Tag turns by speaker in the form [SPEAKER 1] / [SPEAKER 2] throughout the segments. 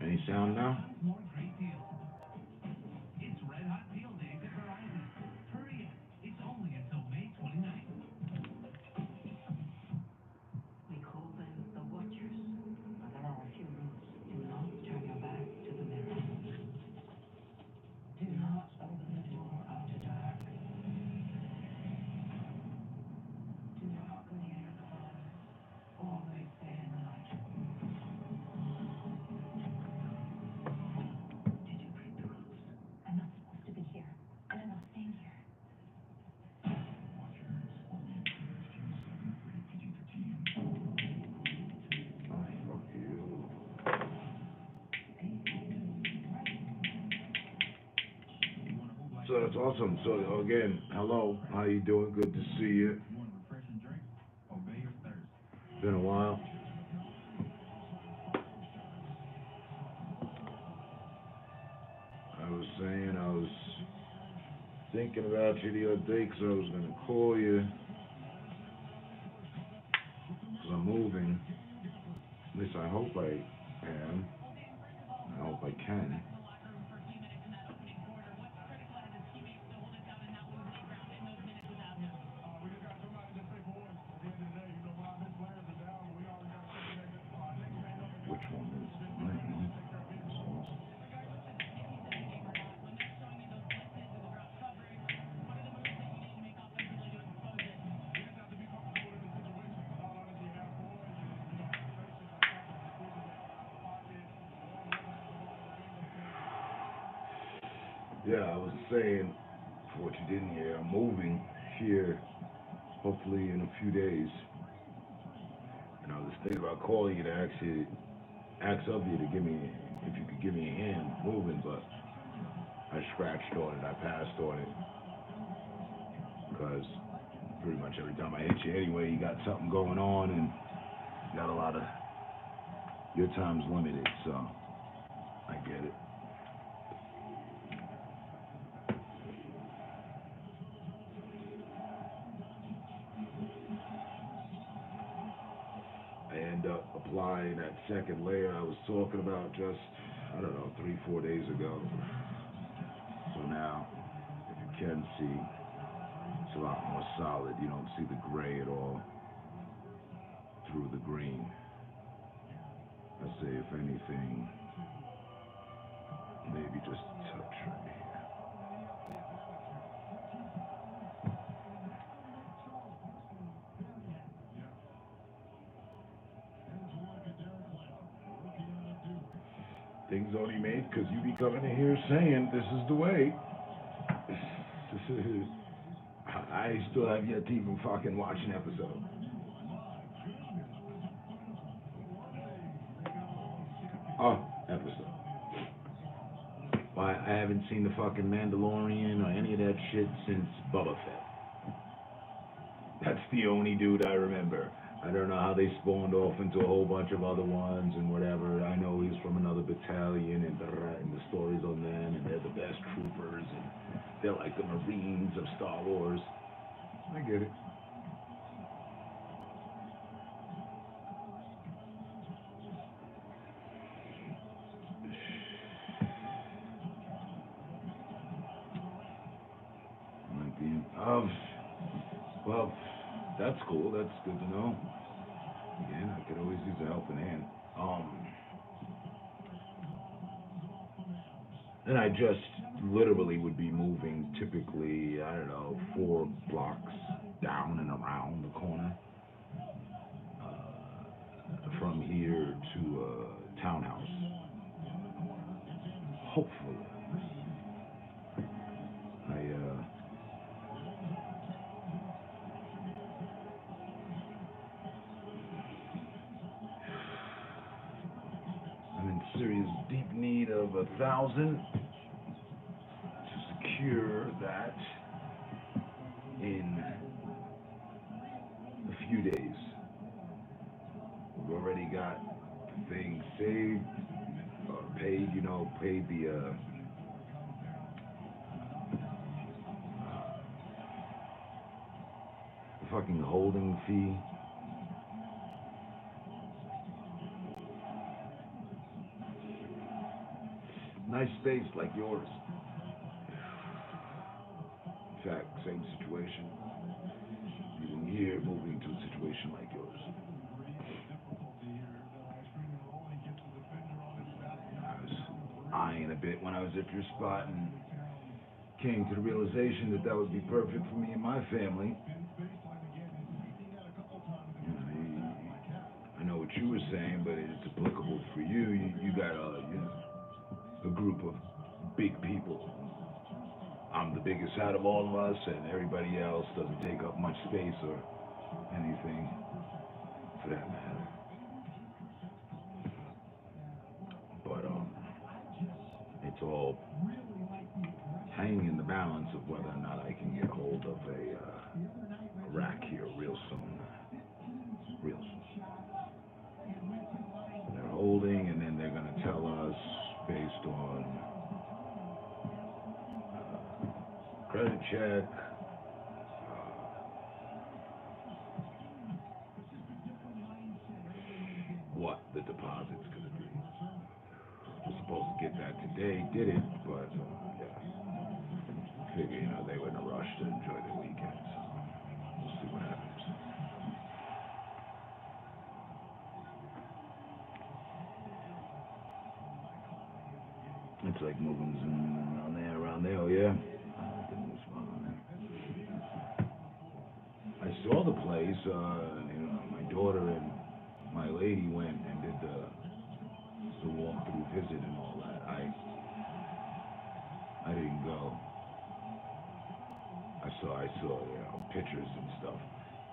[SPEAKER 1] Any sound now? So that's awesome. So again, hello, how you doing? Good to see you. Been a while. I was thinking about you the other day because I was gonna call you because I'm moving. At least I hope I am. I hope I can. Which one is mine? Yeah, I was saying, for what you didn't hear, I'm moving here, hopefully in a few days. And I was thinking about calling you to actually ask of you to give me, if you could give me a hand moving, but I scratched on it, I passed on it, because pretty much every time I hit you anyway, you got something going on, and you got a lot of, your time's limited, so I get it. I end up applying that second layer I was talking about just, I don't know, 3, 4 days ago. So now, if you can see, it's a lot more solid. You don't see the gray at all through the green. I say, if anything, maybe just a touch right here. Things only made because you be coming in here saying this is the way. I still have yet to even fucking watch an episode. Episode. Why, I haven't seen the fucking Mandalorian or any of that shit since Boba Fett. That's the only dude I remember. I don't know how they spawned off into a whole bunch of other ones and whatever. I know he's from another battalion and the stories on them, and they're the best troopers, and they're like the Marines of Star Wars. I get it. Well, that's cool. That's good to know. Again, I could always use a helping hand. And I just literally would be moving typically, I don't know, 4 blocks down and around the corner from here to a townhouse. Hopefully. I'm in serious deep need of 1,000 to secure that in a few days. We've already got things saved or paid, paid the fucking holding fee. Nice space like yours. In fact, same situation. Even here, moving to a situation like yours. I was eyeing a bit when I was at your spot and came to the realization that that would be perfect for me and my family. I know what you were saying, but it's applicable for you. You got a group of big people. I'm the biggest out of all of us, and everybody else doesn't take up much space or anything for that matter. But it's all hanging in the balance of whether or not I can get hold of a rack here real soon. Real soon. They're holding, and then they're going to tell us based on credit check, what the deposit's going to be. We're supposed to get that today, did it, but yeah. Figure, they were in a rush to enjoy their weekend, so we'll see what happens. It's like moving around there, oh yeah. I saw the place, my daughter and my lady went and did the walkthrough visit and all that. I didn't go. I saw pictures and stuff,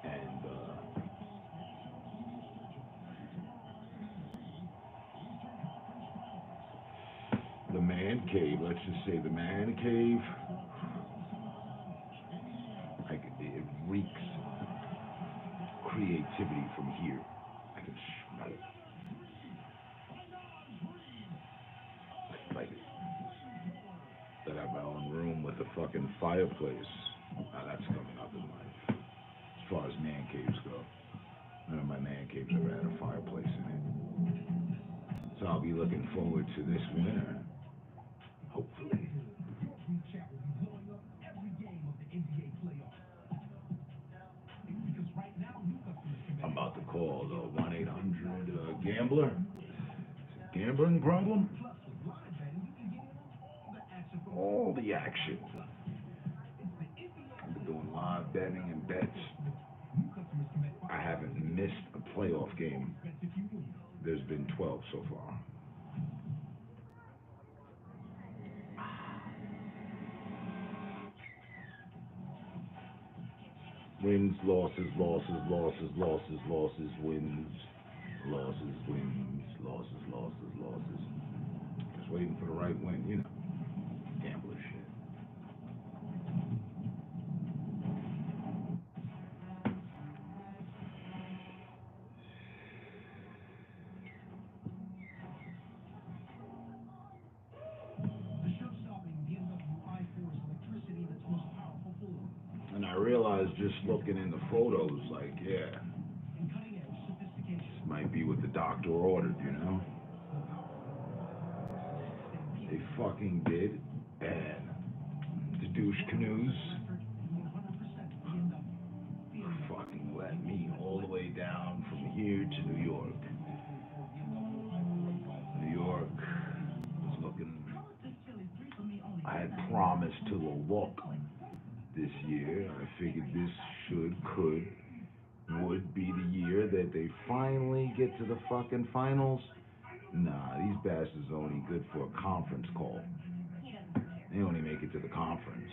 [SPEAKER 1] and the man cave. Let's just say the man cave. It reeks creativity from here. I can smell it. Like that I have my own room with a fucking fireplace. Now that's coming up in life. As far as man caves go, none of my man caves ever had a fireplace in it. So I'll be looking forward to this winter. Hopefully. I'm about to call the 1-800 gambler. Gambling problem? All the action. I've been doing live betting and bets. I haven't missed a playoff game. There's been 12 so far. Wins, losses, losses, losses, losses, losses, wins, losses, wins, losses, losses, losses. Just waiting for the right win, gambler shit. And I realized just looking in the photos, like, yeah, this might be what the doctor ordered, They fucking did, and the douche canoes fucking let me all the way down from here to New York. New York was looking. I had promised to a walk this year. I figured this would be the year that they finally get to the fucking finals. Nah, these bastards are only good for a conference call. They only make it to the conference.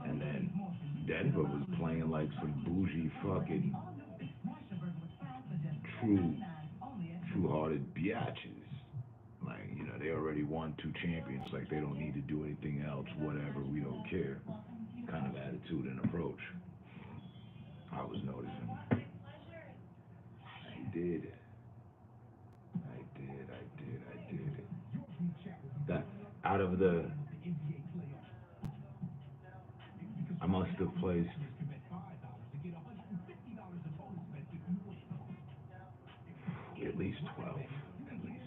[SPEAKER 1] And then Denver was playing like some bougie fucking true-hearted biatches. Like, they already won 2 champions. Like, they don't need to do anything else. Whatever, we don't care. Kind of attitude and approach. I was noticing. I did. That out of the I must have placed at least 12, at least.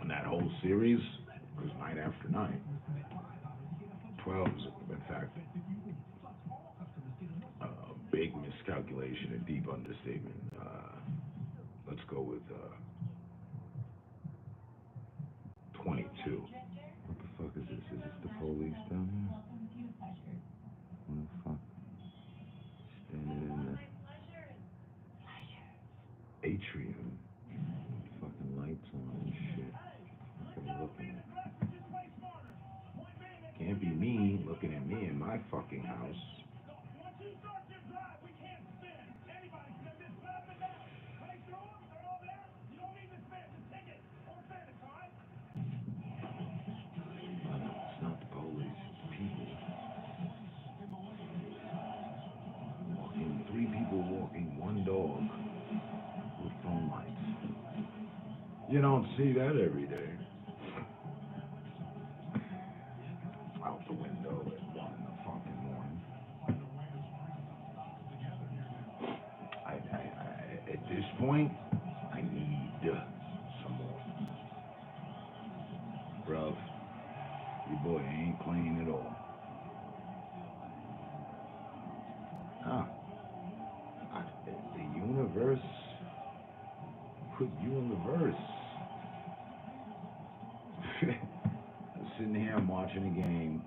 [SPEAKER 1] On that whole series, it was night after night. 12 is, in fact, a big miscalculation, a deep understatement. Let's go with 22. What the fuck is this? Is this the police down here? What the fuck? Standing in the atrium. Fucking lights on and shit. Fucking looking at. Can't be me looking at me in my fucking house. It's not the police, it's people. Walking, 3 people walking, 1 dog with phone lights. You don't see that every day. Out the window at 1 in the fucking morning. At this point, I need some more. Bruv, your boy ain't playing at all. The universe put you in the verse. I'm sitting here, I'm watching a game.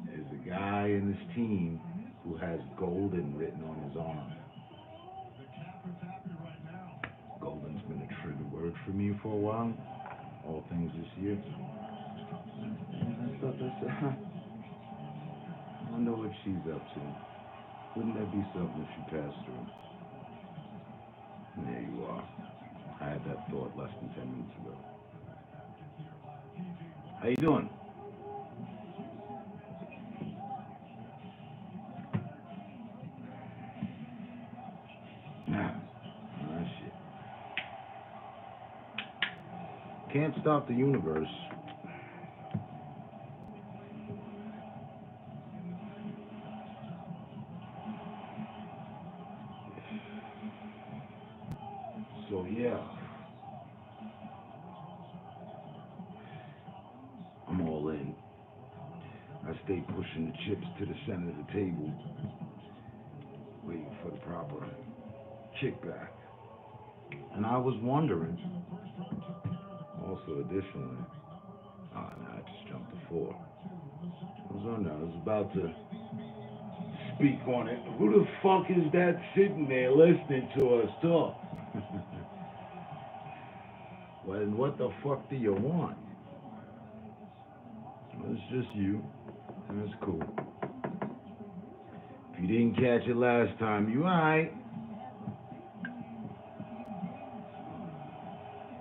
[SPEAKER 1] There's a guy in this team who has golden written on his arm. Golden's been a trigger word for me for a while. All things this year. I wonder what she's up to. Wouldn't that be something if she passed through? There you are. I had that thought less than 10 minutes ago. How you doing? Shit. Can't stop the universe. So yeah, I'm all in. I stay pushing the chips to the center of the table, waiting for the proper kickback. And I was wondering, also additionally, no, I just jumped to 4. I was about to speak on it. Who the fuck is that sitting there listening to us talk? Well, what the fuck do you want? Well, it's just you. That's cool. If you didn't catch it last time, you alright.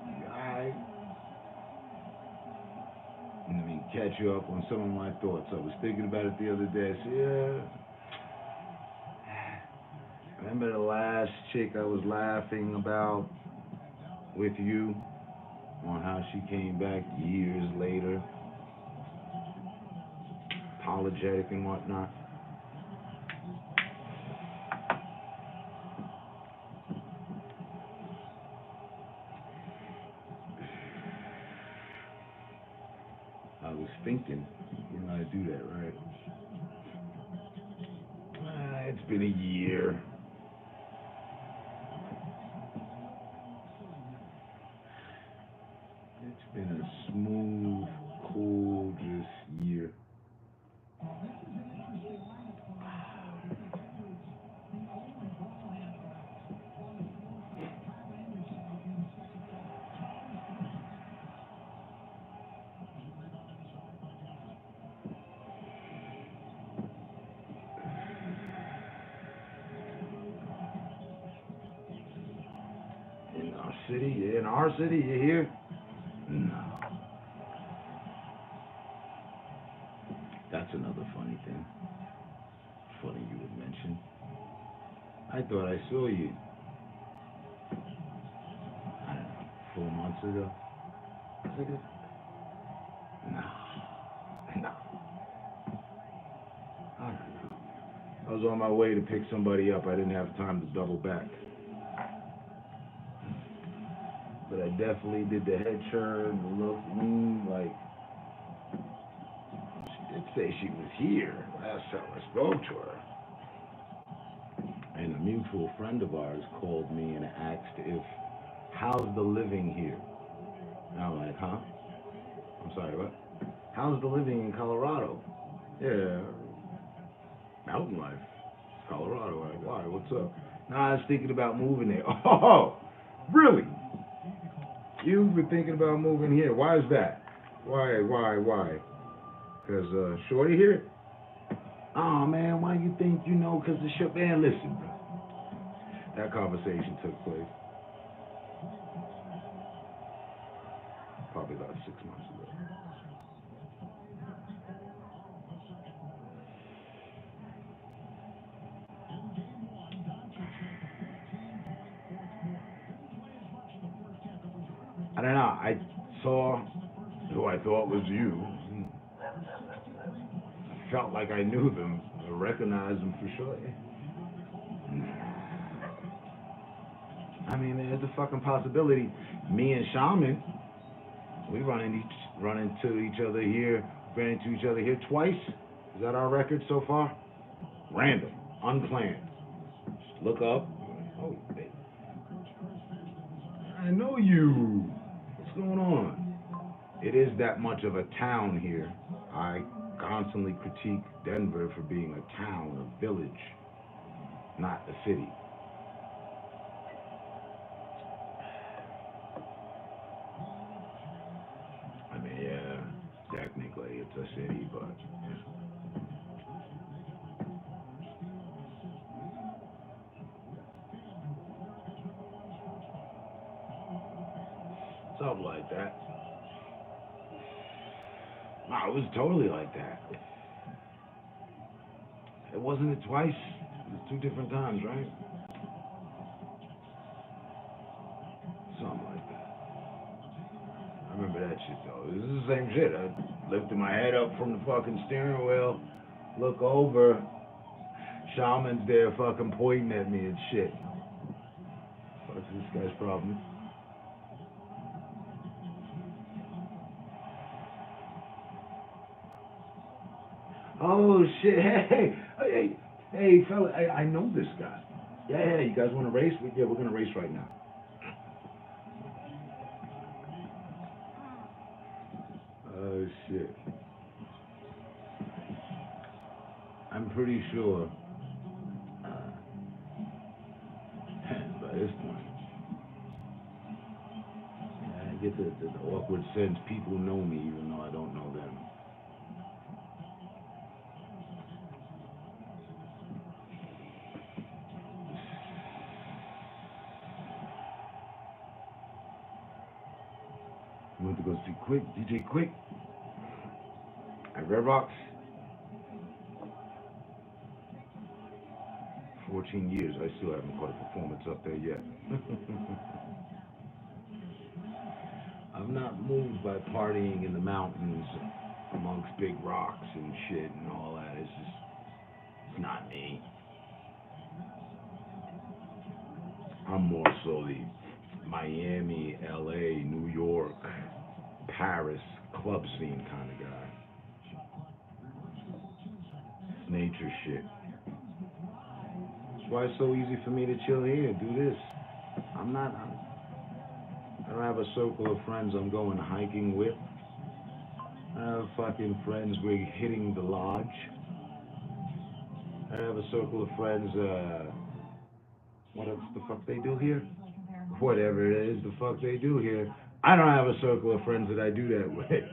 [SPEAKER 1] You alright. Let me catch you up on some of my thoughts. I was thinking about it the other day. I said, yeah. Remember the last chick I was laughing about with you on how she came back years later, apologetic and whatnot? I was thinking, you know how to do that, right? It's been a year. It's been a smooth, cool, just year. In our city, you hear? No. That's another funny thing. Funny you would mention. I thought I saw you, I don't know, 4 months ago. No. was on my way to pick somebody up. I didn't have time to double back. But I definitely did the head turn, the look, like, she did say she was here last time I spoke to her. And a mutual friend of ours called me and asked if, how's the living here? And I'm like, huh? I'm sorry, what? How's the living in Colorado? Yeah, mountain life. Colorado. Like, why? What's up? Nah, I was thinking about moving there. Oh, really? You've been thinking about moving here. Why is that? Why? Because, Shorty here? Oh, man, why you think, because the ship, man, listen, bro. That conversation took place probably about 6 months ago. I don't know. I saw who I thought was you. I felt like I knew them. I recognized them for sure. I mean, there's a fucking possibility. Me and Shaman, we run into each other here. Ran into each other here twice. Is that our record so far? Random, unplanned. Just look up. Oh, baby. I know you. What's going on? It is that much of a town here. I constantly critique Denver for being a town, a village, not a city. I mean, yeah, technically it's a city, but something like that. No, it was totally like that. It wasn't it twice. It was two different times, right? Something like that. I remember that shit though. This is the same shit. I lifted my head up from the fucking steering wheel, look over, Shaman's there fucking pointing at me and shit. What's this guy's problem? Oh shit! Hey, fella! I know this guy. Yeah. You guys want to race? Yeah, we're gonna race right now. Oh shit! I'm pretty sure. By this point, I get the awkward sense people know me even though I don't know them. You went to go see Quick, DJ Quick, at Red Rocks. 14 years, I still haven't caught a performance up there yet. I'm not moved by partying in the mountains amongst big rocks and shit and all that. It's not me. I'm more so the Miami, LA, New York, Paris club scene kind of guy. It's nature shit. That's why it's so easy for me to chill here, do this. I don't have a circle of friends I'm going hiking with. I have fucking friends we're hitting the lodge. I have a circle of friends, what else the fuck they do here? Whatever it is the fuck they do here. I don't have a circle of friends that I do that with.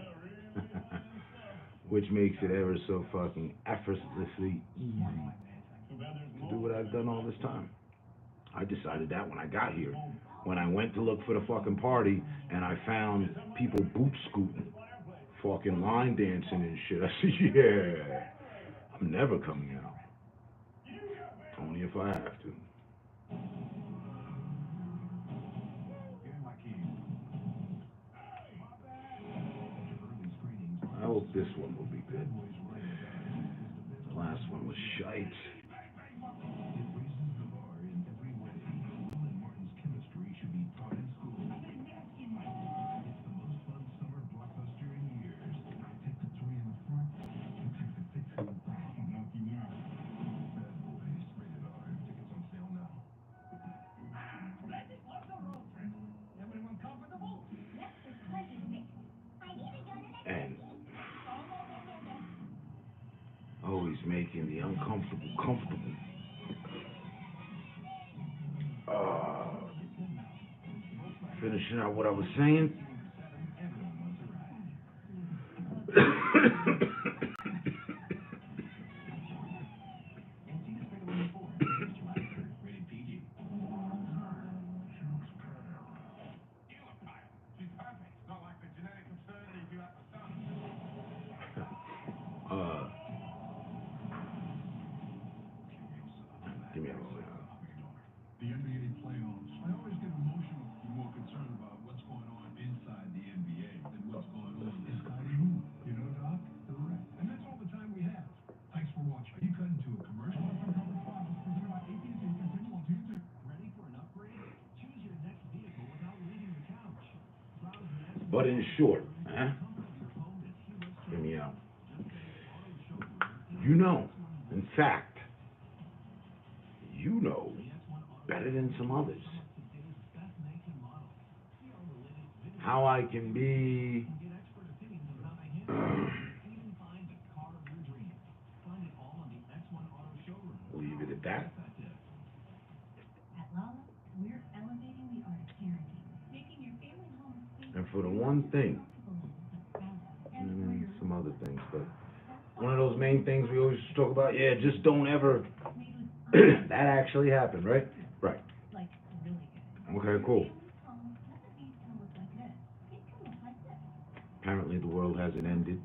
[SPEAKER 1] Which makes it ever so fucking effortlessly easy to do what I've done all this time. I decided that when I got here. When I went to look for the fucking party and I found people boot scooting, fucking line dancing and shit. I said, yeah, I'm never coming out. Only if I have to. I hope this one will be good. The last one was shite. Always making the uncomfortable comfortable. Finishing out what I was saying. Give me a moment.
[SPEAKER 2] The NBA playoffs. I always get emotional. You're more concerned about what's going on inside the NBA than what's going on inside you. You know, Doc? Correct. And that's all the time we have. Thanks for watching. You cut into a commercial.
[SPEAKER 1] But in short, hear me out. You know, in fact, you know better than some others how I can be leave it at that. And for the one thing, some other things, but one of those main things we always talk about, yeah, just don't ever, that actually happened, right? Right. Okay, cool. Apparently the world hasn't ended.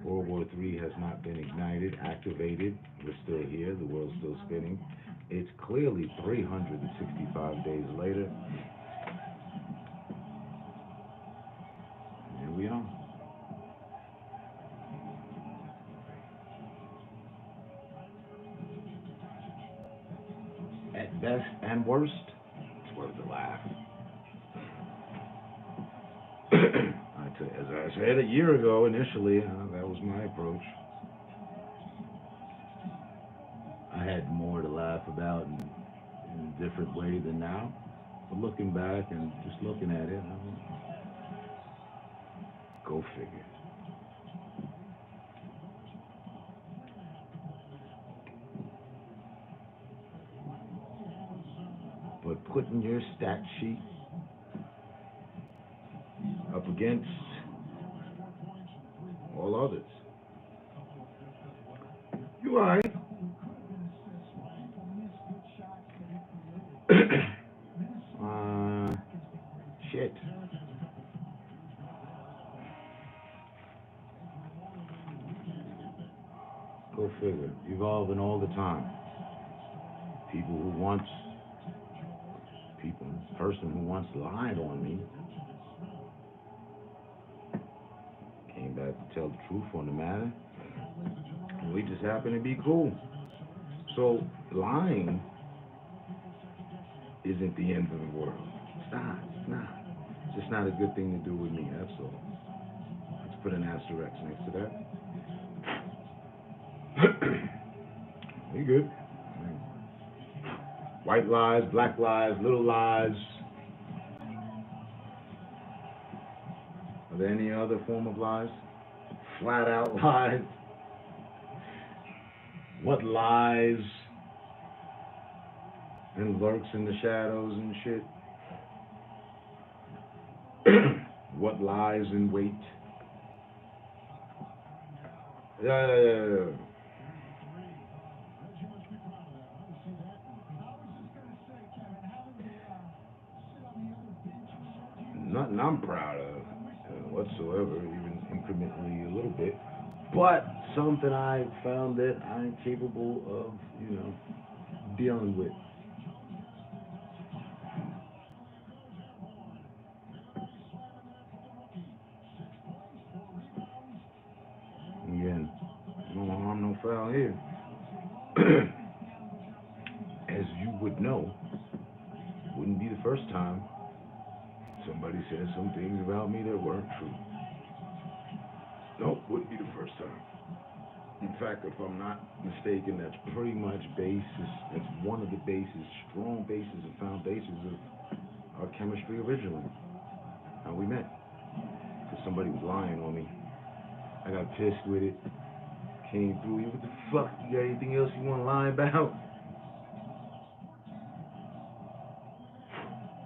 [SPEAKER 1] World War III has not been ignited, activated. We're still here. The world's still spinning. It's clearly 365 days later. Here we are. At best and worst, it's worth a laugh. As I said a year ago, initially, that was my approach. I had more to laugh about in a different way than now. But looking back and just looking at it, go figure. But putting your stat sheet up against all others, you all right. Shit. Go figure. Evolving all the time. Person who once lied on me came back to tell the truth on the matter, and we just happen to be cool. So lying isn't the end of the world. It's not. It's not. It's just not a good thing to do with me. That's all. Let's put an asterisk next to that. We good. White lies, black lies, little lies. Are there any other form of lies? Flat out lies. What lies and lurks in the shadows and shit? What lies in wait? Yeah. Nothing I'm proud of whatsoever, even incrementally a little bit. But something I found that I'm capable of, dealing with. Again, no harm, no foul here. As you would know, wouldn't be the first time somebody said some things about me that weren't true. Nope, wouldn't be the first time. In fact, if I'm not mistaken, that's pretty much that's one of the strong bases and foundations of our chemistry originally. How we met. Because somebody was lying on me. I got pissed with it, came through. What the fuck? You got anything else you want to lie about?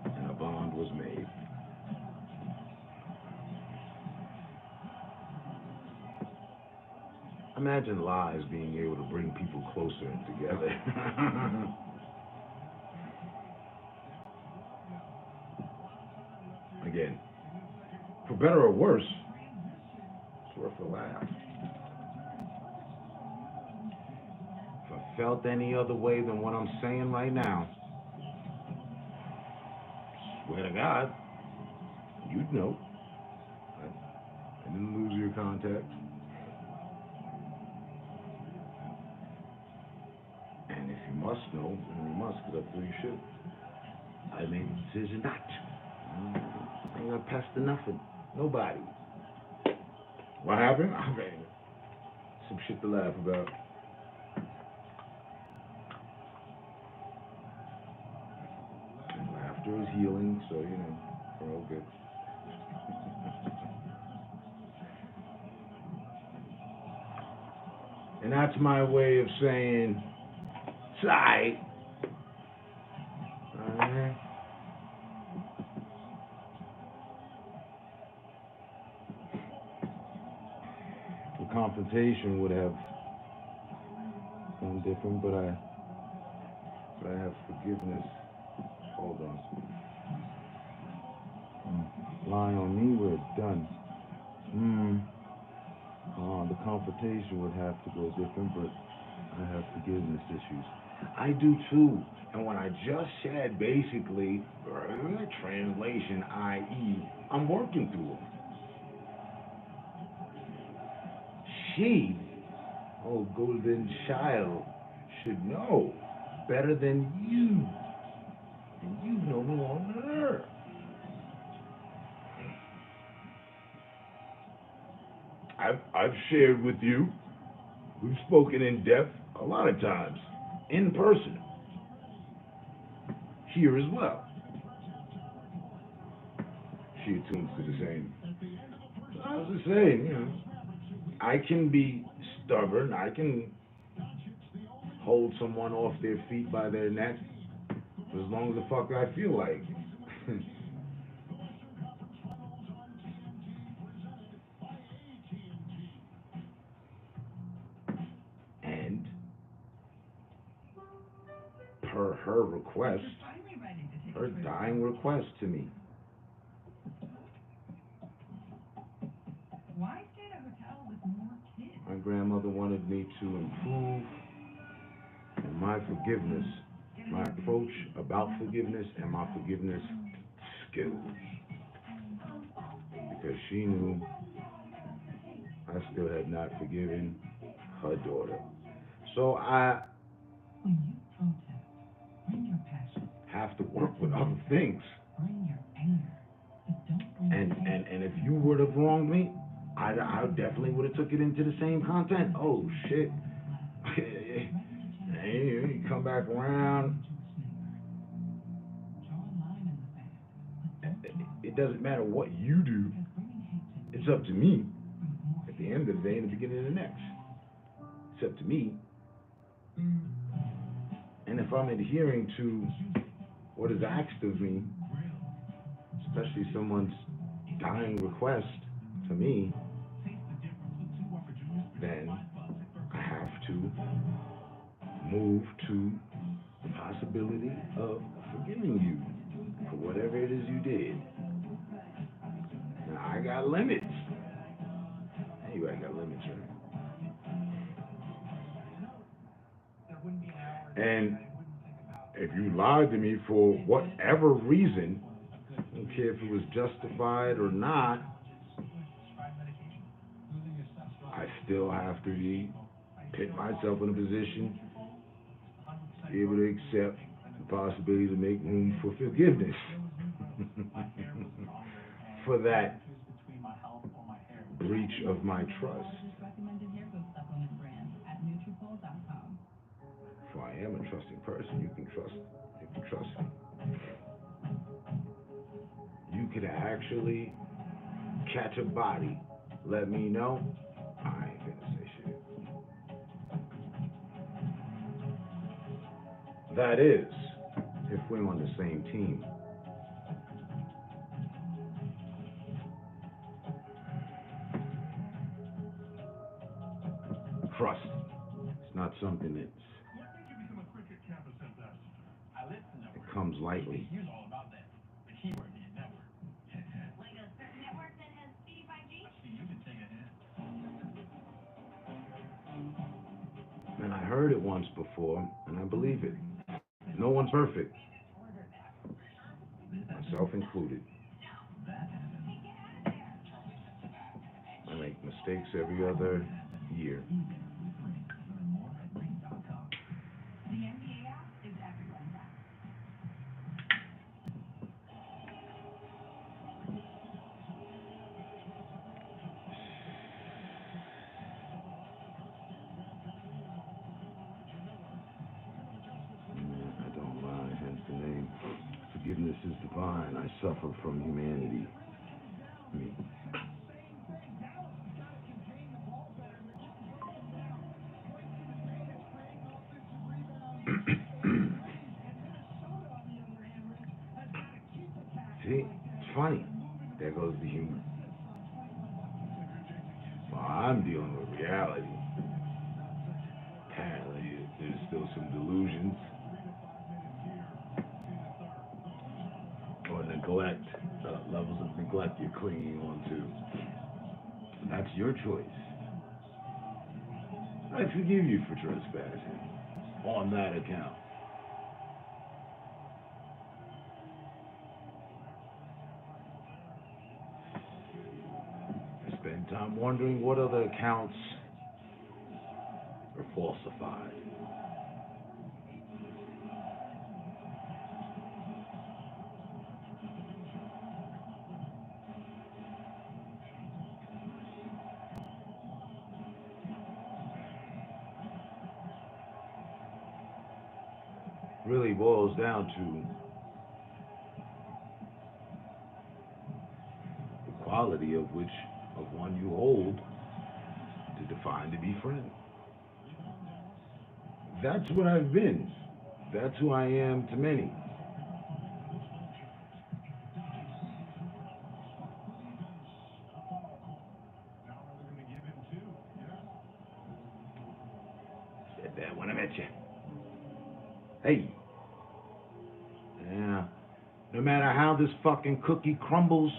[SPEAKER 1] And a bond was made. Imagine lies being able to bring people closer and together. Again, for better or worse, it's worth a laugh. If I felt any other way than what I'm saying right now, swear to God, you'd know. I didn't lose your contact. And if you must know, then you must, because I feel you should. I made the decision not to. I ain't gonna pass to nothing. Nobody. What happened? Okay. Some shit to laugh about. And laughter is healing, so you know, we're all good. And that's my way of saying, sigh. Alright. The confrontation would have been different, but I have forgiveness. Hold on. Lie on me, we're done. The confrontation would have to go different, but I have forgiveness issues. I do too. And what I just said, basically, translation, i.e., I'm working through them. She, oh golden child, should know better than you. And you've known me longer than her. I've shared with you. We've spoken in depth a lot of times, in person, here as well. She attunes to the same. So I was just saying, you know, I can be stubborn. I can hold someone off their feet by their neck as long as the fuck I feel like. And per her request, her dying request to me.
[SPEAKER 3] Why stay at a hotel with more kids?
[SPEAKER 1] My grandmother wanted me to improve in my forgiveness, my approach about forgiveness, and my forgiveness skills. Because she knew I still had not forgiven her daughter. So I
[SPEAKER 3] When you protest, bring your passion,
[SPEAKER 1] have to work with other things.
[SPEAKER 3] bring your anger, but don't bring
[SPEAKER 1] And if you would have wronged me, I definitely would have took it into the same content. Oh shit. Hey, you come back around. It doesn't matter what you do. It's up to me. At the end of the day, in the beginning of the next. It's up to me. And if I'm adhering to what is asked of me, especially someone's dying request to me, then I have to move to the possibility of forgiving you for whatever it is you did. Now, I got limits. Anybody got limits, right? And if you lied to me for whatever reason, I don't care if it was justified or not, I still have to put myself in a position to be able to accept the possibility to make room for forgiveness for that breach of my trust. For I am a trusting person. You can trust me. You could actually catch a body. Let me know. I ain't gonna say shit. That is, if we're on the same team. Trust. It's not something
[SPEAKER 2] What made you become a cricket campus ambassador?
[SPEAKER 4] I listen to
[SPEAKER 1] that comes lightly.
[SPEAKER 4] Here's all about that. The keyword being network.
[SPEAKER 5] Like a certain network that has speedy 5G?
[SPEAKER 4] See, you can take a hint.
[SPEAKER 1] And I heard it once before, and I believe it. No one's perfect, myself included. I make mistakes every other year.
[SPEAKER 3] The NBA app is everyone's app.
[SPEAKER 1] I don't lie, hence the name. Forgiveness is divine. I suffer from humanity. Me. See, it's funny. There goes the humor. Well, I'm dealing with reality. Apparently, there's still some delusions or neglect, levels of neglect you're clinging on to. That's your choice. I forgive you for trespassing on that account. I spend time wondering what other accounts are falsified. Really boils down to the quality of one you hold to define to be friend. That's what I've been. That's who I am to many. Said that when I met you. Hey. Yeah. No matter how this fucking cookie crumbles,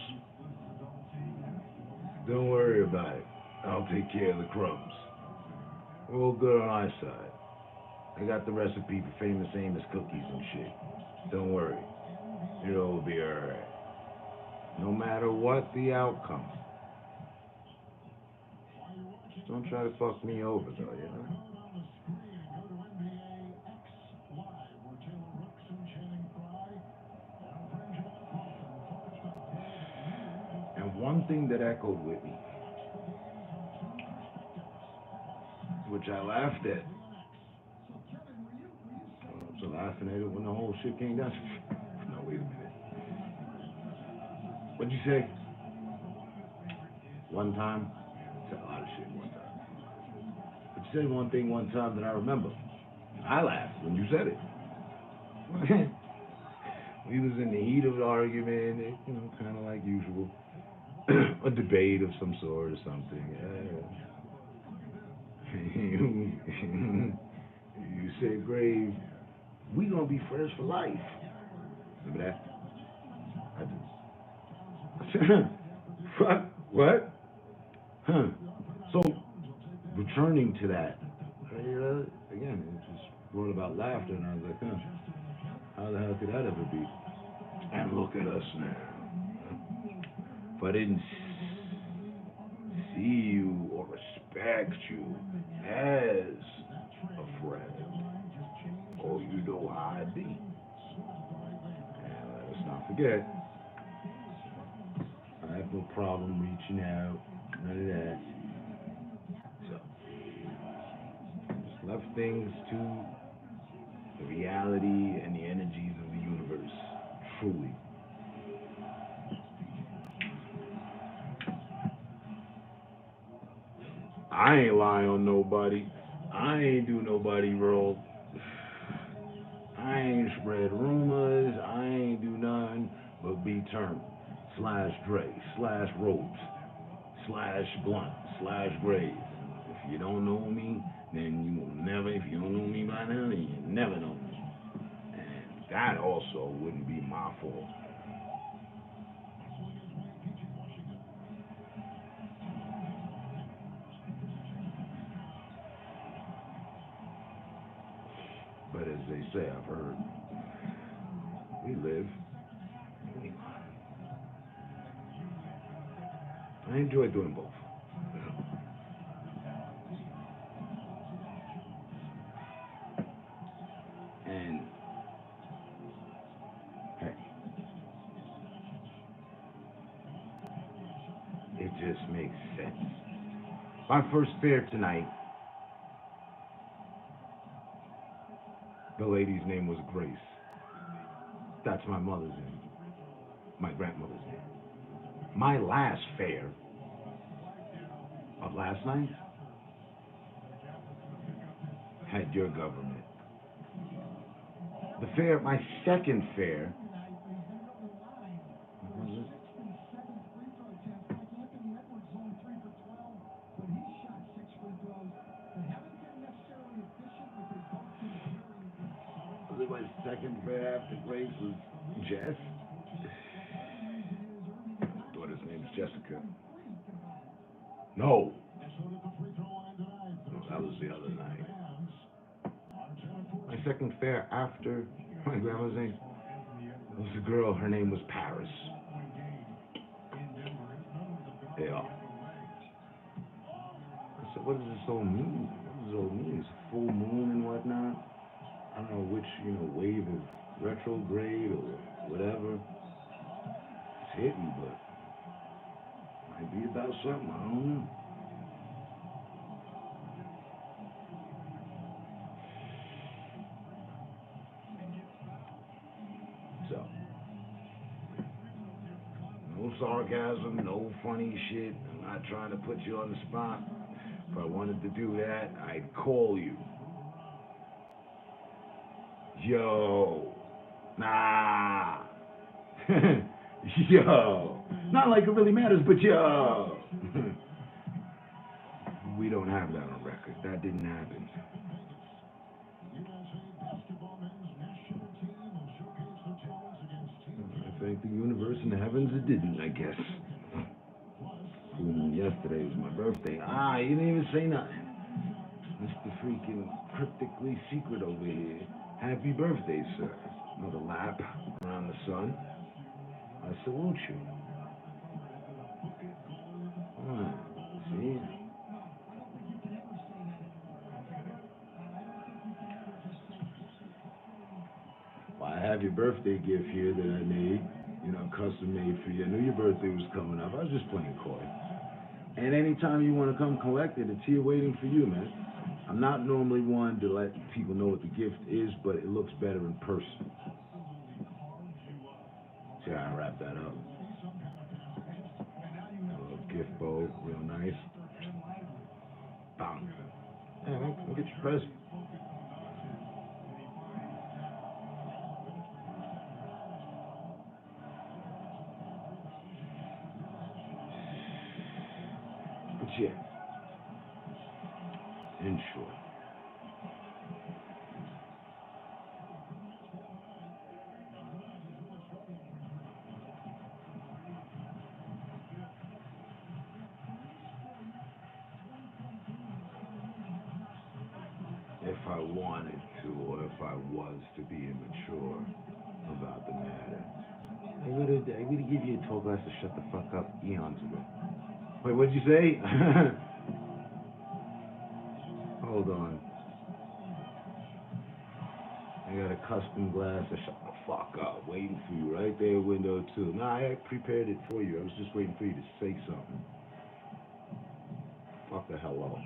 [SPEAKER 1] don't worry about it. I'll take care of the crumbs. We're all good on our side. I got the recipe for famous Amos cookies and shit. Don't worry. It'll all be alright. No matter what the outcome. Just don't try to fuck me over, though, you know? And one thing that echoed with me, which I laughed at. I was laughing at it when the whole shit came down. No, wait a minute. What'd you say? One time? Said a lot of shit one time. But you said one thing one time that I remember. I laughed when you said it. We was in the heat of the argument, you know, kind of like usual. A debate of some sort or something. You said, Grave, we gonna be friends for life. Remember that? I do. What? Huh. So, returning to that, again, it just brought about laughter, and I was like, huh, how the hell could that ever be? And look at us now. If I didn't see you or respect you as a friend, oh, you know how I'd be. And let us not forget, I have no problem reaching out, none of that. So, just left things to the reality and the energies of the universe, truly. I ain't lie on nobody. I ain't do nobody wrong. I I ain't spread rumors. I ain't do nothing but be Terman / Dre / Ropes / Blunt / Graves. If you don't know me, then you will never. If you don't know me by now, then you never know me. And that also wouldn't be my fault. But as they say, I've heard, we live. I enjoy doing both. And hey, it just makes sense. My first fair tonight, the lady's name was Grace. That's my mother's name, my grandmother's name. My last fair of last night had your government. The fair, my second fair, what was it? Was it my second fair after Grace was Jess? My daughter's name's Jessica. No. No, that was the other night. My second fair after my grandma's name was a girl. Her name was Paris. Yeah. I said, what does this all mean? What does it all mean? It's a full moon and whatnot. I don't know which, wave of retrograde or whatever. It's hitting, but might be about something. I don't know. So, no sarcasm, no funny shit. I'm not trying to put you on the spot. If I wanted to do that, I'd call you. Yo. Nah. Yo. Not like it really matters, but yo. We don't have that on record. That didn't happen. I thank the universe and the heavens it didn't, I guess. Yesterday was my birthday. You didn't even say nothing. Mr. Freaking cryptically secret over here. Happy birthday, sir. Another lap around the sun. I salute you. See? Well, I have your birthday gift here that I made, custom made for you. I knew your birthday was coming up. I was just playing coy. And anytime you want to come collect it, it's here waiting for you, man. I'm not normally one to let people know what the gift is, but it looks better in person. See how I wrap that up? A little gift bow, real nice. Bang. Yeah, man, come get your present. But yeah, in short, if I wanted to, or if I was to be immature about the matter, I would have give you a toll glass to shut the fuck up eons ago. Wait, what'd you say? Hold on. I got a custom glass to shut the fuck up, waiting for you right there, window 2. Nah, I prepared it for you. I was just waiting for you to say something. Fuck the hell up.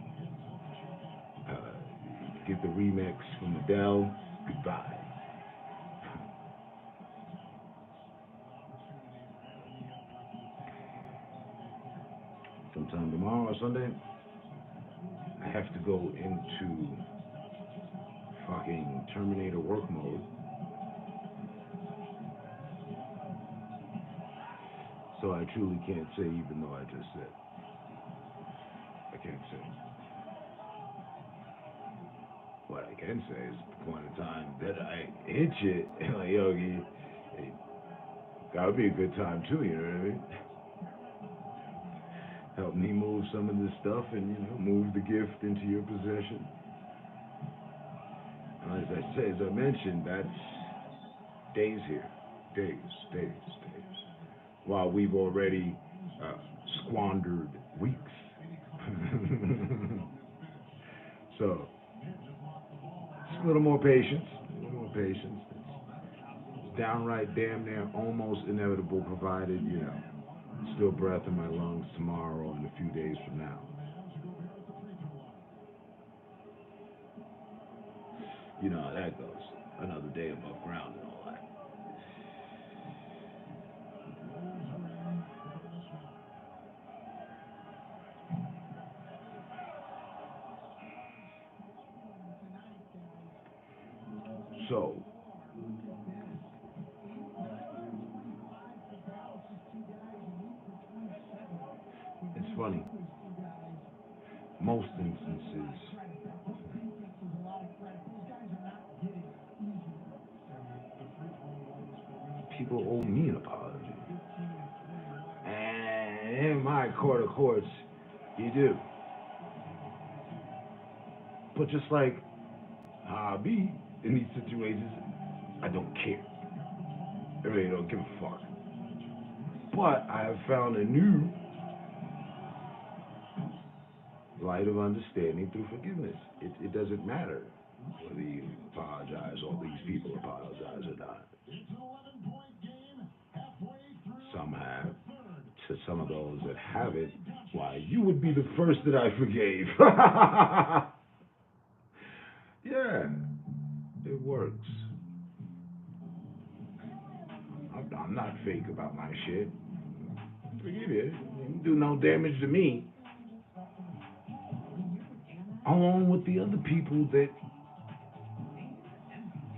[SPEAKER 1] Get the remix from Adele. Goodbye. Sometime tomorrow or Sunday, I have to go into fucking Terminator work mode So I truly can't say, even though I just said. I can't say. What I can say is at the point in time that I hit shit, and like, yo, it gotta be a good time too, you know what I mean? Help me move some of this stuff and, move the gift into your possession. And as I mentioned, that's days here. Days. While we've already squandered weeks. So, just a little more patience. It's downright damn near almost inevitable, provided, still breath in my lungs tomorrow and a few days from now. You know how that goes. Another day above ground and all that. So, it's funny. Most instances, people owe me an apology. And in my court of courts, you do. But just like how I be in these situations, I don't care. I really don't give a fuck. But I have found a new light of understanding through forgiveness. It doesn't matter whether you apologize or these people apologize or not. Some have. To some of those that haven't, why, you would be the first that I forgave. Yeah, it works. I'm not fake about my shit. Forgive you. It didn't do no damage to me. Along with the other people that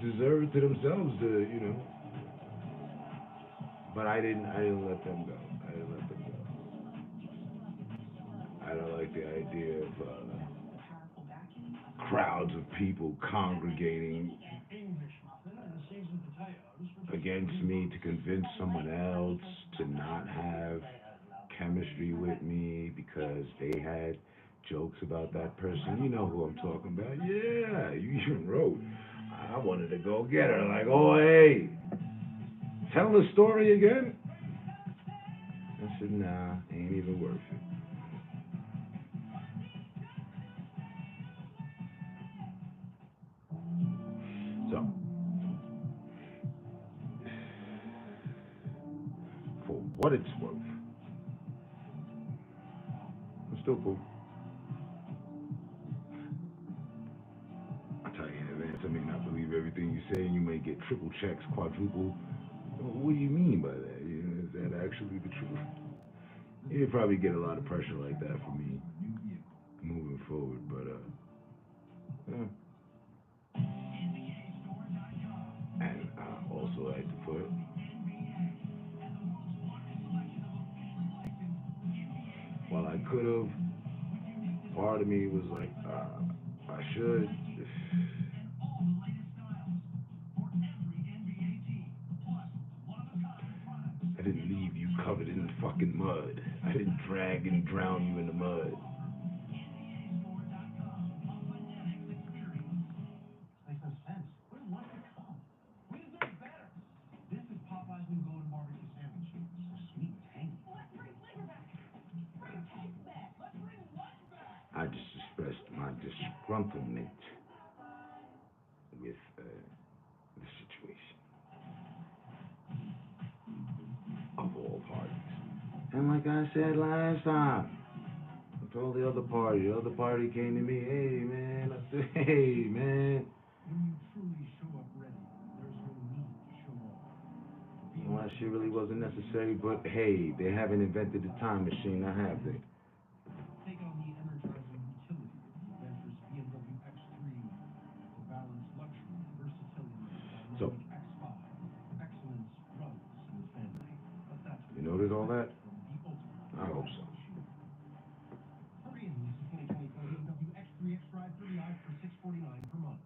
[SPEAKER 1] deserve it to themselves to, But I didn't let them go. I don't like the idea of crowds of people congregating against me to convince someone else to not have chemistry with me because they had jokes about that person. You know who I'm talking about. Yeah, you even wrote. I wanted to go get her. Like, oh, hey, tell the story again. I said, nah, ain't even worth it. So, for what it's worth, I'm still cool. I tell you in advance, I may not believe everything you say, and you may get triple checks, quadruple. What do you mean by that? Is that actually the truth? You probably get a lot of pressure like that from me moving forward, but yeah. And I also like to put, while I could have, part of me was like, I should. I didn't leave you covered in fucking mud. I didn't drag and drown you in the mud.
[SPEAKER 4] Makes no sense. Where do you want to come? We deserve better. This is Popeye's new golden barbecue sandwich. So sweet and tangy.
[SPEAKER 5] Let's bring flavor back. Bring taste back. Let's bring what back?
[SPEAKER 1] I just expressed my disgruntlement with the situation of all parties. And like I said last time, I told the other party came to me, hey man, I said, hey man.
[SPEAKER 2] When you truly show up ready, there's no need to show off.
[SPEAKER 1] Well, that shit really wasn't necessary, but hey, they haven't invented the time machine, now have they?
[SPEAKER 2] Take on the energizing utility of the adventurous BMW X3 to balance luxury, versatility,
[SPEAKER 1] So,
[SPEAKER 2] dynamic X5, excellence runs in the family. But that's
[SPEAKER 1] you know what it all all that? I hope so.
[SPEAKER 4] Hurry and lease a 2024 BMW X3 X-Drive 30i for $649 per month.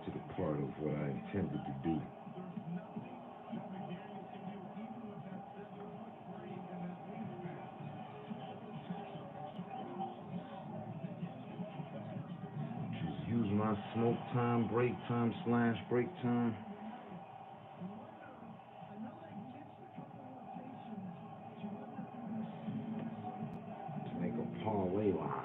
[SPEAKER 1] To the part of what I intended to do. Just use my smoke time, break time, / break time. To make a parlay line.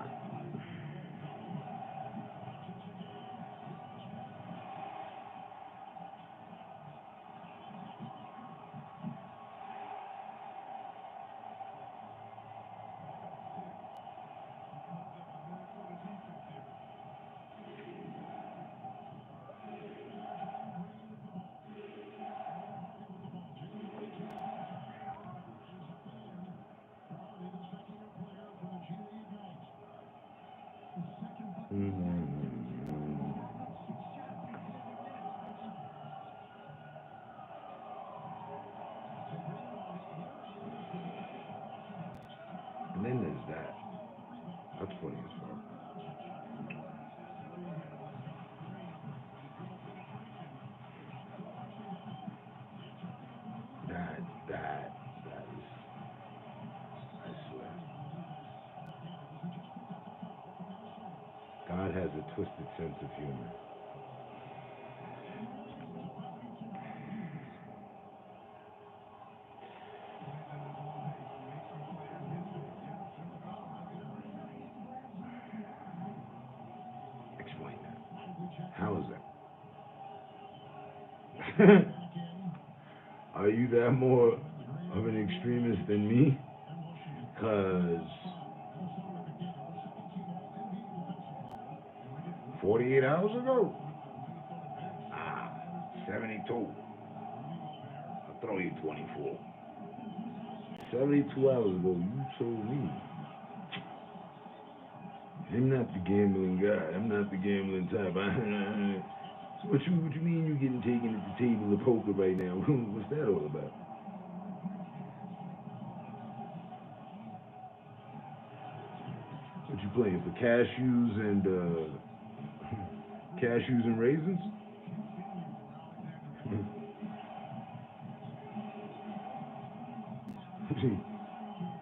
[SPEAKER 1] And then there's that. That's funny as fuck. That is, I swear. God has a twisted sense of humor. Explain that. How is that? Are you that more of an extremist than me? 'Cause 48 hours ago? 72. I'll throw you 24. 72 hours ago, you told me I'm not the gambling guy. I'm not the gambling type. So what you mean you getting taken at the table of poker right now? What's that all about? What you playing for, cashews and raisins?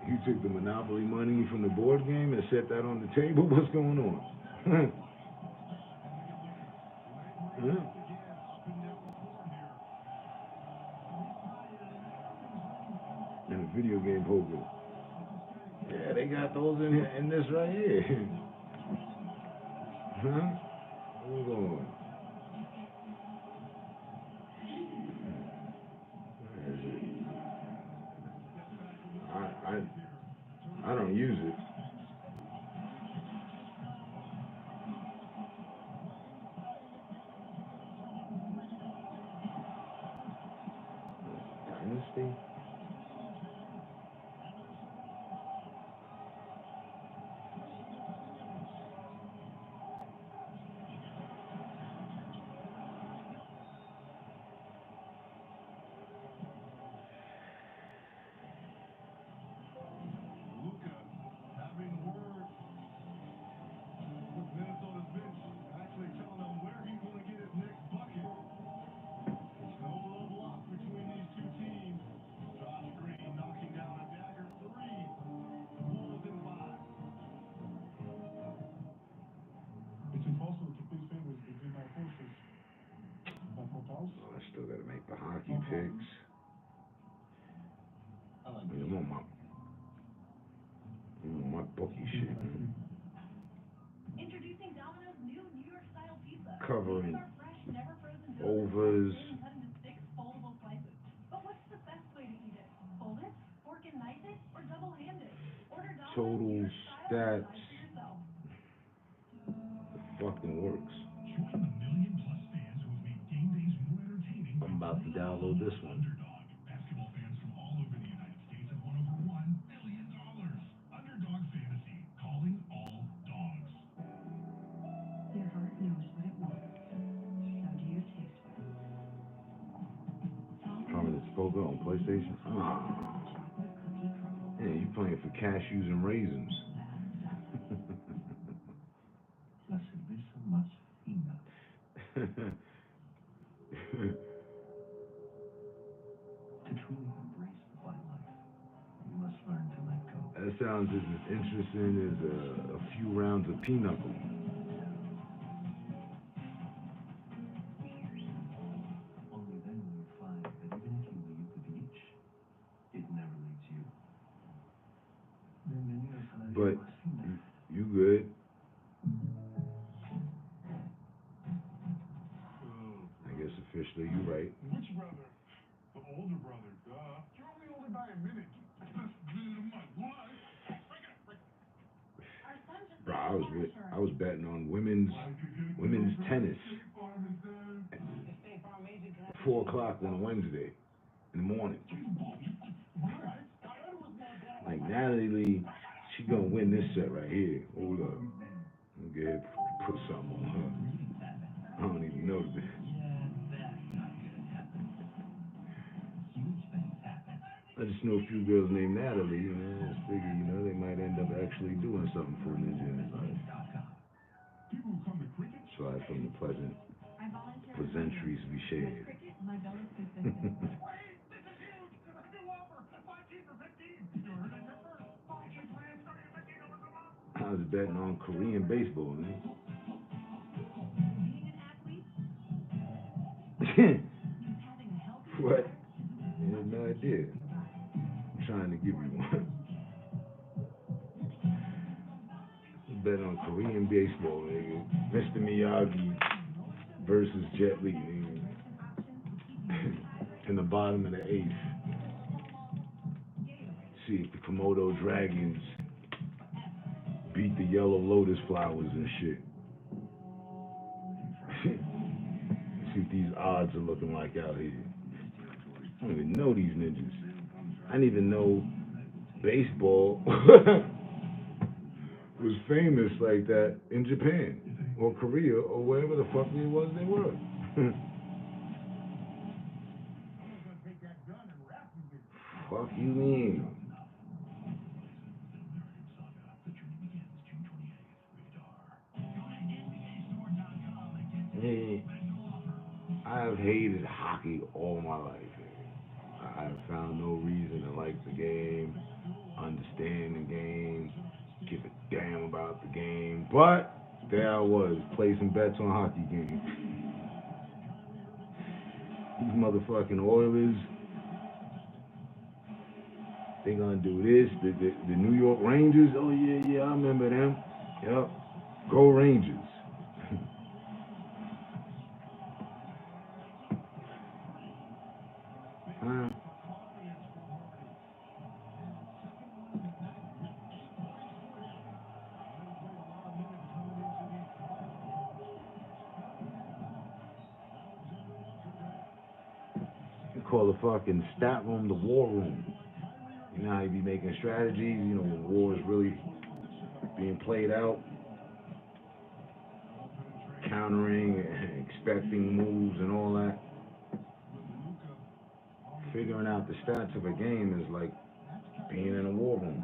[SPEAKER 1] You took the Monopoly money from the board game and set that on the table? What's going on? Huh? And the video game poker. Yeah, they got those in this right here. Huh? Hold on. Where is it? Dynasty.
[SPEAKER 2] Luka having word with Minnesota's bench, actually telling them where he's going to get his next bucket. It's no love lost between these two teams. Josh Green knocking down a dagger three. The Bulls in 5.
[SPEAKER 4] It's impossible to pick favorites between our forces. But what else?
[SPEAKER 1] Oh, I still gotta make the hockey picks.
[SPEAKER 4] I like
[SPEAKER 1] I mean, I'm on my bookie shit.
[SPEAKER 5] Introducing Domino's new New York style pizza.
[SPEAKER 1] Covering
[SPEAKER 5] These are fresh, never frozen
[SPEAKER 1] overs.
[SPEAKER 5] donuts cut into 6 foldable slices. But what's the best way to eat it? Fold it, fork and knife it, or double-handed? Order Domino's
[SPEAKER 1] Total
[SPEAKER 5] New York style
[SPEAKER 1] stats.
[SPEAKER 5] and decide for yourself.
[SPEAKER 1] Fucking works.
[SPEAKER 2] Join the million-plus fans who have made game days more entertaining.
[SPEAKER 1] I'm about to download this one.
[SPEAKER 2] Underdog. Basketball fans from all over the United States have won over $1 billion. Underdog Fantasy. Calling all dogs.
[SPEAKER 3] Your heart knows what it wants. So do your taste buds.
[SPEAKER 1] Carmen Spoga on PlayStation. Ah.
[SPEAKER 3] Chocolate cookie crumble.
[SPEAKER 1] Yeah, you playing for cashews and raisins.
[SPEAKER 4] La cerveza más fina. To truly embrace the fine life, you must learn to let go.
[SPEAKER 1] That sounds as interesting as a few rounds of pinochle.
[SPEAKER 4] Only then will you find that even if you leave the beach, it never leaves you. Bienvenidos a la vida
[SPEAKER 1] But
[SPEAKER 4] más fina.
[SPEAKER 1] you good. I guess officially you right.
[SPEAKER 2] Which brother? The older brother, duh. You're only older by a minute. Best minute of my life.
[SPEAKER 5] Our son just
[SPEAKER 1] Bro,
[SPEAKER 5] got
[SPEAKER 1] I was betting on women's tennis at 4 o'clock on a Wednesday in the morning. Like Natalie Lee, she gonna win this set right here. Hold up. I'm gonna go ahead and put something on her. I don't even know this. I just know a few girls named Natalie, you know, I just figure, you know, they might end up actually doing something for a ninja in his life.
[SPEAKER 2] People who come to cricket,
[SPEAKER 1] Aside from the pleasantries we
[SPEAKER 3] With
[SPEAKER 1] shared.
[SPEAKER 3] cricket, my bill is consistent.
[SPEAKER 2] wait, this is huge. A new offer. 5G for 15. You heard it here first. 5G plan starting at $15 a month.
[SPEAKER 1] I was betting on Korean baseball, man.
[SPEAKER 5] being an athlete, having a healthy
[SPEAKER 1] What?
[SPEAKER 5] diet,
[SPEAKER 1] I had no idea. I'm trying to give you one. Bet on Korean baseball, nigga. Mr. Miyagi versus Jet Li, nigga. In the bottom of the 8th. See if the Komodo dragons beat the yellow lotus flowers and shit. See what these odds are looking like out here. I don't even know these ninjas. I didn't even know baseball was famous like that in Japan or Korea or wherever the fuck it was they were. Fuck you mean? Hey, I've hated hockey all my life. I have found no reason to like the game, understand the game, give a damn about the game. But there I was, placing bets on hockey games. These motherfucking Oilers, they gonna do this. The New York Rangers, oh yeah, I remember them. Yep, go Rangers. Huh? call the fucking stat room the war room. You know how you be making strategies, you know, when war is really being played out, countering, expecting moves and all that. Figuring out the stats of a game is like being in a war room.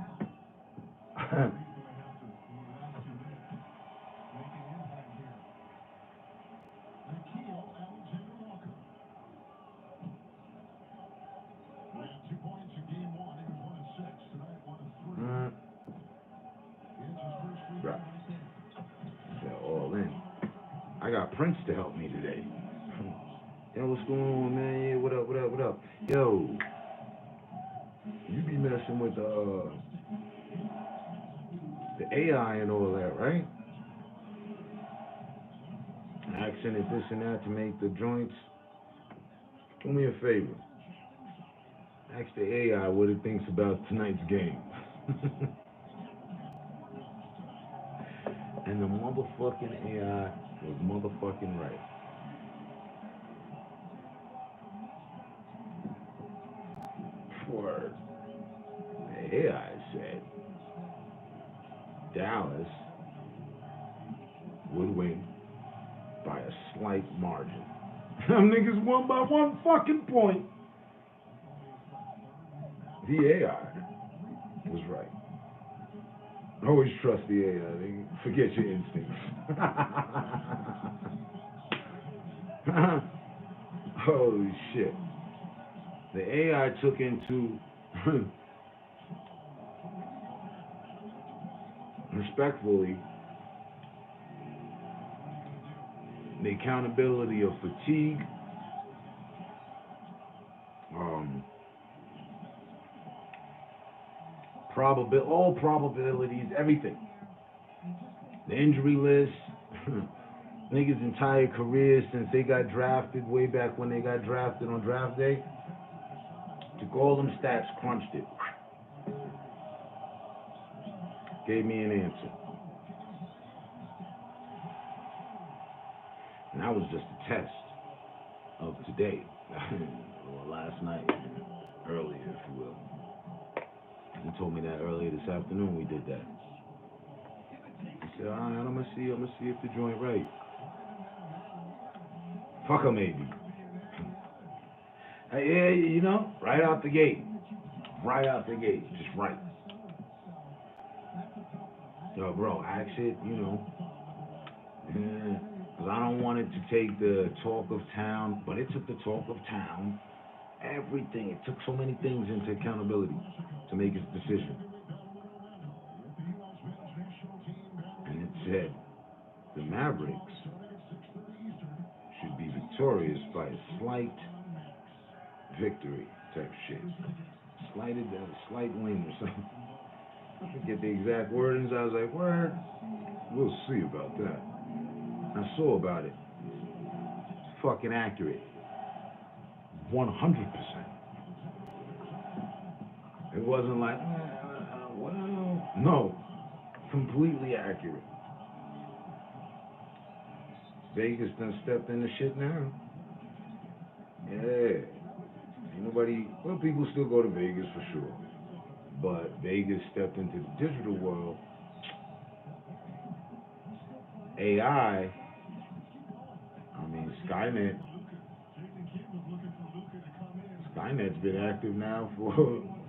[SPEAKER 1] Right. They're all in. I got Prince to help me today. Yo, what's going on, man? Yeah, what up, what up, what up? Yo, you be messing with the AI and all that, right? Accent it this and that to make the joints. Do me a favor. Ask the AI what it thinks about tonight's game. And the motherfucking AI was motherfucking right. Word. The AI said Dallas would win by a slight margin. Them niggas won by 1 fucking point. The AI was right. Always trust the AI. Forget your instincts. Holy shit. The AI took into respectfully the accountability of fatigue, all probabilities, everything. The injury list, niggas' entire career since they got drafted, way back when they got drafted on draft day. Took all them stats, crunched it. Gave me an answer. And that was just a test of today, or last night, earlier, if you will. He told me that earlier this afternoon we did that. He said, all right, I'm gonna see if the joint right. Fuck a maybe. Yeah, you know, right out the gate. Right out the gate, just right. Yo, bro, ask it, you know. Because I don't want it to take the talk of town, but it took the talk of town. Everything. It took so many things into accountability to make its decision. And it said the Mavericks should be victorious by a slight victory type shit. Slight win or something. I forget the exact wordings. I was like, word? We'll see about that. I saw about it. It's fucking accurate. 100%. It wasn't like, well, no. Completely accurate. Vegas done stepped in the shit now. Yeah. Ain't nobody, well, people still go to Vegas for sure. But Vegas stepped into the digital world. AI, I mean, Skynet's been active now for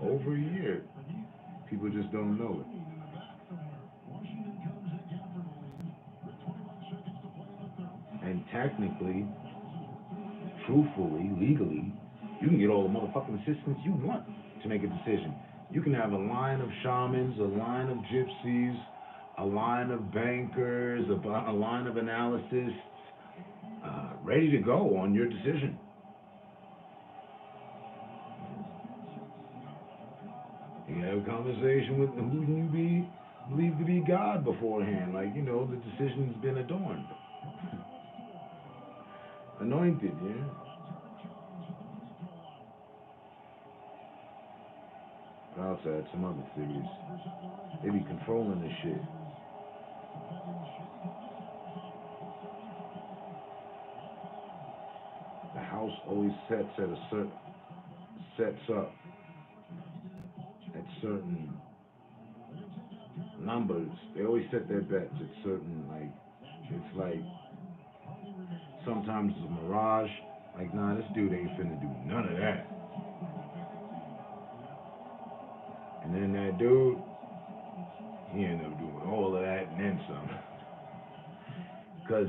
[SPEAKER 1] over a year. People just don't know it. And technically, truthfully, legally, you can get all the motherfucking assistance you want to make a decision. You can have a line of shamans, a line of gypsies, a line of bankers, a line of analysts, ready to go on your decision. You can have a conversation with who you believe to be God beforehand. Like, you know, the decision's been adorned. Anointed, yeah. Outside some other theories. They be controlling this shit. The house always sets at a certain sets up at certain numbers. They always set their bets at certain, like, it's like, sometimes it's a mirage. Like, nah, this dude ain't finna do none of that. And then that dude, he ended up doing all of that and then some. Because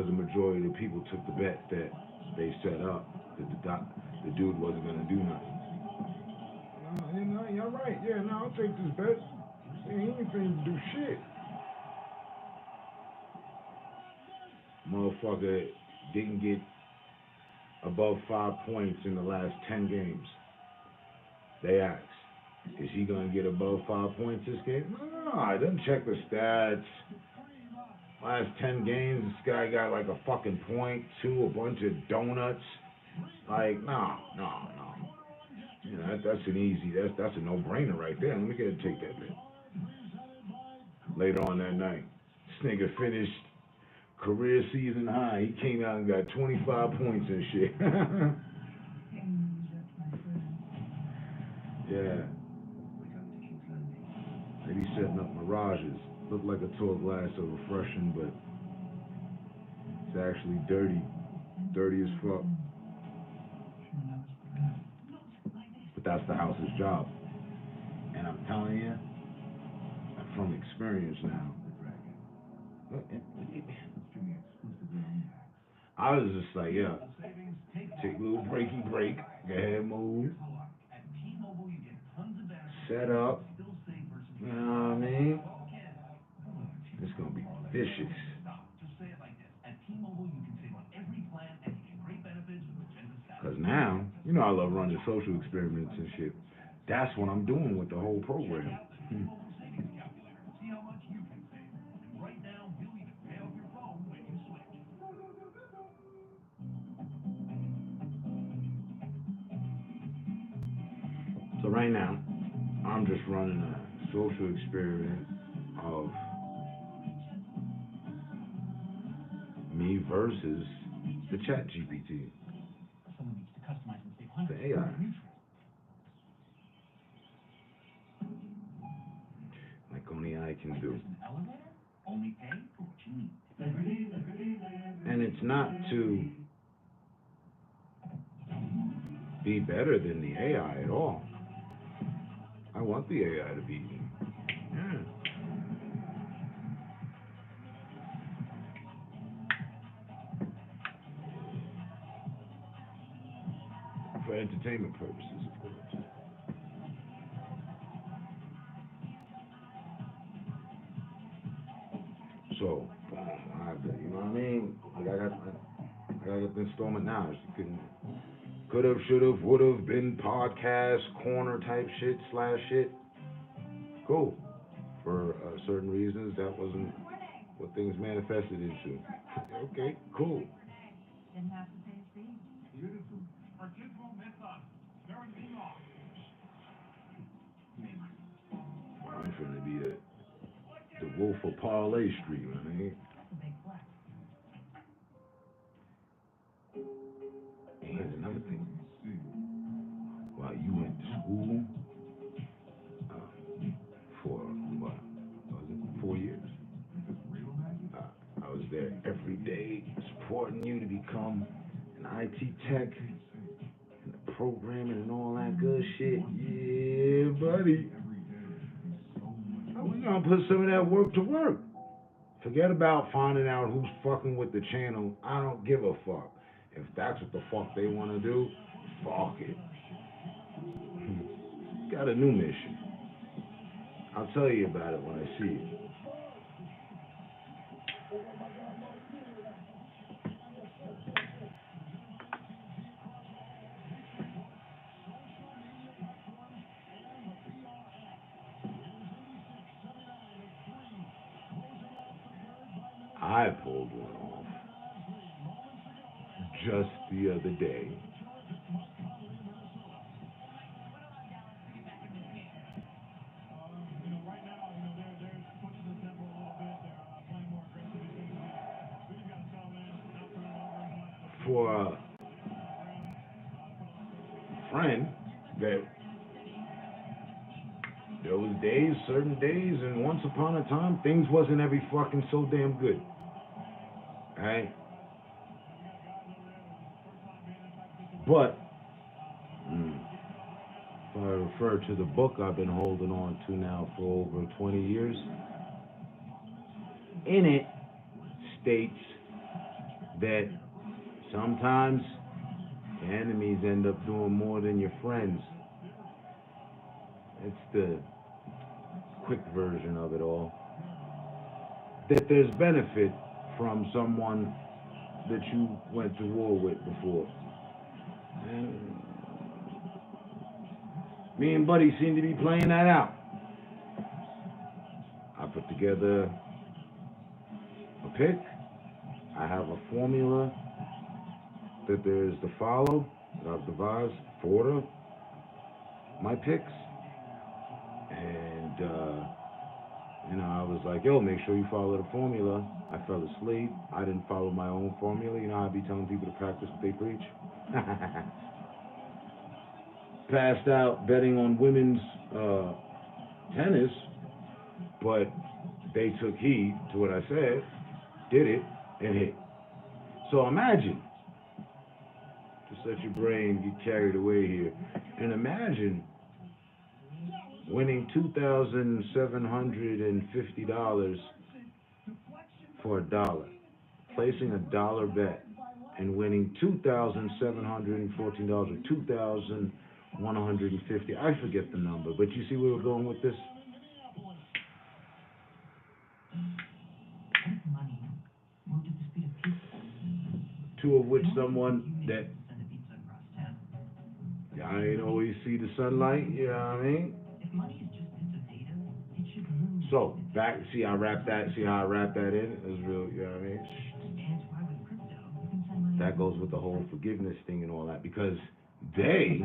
[SPEAKER 1] the majority of the people took the bet that they set up that the dude wasn't gonna do nothing. No, you're right. Yeah, no, I'll take this bet. He ain't finna do shit. Motherfucker didn't get above 5 points in the last 10 games. They asked, is he gonna get above 5 points this game? No, I didn't check the stats. Last 10 games, this guy got like a fucking point, a bunch of donuts. Like, no. You know, that's an easy, that's a no-brainer right there. Let me get and take that bet. Later on that night, this nigga finished career season high. He came out and got 25 points and shit. Yeah. Maybe setting up mirages. Look like a tall glass of refreshing, but it's actually dirty. Dirty as fuck. But that's the house's job. And I'm telling you, from experience now, I was just like, yeah, take a little breaky break, go ahead, move, set up, you know what I mean? It's gonna be vicious. Cause now, you know I love running social experiments and shit. That's what I'm doing with the whole program. So right now, I'm just running a social experiment of me versus the chat GPT, the AI. Like only I can do. And it's not to be better than the AI at all. I want the AI to beat me. Yeah. For entertainment purposes, of course. So, I have to, you know what I mean? Like I got the installment now. You could have, should have, would have been podcast corner type shit / shit. Cool. For certain reasons, that wasn't what things manifested into. Okay, cool.
[SPEAKER 5] Didn't have to pay a fee.
[SPEAKER 4] Beautiful. Our kids won't miss us. Guaranteed off.
[SPEAKER 1] I'm finna be the wolf of Parlay Street, man.
[SPEAKER 5] That's a big flex.
[SPEAKER 1] And here's another thing. While you went to school for what? Was it 4 years? I was there every day supporting you to become an IT tech and the programming and all that good shit. Yeah, buddy. We're gonna put some of that work to work. Forget about finding out who's fucking with the channel. I don't give a fuck. If that's what the fuck they want to do, fuck it. Got a new mission. I'll tell you about it when I see it. I pulled one off just the other day. For a friend that there was days, certain days, and once upon a time, things wasn't every fucking so damn good. Alright? But, if I refer to the book I've been holding on to now for over 20 years, in it states that sometimes your enemies end up doing more than your friends. It's the quick version of it all. That there's benefit from someone that you went to war with before. And me and Buddy seem to be playing that out. I put together a pick. I have a formula that there is to follow that I've devised for my picks. And, I was like, yo, make sure you follow the formula. I fell asleep. I didn't follow my own formula. You know, I'd be telling people to practice what they preach. Passed out betting on women's tennis, but they took heed to what I said, did it, and hit. So imagine, just let your brain get carried away here, and imagine winning $2,750 for $1, placing $1 bet, and winning $2,714 or $2,150. I forget the number, but you see where we're going with this? Two of which someone that I ain't always see the sunlight, you know what I mean? So, back, see how I wrap that in? It was real, you know what I mean? That goes with the whole forgiveness thing and all that, because they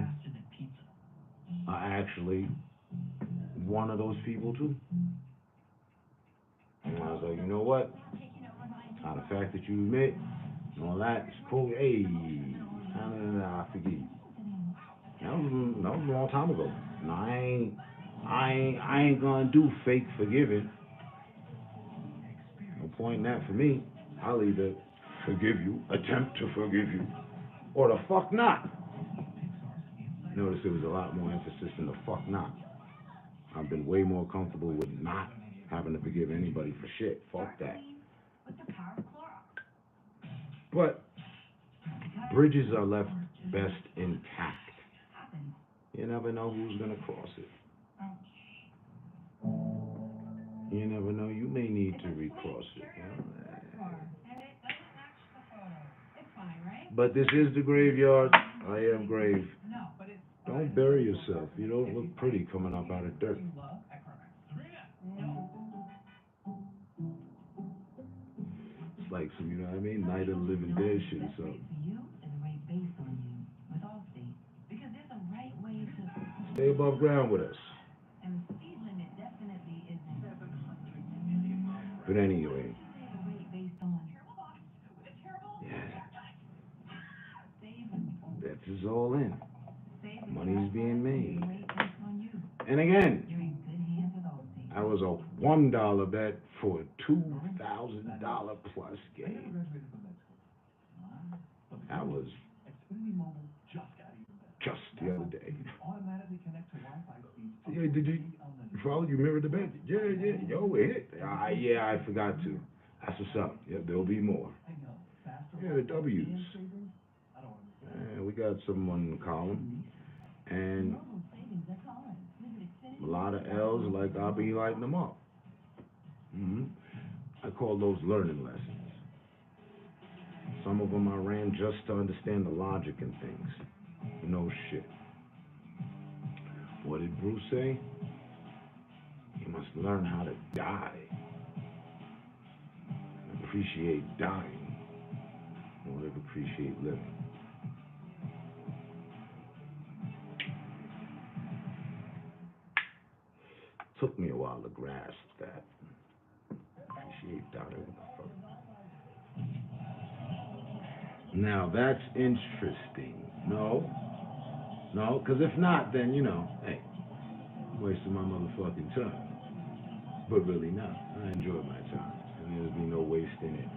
[SPEAKER 1] are actually one of those people too. And I was like, you know what? The fact that you admit and all that, it's cool. Hey, I forgive you. That was a long time ago. And I ain't gonna do fake forgiving. No point in that for me. I'll either forgive you, attempt to forgive you, or the fuck not. Notice there was a lot more emphasis in the fuck not. I've been way more comfortable with not having to forgive anybody for shit. Fuck that. But bridges are left best intact. You never know who's gonna cross it. You never know, you may need to recross it. But this is the graveyard. I am grave. Don't bury yourself. You don't look pretty coming up out of dirt. It's like some, you know what I mean? Night of the Living Dead shit. So stay above ground with us. But anyway, yeah, that is all in. Money's being made. And again, I was a $1 bet for a $2,000 plus game. That was just the other day. Yeah, did you follow? You remember the bet? Yeah, yo, it hit. Yeah, I forgot to. That's what's up. Yeah, there'll be more. Yeah, the W's. We got some on the column. And a lot of L's, like I'll be lighting them up. I call those learning lessons. Some of them I ran just to understand the logic in things. No shit. What did Bruce say? You must learn how to die. Appreciate dying in order to appreciate living. Took me a while to grasp that. Appreciate dying. What the fuck? Now that's interesting. No, No, because if not, then, you know, hey, I'm wasting my motherfucking time. But really not. I enjoy my time. And there's be no waste in it.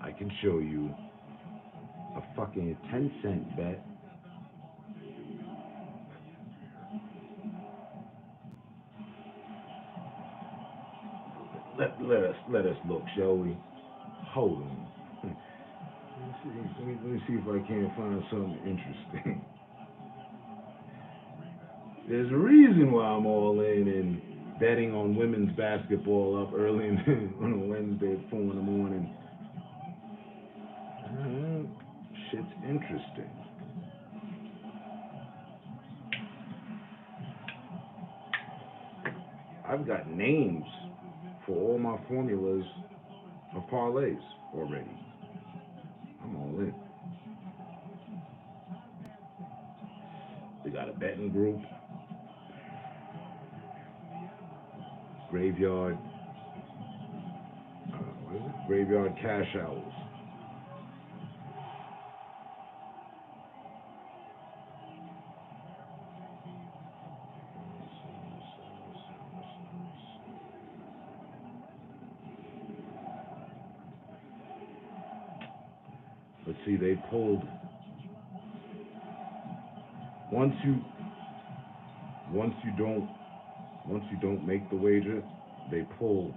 [SPEAKER 1] I can show you a fucking 10-cent bet. Let us look, shall we? Hold on. Let me see if I can't find something interesting. There's a reason why I'm all in and betting on women's basketball up early on a Wednesday at 4 in the morning. Shit's interesting. I've got names for all my formulas of parlays already. I'm all in. We got a betting group, graveyard, what is it? Graveyard cash owls. Let's see, they pulled once you don't make the wager, they pull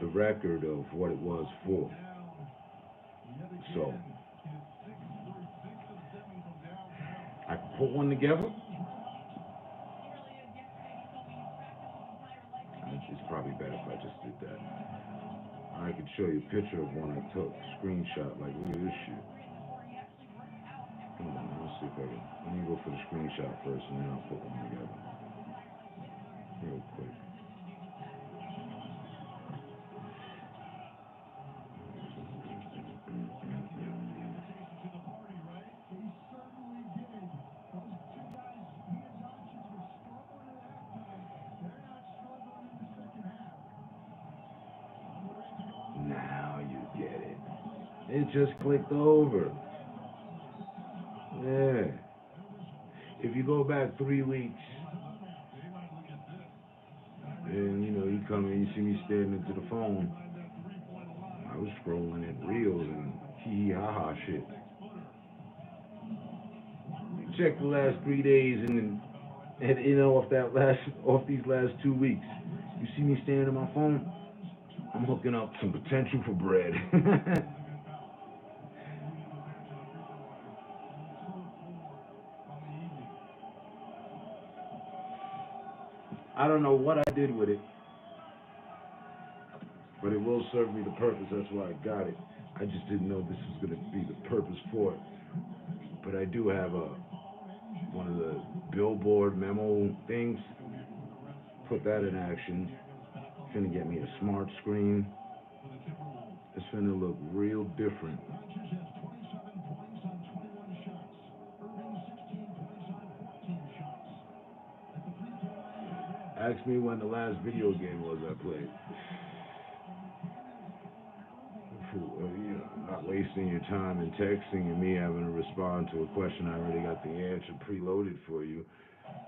[SPEAKER 1] the record of what it was for. So I can put one together. It's probably better if I just did that. I could show you a picture of one I took, screenshot, like, look at this shit. Hold on, let's see if I can. Let me go for the screenshot first, and then I'll put one together. Real quick. Now you get it. It just clicked over. Yeah. If you go back 3 weeks, and you know, you come and you see me staring into the phone, I was scrolling at reels and hee hee ha ha shit. Check the last 3 days and you know, off these last 2 weeks. You see me staring at my phone, I'm hooking up some potential for bread. I don't know what I did with it, but it will serve me the purpose. That's why I got it. I just didn't know this was going to be the purpose for it. But I do have one of the billboard memo things. Put that in action. It's going to get me a smart screen. It's going to look real different. Ask me when the last video game was I played. You know, not wasting your time and texting and me having to respond to a question I already got the answer preloaded for you.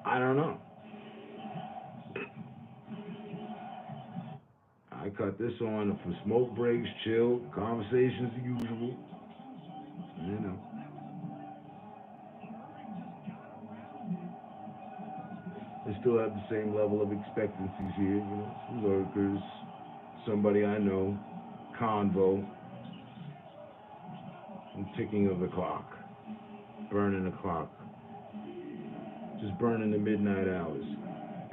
[SPEAKER 1] I don't know. I cut this on for smoke breaks, chill, conversations as usual. You know. I still have the same level of expectancies here, you know. Some lurkers, somebody I know, convo, and ticking of the clock, burning the clock, just burning the midnight hours,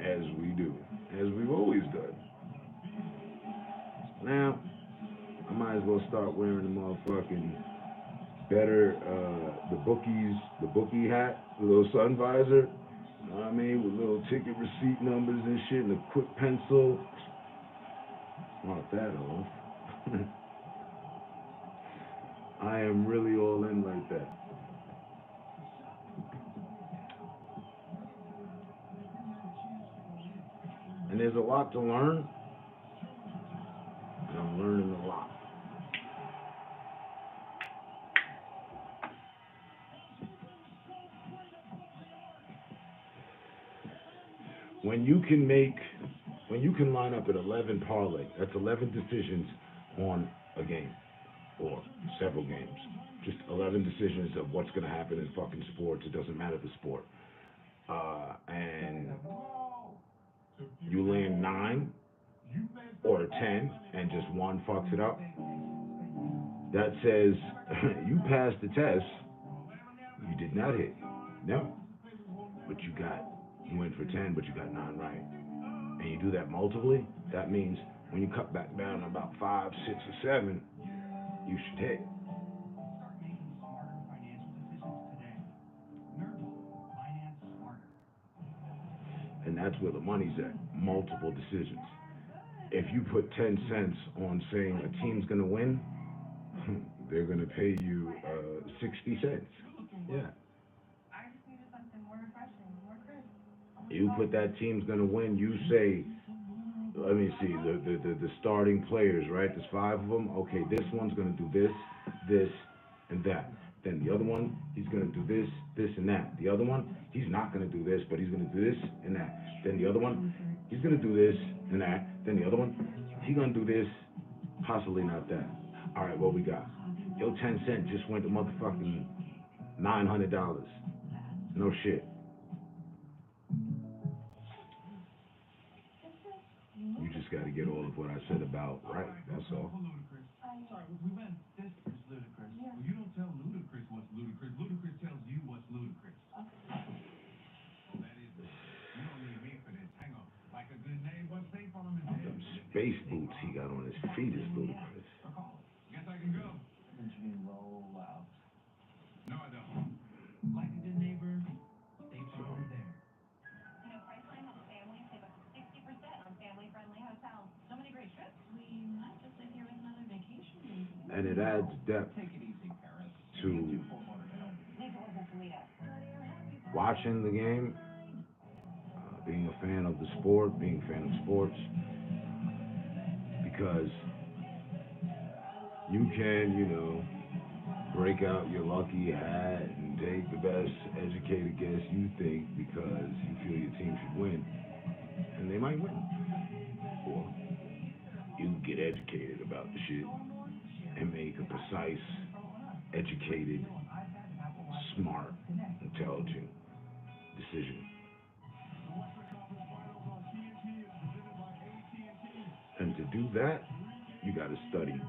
[SPEAKER 1] as we do, as we've always done. Now, I might as well start wearing the motherfucking better, the bookie hat, the little sun visor, you know what I mean, with little ticket receipt numbers and shit, and a quick pencil. Want that off. I am really all in like that. And there's a lot to learn. And I'm I'm learning a lot. When you can line up at 11 parlay, that's 11 decisions on a game or several games. Just 11 decisions of what's going to happen in fucking sports. It doesn't matter the sport. And you land 9 or 10 and just one fucks it up. That says you passed the test. You did not hit. No. But you went for 10, but you got 9 right. And you do that multiply, that means when you cut back down to about 5, 6, or 7, you should hit.
[SPEAKER 4] Start making smarter financial decisions today. Nerdle, finance smarter.
[SPEAKER 1] And that's where the money's at. Multiple decisions. If you put 10 cents on saying a team's going to win, they're going to pay you 60 cents. Yeah.
[SPEAKER 5] I just needed something more refreshing, more crisp.
[SPEAKER 1] You put that team's going to win, you say, let me see, the starting players, right? There's 5 of them. Okay, this one's going to do this, this, and that. Then the other one, he's going to do this, this, and that. The other one, he's not going to do this, but he's going to do this and that. Then the other one, he's going to do this and that. Then the other one, he's going to do this, possibly not that. All right, what we got? Yo, 10 cents just went to motherfucking $900. No shit. You just got to get all of what I said about right. That's all.
[SPEAKER 4] Sorry, we went, this is ludicrous. Well, you don't tell ludicrous what's ludicrous. Ludicrous tells you what's ludicrous. Well, that is, you don't need me for this. Hang on. Like a good name, what's safe on him is
[SPEAKER 1] Them space boots he got on his feet is ludicrous.
[SPEAKER 4] Guess I can go. Benjamin, roll out. No, I don't. Like a good neighbor, stay farm there.
[SPEAKER 5] You know, Priceline helps families save up to 60% on family-friendly hotels. So many great trips. We might just live here with another vacation, maybe.
[SPEAKER 1] And it adds depth
[SPEAKER 4] Take it easy, Paris.
[SPEAKER 1] to watching the game, being a fan of the sport, being a fan of sports, because you can, break out your lucky hat and take the best educated guess you think because you feel your team should win, and they might win. Or you can get educated about the shit and make a precise, educated, smart, intelligent decision. And to do that, you got to study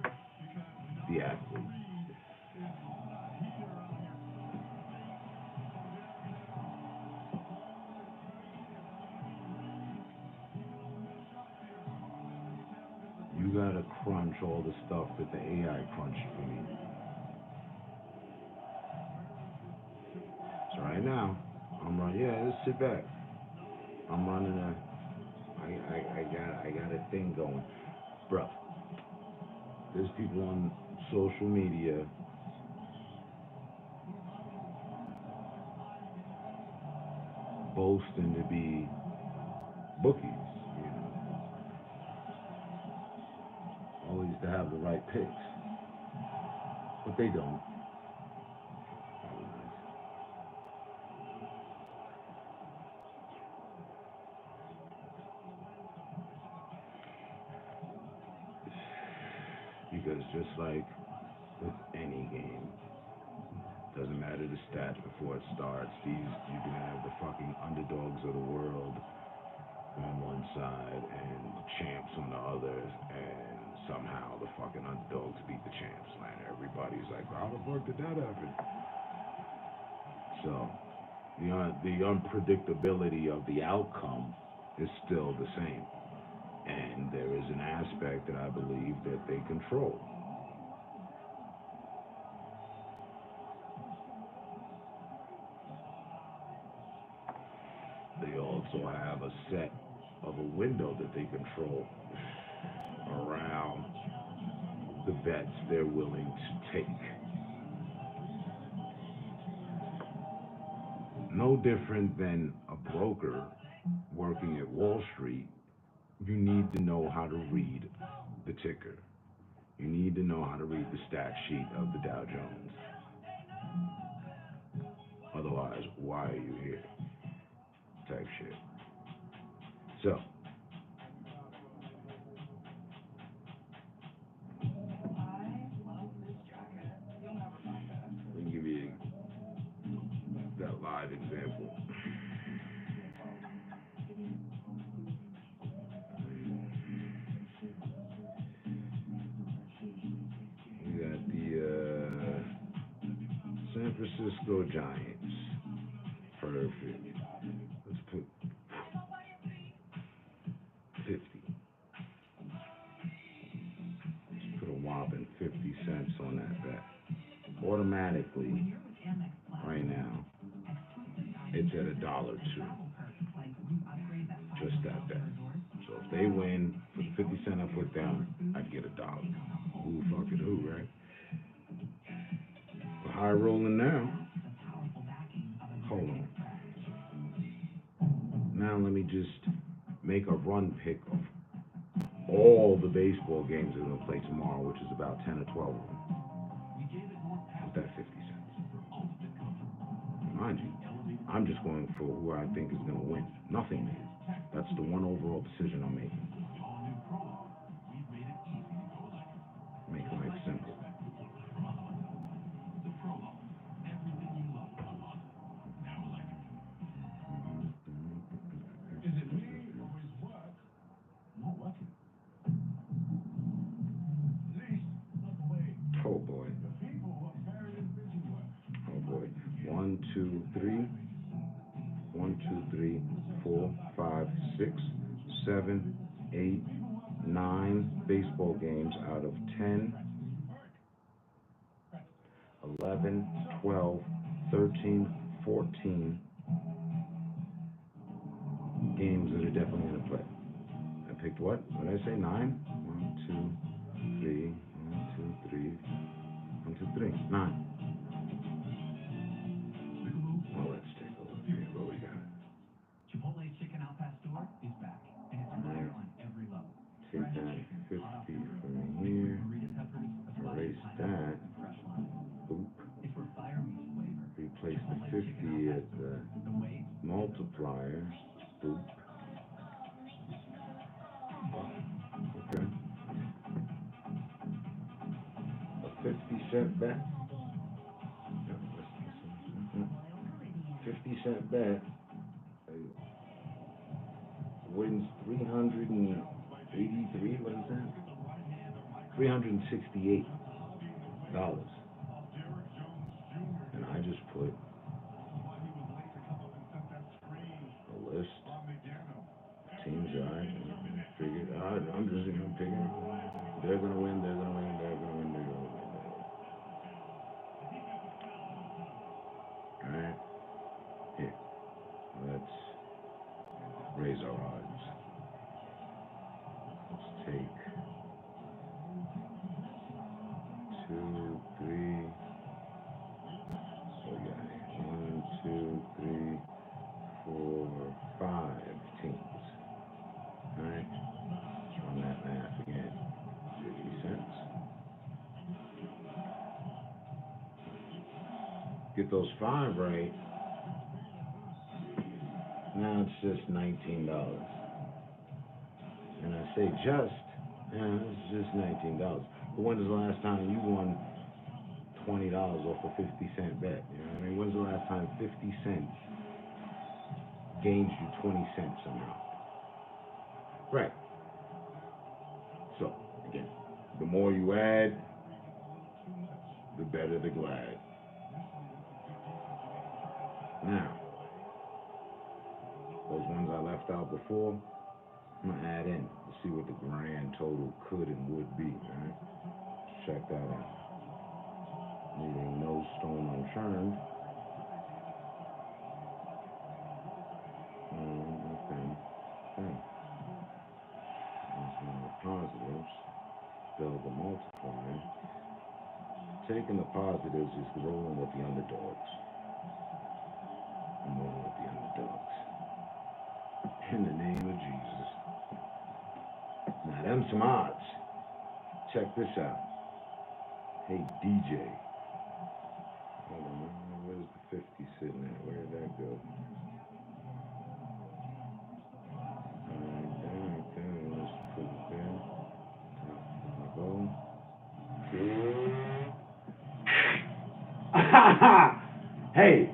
[SPEAKER 1] the athlete. You got to crunch all the stuff that the AI crunched for me. So right now, I'm running. Yeah, just sit back. I'm running I got a thing going, bro. There's people on social media boasting to be bookies, always to have the right picks, but they don't. Because just like with any game, doesn't matter the stats before it starts. You can have the fucking underdogs of the world on one side and the champs on the other, and somehow the fucking underdogs beat the champs. And everybody's like, how the fuck did that happen? So the unpredictability of the outcome is still the same. And there is an aspect that I believe that they control. They also have a set of a window that they control around the bets they're willing to take. No different than a broker working at Wall Street. You need to know how to read the ticker. You need to know how to read the stat sheet of the Dow Jones. Otherwise, why are you here? Type shit. So, let me give you that live example. We got the San Francisco Giants. Perfect. Let's put 50. Let's put a whopping 50 cents on that bet. Automatically, right now, it's at $1.02. Just that bet. So if they win, for the 50 cent I put down, I'd get $1. Who fucking who, right? We're high rolling now. Hold on. Now let me just make a run pick of all the baseball games that are going to play tomorrow, which is about 10 or 12 of them. With that 50 cents. Mind you, I'm just going for who I think is going to win. Nothing, man. That's the one overall decision I'm making. Make life simple.
[SPEAKER 2] Is it me or his work? Not working. At least, not the way.
[SPEAKER 1] Oh boy.
[SPEAKER 2] The people are very busy work.
[SPEAKER 1] Oh boy. 1, 2, 3. 1, 2, 3, 4, 5, 6, 7, 8, 9 baseball games out of 10, 11, 12, 13, 14 games that are definitely going to play. I picked what? What did I say? 9? 1, 2, 3. 1, 2, 3. 1, 2, 3. 9. Well, let's take a look here. What we got?
[SPEAKER 4] Chipotle's Chicken Al Pastor is back, and it's fire on every level.
[SPEAKER 1] Take that 50 from here. Erase that. Boop.
[SPEAKER 4] It's where fire meets flavor.
[SPEAKER 1] Replace the 50 at the multiplier. Boop. Okay. A 50-cent bet. 50-cent bet wins 383. What is that? $368. And I just put a list. Teams I figured I'm just picking. They're gonna win. They're gonna win. They're gonna win. They're gonna win. All right. Here. Let's raise our odds. Let's take 2, 3. So we got 1, 2, 3, 4, 5 teams. Alright, on that math again, 50 cents. Get those 5 right. Now it's just $19. And I say just, it's just $19. But when was the last time you won $20 off a 50-cent bet? You know what I mean? When's the last time 50 cents gained you 20 cents somehow? Right. So, again, the more you add, the better the glad. Now, those ones I left out before, I'm going to add in to see what the grand total could and would be, right? Check that out. Leaving no stone unturned. Okay. There's more positives. Build the multiplier. Taking the positives is rolling with the underdogs. I'm rolling with the underdogs. In the name of Jesus. Now, them some odds. check this out. Hey, DJ. Hold on, where's the 50 sitting at? Where did that go? Alright, there. Let's put it there. Top go. Hey,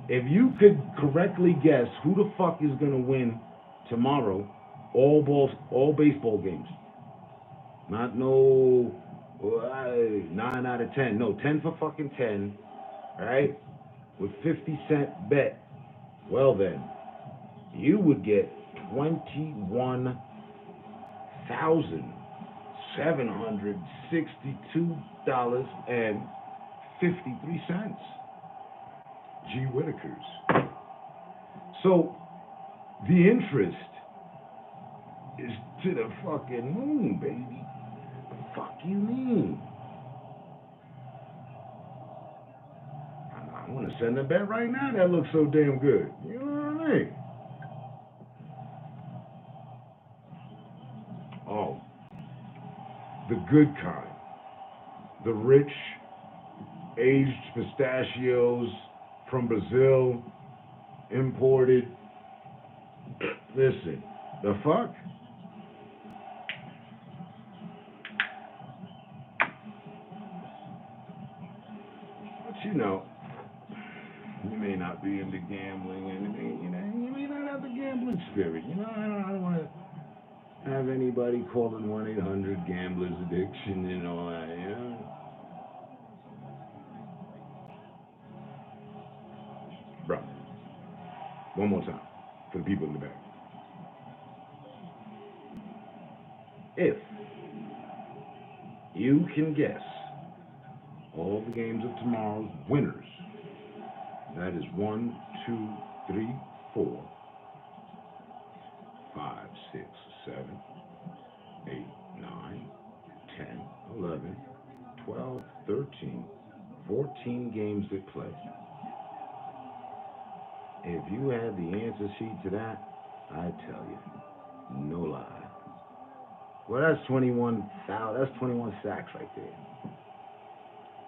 [SPEAKER 1] if you could correctly guess who the fuck is gonna win tomorrow, all baseball games. Not no 9 out of 10. No, 10 for fucking 10. Right? With 50-cent bet. Well then, you would get $21,762.53. G. Whitakers. So the interest is to the fucking moon, baby. Fuck you mean? I want to send a bet right now that looks so damn good. You know what I mean? Oh, the good kind. The rich, aged pistachios from Brazil, imported. Listen, the fuck? But you know, you may not be into gambling, and you know, you may not have the gambling spirit. You know, I don't want to have anybody calling 1-800 Gamblers Addiction and all that. You know. Bro, one more time for the people in the back. If you can guess all the games of tomorrow's winners, that is 1, 2, 3, 4, 5, 6, 7, 8, 9, 10, 11, 12, 13, 14 games that play. If you had the answer sheet to that, I tell you, no lie. Well, that's 21 sacks right there.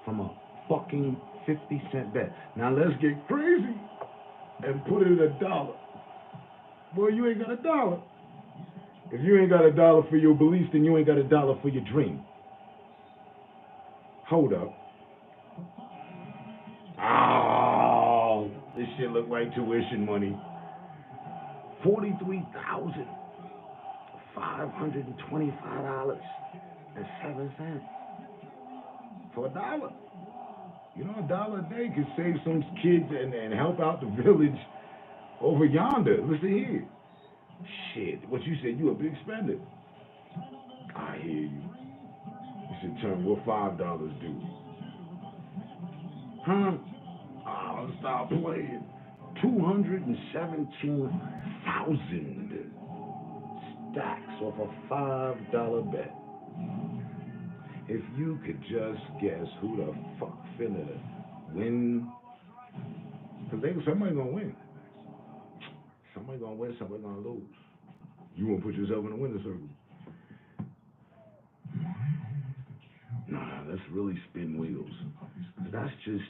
[SPEAKER 1] From a fucking 50-cent bet. Now let's get crazy and put it at $1. Boy, you ain't got $1. If you ain't got $1 for your beliefs, then you ain't got $1 for your dream. Hold up. Oh, this shit look like tuition money. $43,525.07 for $1. You know, $1 a day could save some kids and help out the village over yonder. Listen here. Shit, what you said, you a big spender. I hear you. You should turn what $5 do. Huh? Oh, stop playing. 217,000 stacks off a $5 bet. If you could just guess who the fuck finna win, because somebody gonna win. Somebody gonna win, somebody gonna lose. You won't put yourself in the winner's circle. Nah, let's really spin wheels. That's just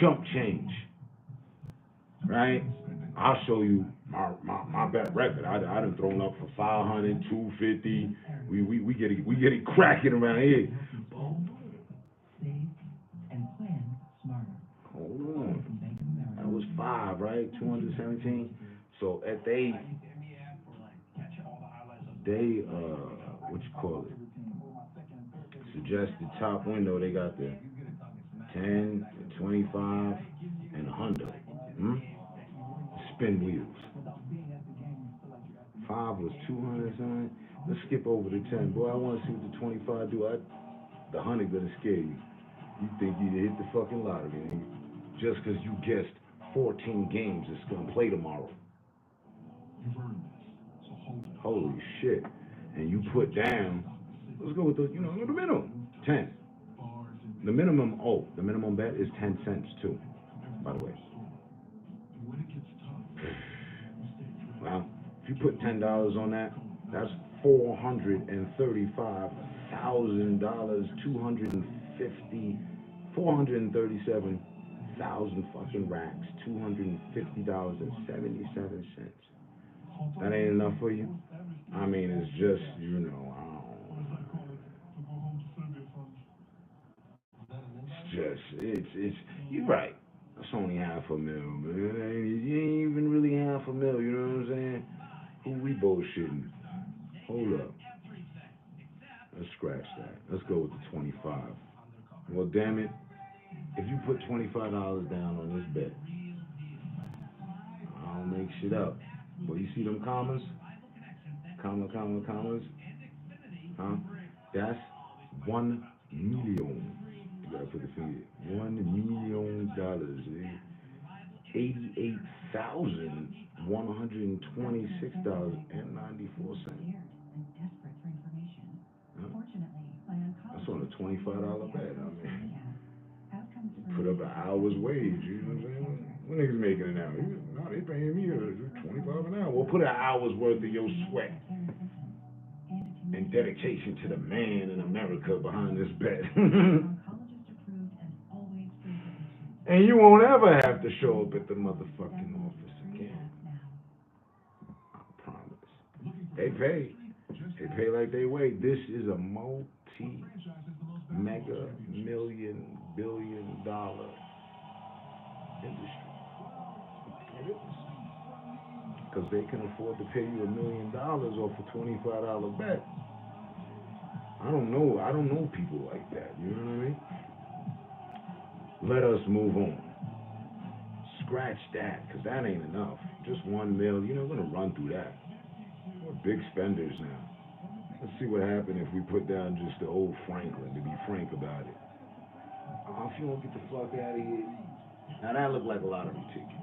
[SPEAKER 1] chump change, right? I'll show you my bet record. I done thrown up for 500, 250. We get it cracking around here. Hold on. That was 5, right? 217. So at they what you call it? Suggested top window, they got the 10, the 25, and 100. Spin wheels. 5 was 200 something. Let's skip over to 10. Boy, I want to see what the 25 do. The 100 gonna scare you. You think you hit the fucking lottery, man. Just because you guessed 14 games that's gonna play tomorrow. Holy shit. And you put down, let's go with the minimum, 10. The minimum bet is 10 cents too, by the way. Well, if you put $10 on that, that's $435 437,000 fucking racks, $250.77. That ain't enough for you? I mean, it's just, you know, it's, you're right. That's only $500,000, man. You ain't even really $500,000, you know what I'm saying? Who we bullshitting? Hold up. Let's scratch that. Let's go with the 25. Well, damn it. If you put $25 down on this bet, I'll make shit up. Well, you see them commas? Commas? Huh? That's 1 million. You gotta put the finger. $1 million. $88,126.94. That's on a $25 bet. I mean, put up an hour's wage. You know what I'm saying? What niggas making an hour? No, they paying me $25 an hour. Well, put an hour's worth of your sweat and dedication to the man in America behind this bet. And you won't ever have to show up at the motherfucking office again. I promise. They pay. They pay like they weigh. This is a multi-mega million billion-dollar industry. It is. Because they can afford to pay you $1 million off a $25 bet. I don't know people like that. You know what I mean? Let us move on. Scratch that, because that ain't enough. Just $1 million. You're not gonna run through that. We're big spenders now. Let's see what happened if we put down just the old Franklin, to be frank about it. Oh, if you don't get the fuck out of here. Now that looked like a lottery ticket.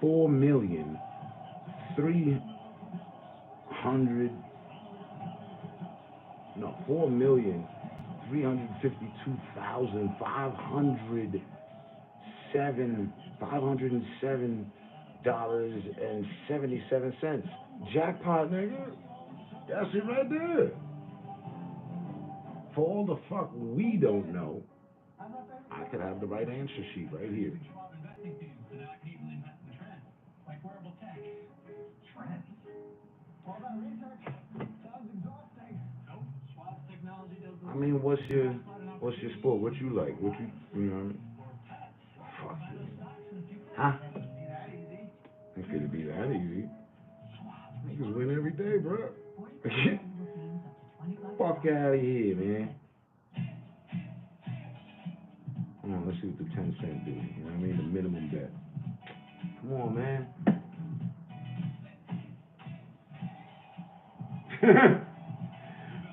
[SPEAKER 1] 4,352,507.77. Jackpot, nigga. That's it right there. For all the fuck we don't know, I could have the right answer sheet right here. I mean, what's your sport? What you like? What you know what I mean? Fuck you. Huh? It could be that easy. Niggas win every day, bro. Fuck out of here, man. Come on, let's see what the 10-cent do. You know what I mean? The minimum bet. Come on, man.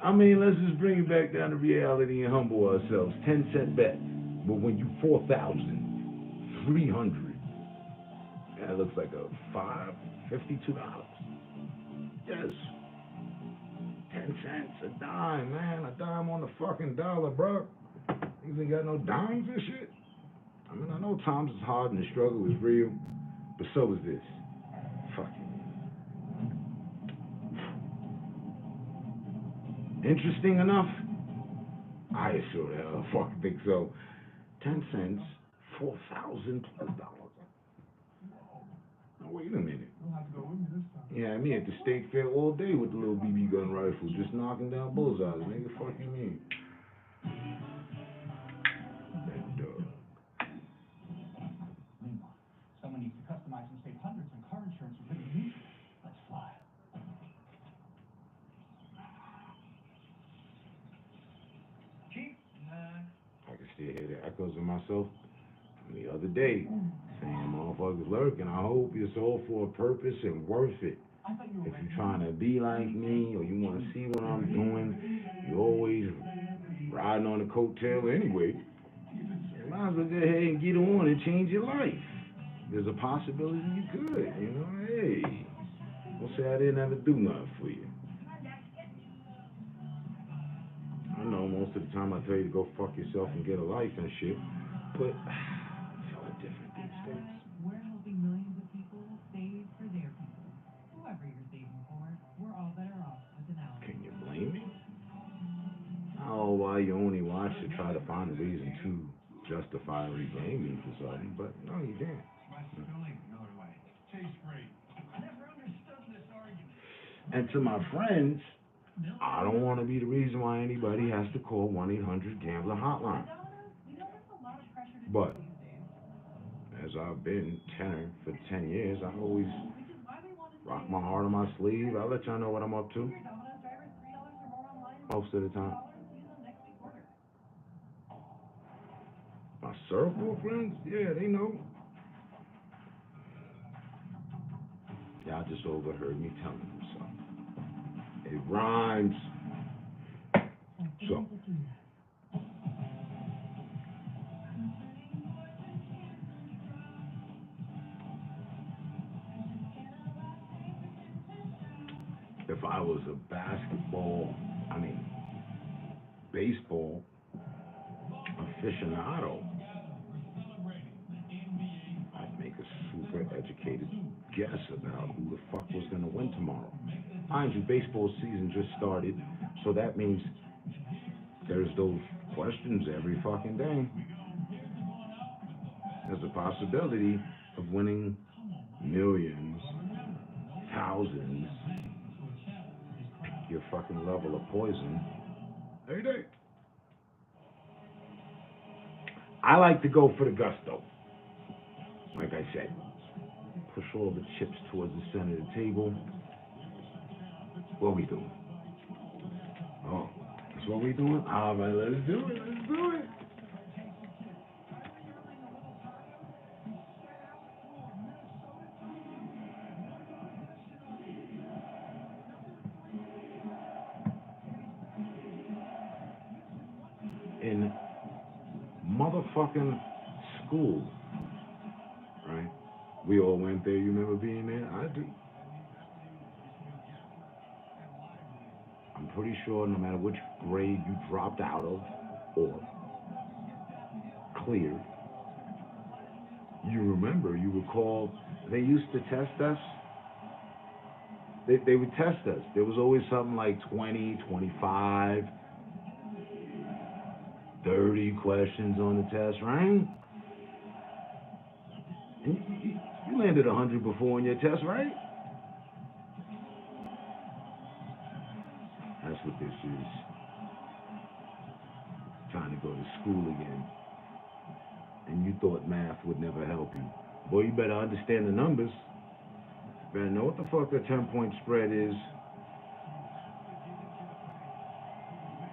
[SPEAKER 1] I mean, let's just bring it back down to reality and humble ourselves. 10-cent bet will win you $4,300. That looks like a $52. Yes. 10 cents, a dime, man. A dime on the fucking dollar, bro. You ain't got no dimes and shit. I mean, I know times is hard and the struggle is real, but so is this. Fucking interesting enough? I sure the hell fucking think so. 10 cents, $4,000+. Oh, wait a minute. Yeah, me at the state fair all day with the little BB gun rifle, just knocking down bullseyes, nigga. Fuck you mean? That dog.
[SPEAKER 4] Meanwhile, someone needs to customize and save hundreds on car insurance with Liberty Mutual. Let's fly. Chief,
[SPEAKER 1] I can still hear the echoes of myself from the other day, saying motherfuckers lurking. I hope it's all for a purpose and worth it. If you're trying to be like me or you want to see what I'm doing, you're always riding on the coattail anyway. You might as well go ahead and get on and change your life. There's a possibility you could, you know. Hey, don't say I didn't ever do nothing for you. I know most of the time I tell you to go fuck yourself and get a life and shit, but it's all different these days.
[SPEAKER 3] We're helping millions of people save for their people. Whoever you're saving for, we're all better off with an ally.
[SPEAKER 1] Can you blame me? like you only watch to try to find a reason to justifiably blame me for something, but no, you didn't. And to my friends, I don't want to be the reason why anybody has to call 1-800-GAMBLER hotline. But as I've been tenor for 10 years, I always rock my heart on my sleeve. I let y'all know what I'm up to most of the time. My circle of friends, yeah, they know. Y'all just overheard me telling them something. It rhymes. So. If I was a baseball aficionado, I'd make a super educated guess about who the fuck was going to win tomorrow. Mind you, baseball season just started, so that means there's those questions every fucking day. There's a possibility of winning millions, thousands. Pick your fucking level of poison every day. I like to go for the gusto. Like I said, push all the chips towards the center of the table. What we doing? Oh, that's what we doing? All right, let's do it. Let's do it. In motherfucking school, right? We all went there. You remember being there? I do. I'm pretty sure no matter which grade you dropped out of or cleared, you remember, you recall, they used to test us. They would test us. There was always something like 20, 25, 30 questions on the test, right? And you landed 100 before on your test, right? That's what this is. Trying to go to school again. And you thought math would never help you. Boy, you better understand the numbers. You better know what the fuck a 10-point spread is.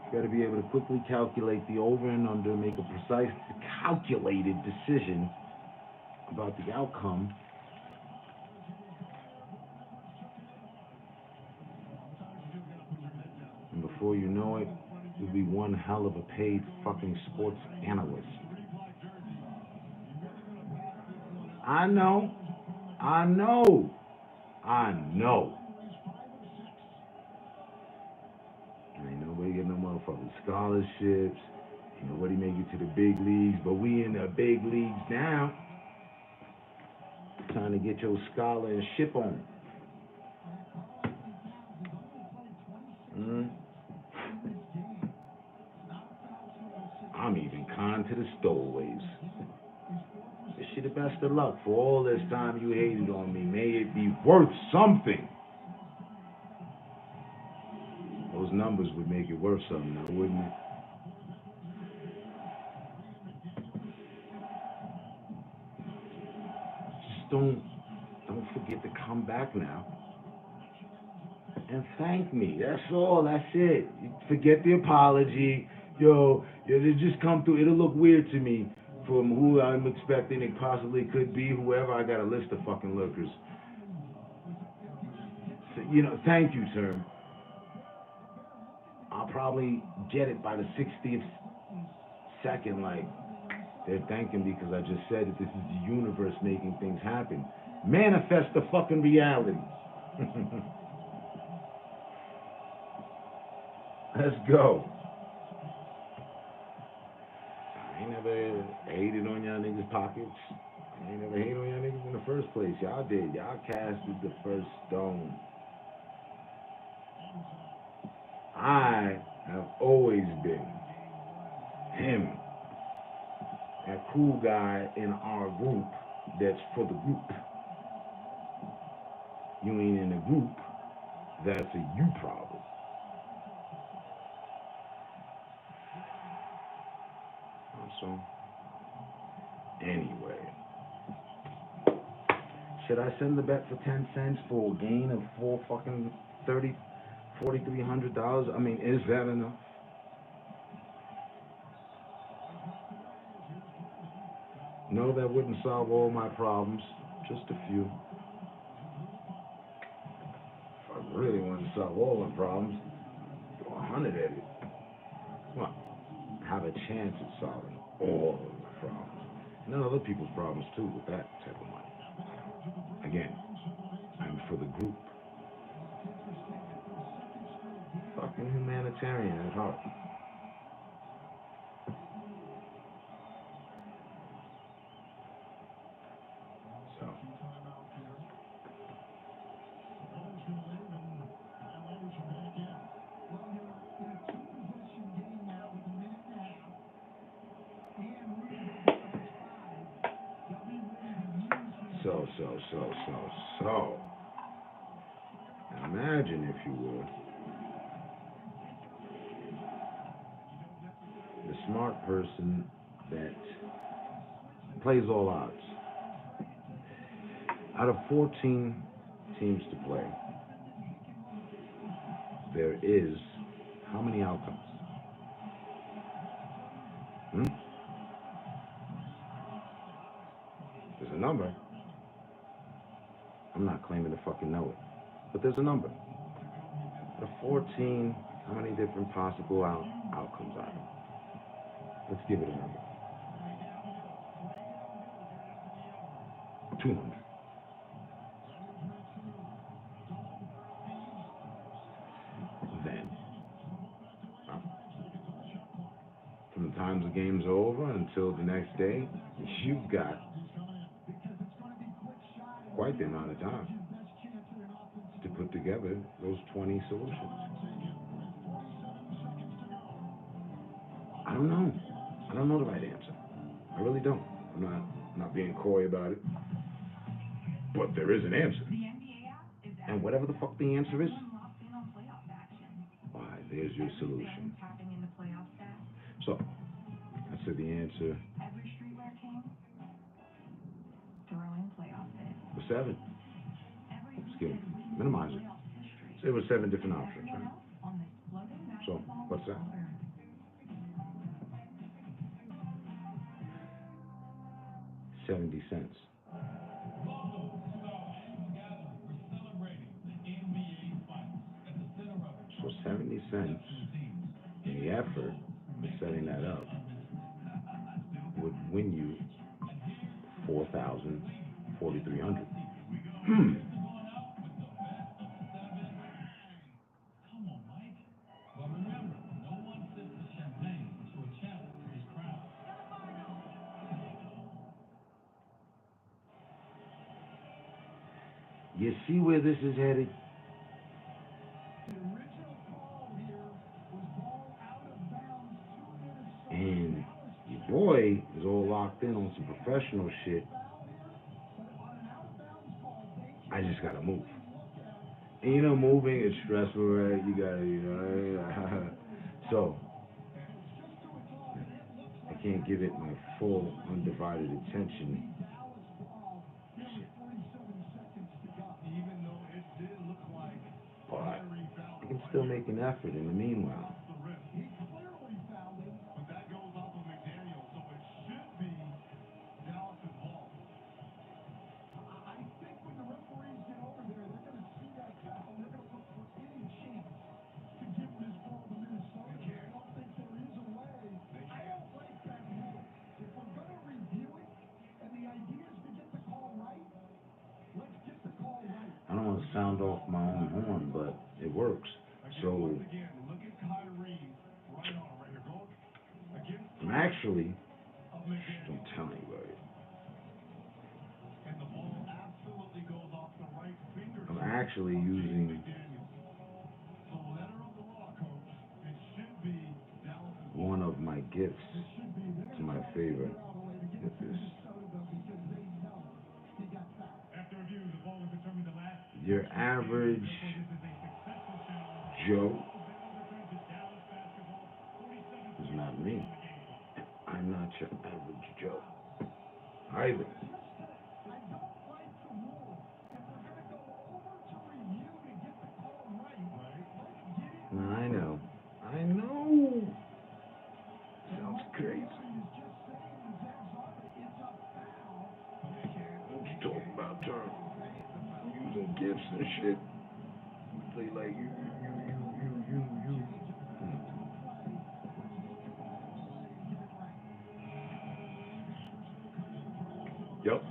[SPEAKER 1] You better be able to quickly calculate the over and under, make a precise, calculated decision about the outcome. And before you know it, you'll be one hell of a paid fucking sports analyst. I know. Ain't nobody getting no motherfucking scholarships. Ain't nobody make it to the big leagues, but we in the big leagues now. Trying to get your scholar and ship on. I'm even kind to the stowaways. Wish you the best of luck for all this time you hated on me. May it be worth something. Those numbers would make it worth something now, wouldn't it? Just don't forget to come back now and thank me. That's all. That's it. Forget the apology. Yo, just come through. It'll look weird to me from who I'm expecting it possibly could be, whoever. I got a list of fucking lookers. So, thank you, sir. I'll probably get it by the 60th second, like, they're thanking me because I just said that this is the universe making things happen. Manifest the fucking reality. Let's go. I ain't never hated on y'all niggas' pockets. I ain't never hated on y'all niggas in the first place. Y'all did. Y'all casted the first stone. I have always been him, that cool guy in our group that's for the group. You ain't in a group, that's a you problem. So, anyway. Should I send the bet for 10 cents for a gain of $4,300? I mean, is that enough? No, that wouldn't solve all my problems. Just a few. If I really wanted to solve all my problems, throw 100 at it. Well, have a chance at solving all of my problems. And then other people's problems too with that type of money. Again, I'm for the group. Fucking humanitarian at heart. So. So. Imagine, if you would, the smart person that plays all odds. Out of 14 teams to play, there is how many outcomes? There's a number. I'm not claiming to fucking know it, but there's a number. Out of 14, how many different possible outcomes are there? Let's give it a number. 200. Then, from the time the game's over until the next day, you've got quite the amount of time to put together those 20 solutions. I don't know. I don't know the right answer. I really don't. I'm not being coy about it. But there is an answer. And whatever the fuck the answer is, why, there's your solution. So, I said the answer was 7. Just kidding. Minimize it. Say it was 7 different options, right? So, what's that? 70 cents. So 70 cents in the effort of setting that up would win you 4,300. You see where this is headed? And your boy is all locked in on some professional shit. I just gotta move. And you know, moving is stressful, right? You gotta, so I can't give it my full, undivided attention. But I can still make an effort in the meanwhile. I don't want to sound off my own horn, but it works. So I'm actually, don't tell anybody. I'm actually using one of my gifts to my favorite. Get this. Your average Joe is not me. I'm not your average Joe either. I know. Sounds crazy. What you talking about, Turn? Using gifts and shit. They like you. Yup.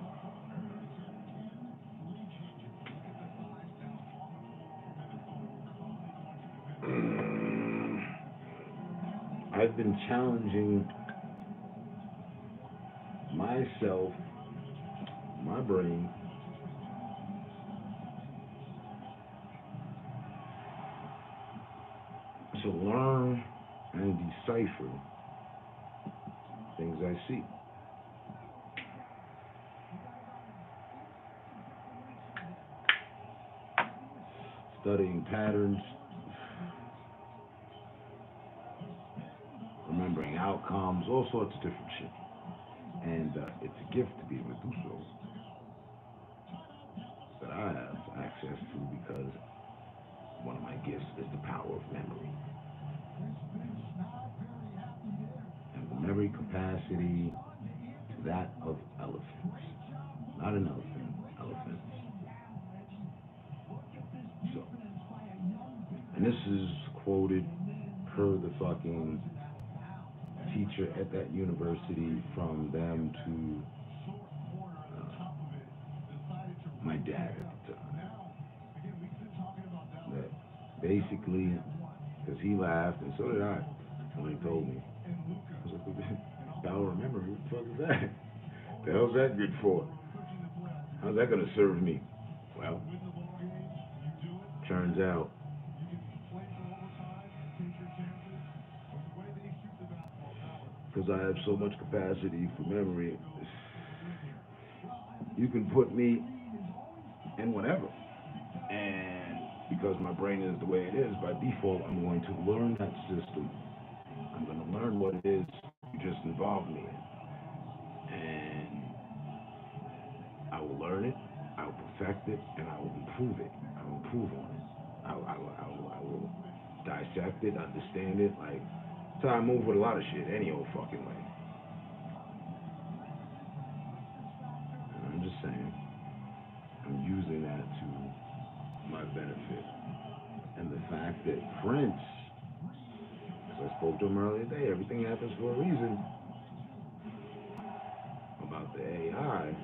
[SPEAKER 1] I've been challenging myself, my brain, to learn and decipher things I see. Studying patterns, remembering outcomes, all sorts of different shit. And it's a gift to be able to do so. That I have access to because one of my gifts is the power of memory. And the memory capacity, that of elephants. Not an elephant, elephants. So, and this is quoted per the fucking teacher at that university from them to my dad at the time. That basically, because he laughed and so did I when he told me. I was like, power of memory, what the fuck is that? The hell's that good for? How's that gonna serve me? Well, turns out because I have so much capacity for memory, you can put me in whatever. And because my brain is the way it is, by default, I'm going to learn that system. I'm going to learn what it is you just involved me in. And I will learn it, I will perfect it, and I will improve it. I will improve on it. I will dissect it, understand it. Like, that's how I move with a lot of shit, any old fucking way. And I'm just saying, I'm using that to my benefit. And the fact that Prince, as I spoke to him earlier today, everything happens for a reason. About the AI,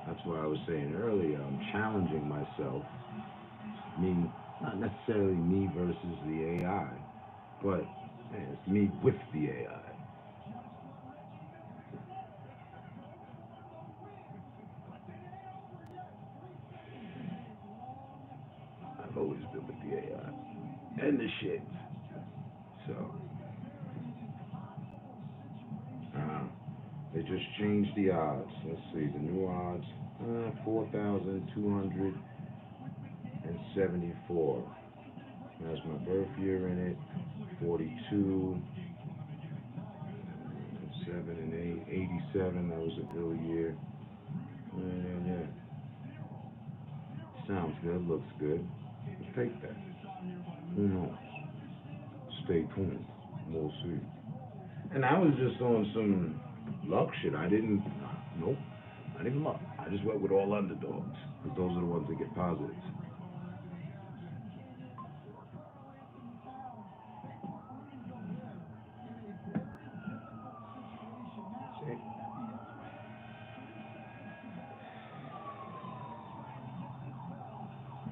[SPEAKER 1] that's why I was saying earlier, I'm challenging myself. Me, not necessarily me versus the AI, but it's me with the AI. I've always been with the AI and the shit. So, they just changed the odds. Let's see, the new odds, 4,274. That's my birth year in it, 42, 7 and 8, 87, that was a good year. Yeah. Sounds good, looks good. Let's take that. Who knows? Stay tuned. We'll see. And I was just on some luck shit. I didn't even luck. I just went with all underdogs, because those are the ones that get positives.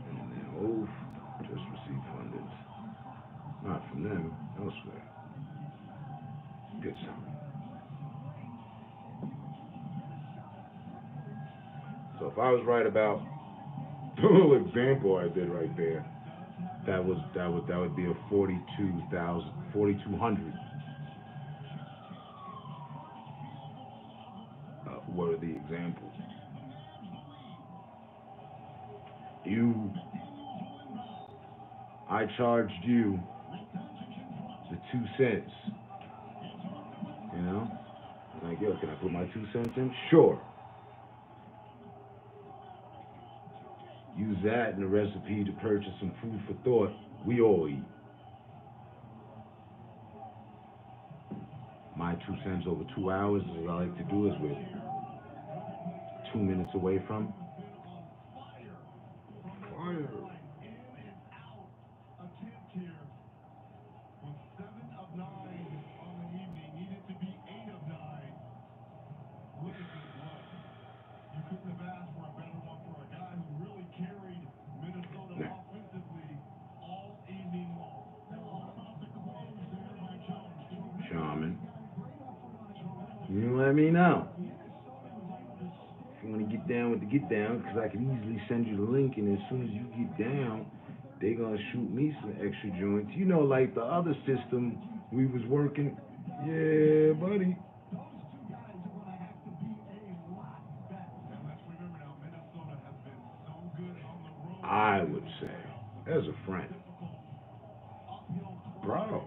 [SPEAKER 1] And then just received fundings. Not from them, elsewhere. Good something. So if I was right about the little example I did right there, that would be a 4,200 are the examples. I charged you the 2 cents. You know? Like, yo, can I put my 2 cents in? Sure. Use that in the recipe to purchase some food for thought. We all eat. My 2 cents over 2 hours, is what I like to do, is with 2 minutes away from. Fire. Charmin. You let me know. If you want to get down with the get down, because I can easily send you the link, and as soon as you get down, they're going to shoot me some extra joints. You know, like the other system we was working. Yeah, buddy. I would say, as a friend, bro,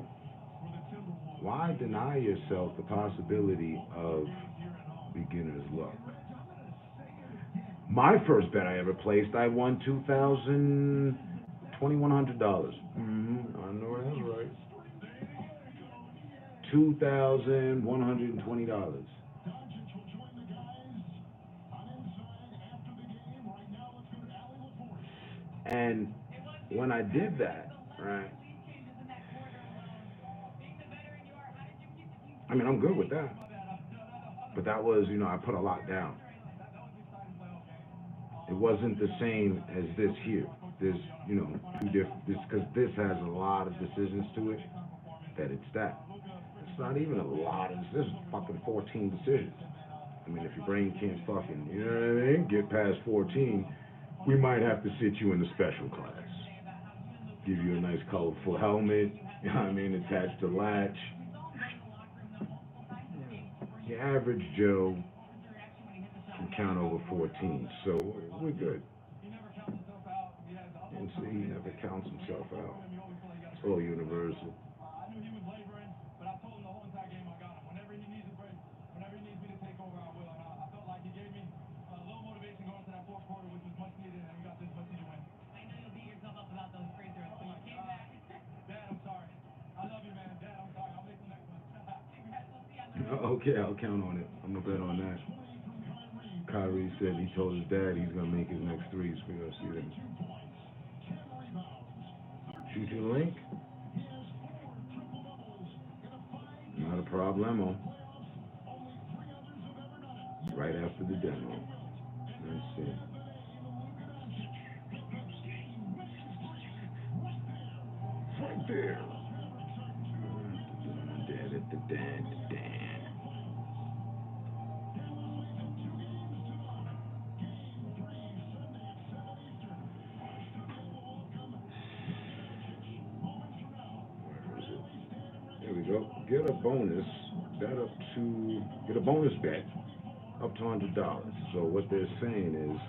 [SPEAKER 1] why deny yourself the possibility of beginner's luck? My first bet I ever placed, I won $2,100. I know that's right. $2,120. And when I did that, right? I mean, I'm good with that. But that was, I put a lot down. It wasn't the same as this here. There's, two different, because this has a lot of decisions to it, that it's that. It's not even a lot of decisions, fucking 14 decisions. I mean, if your brain can't fucking, you know what I mean, get past 14, we might have to sit you in the special class. Give you a nice colorful helmet, you know what I mean, attached to latch. Your average Joe can count over 14, so we're good. And see, he never counts himself out. It's all universal. Okay, I'll count on it. I'm gonna bet on that. Kyrie said he told his dad he's gonna make his next threes. We're gonna see them. Shoot you the link? Not a problemo. Right after the demo. Let's see. Right there. There we go. Get a bonus get a bonus bet up to $100. So what they're saying is,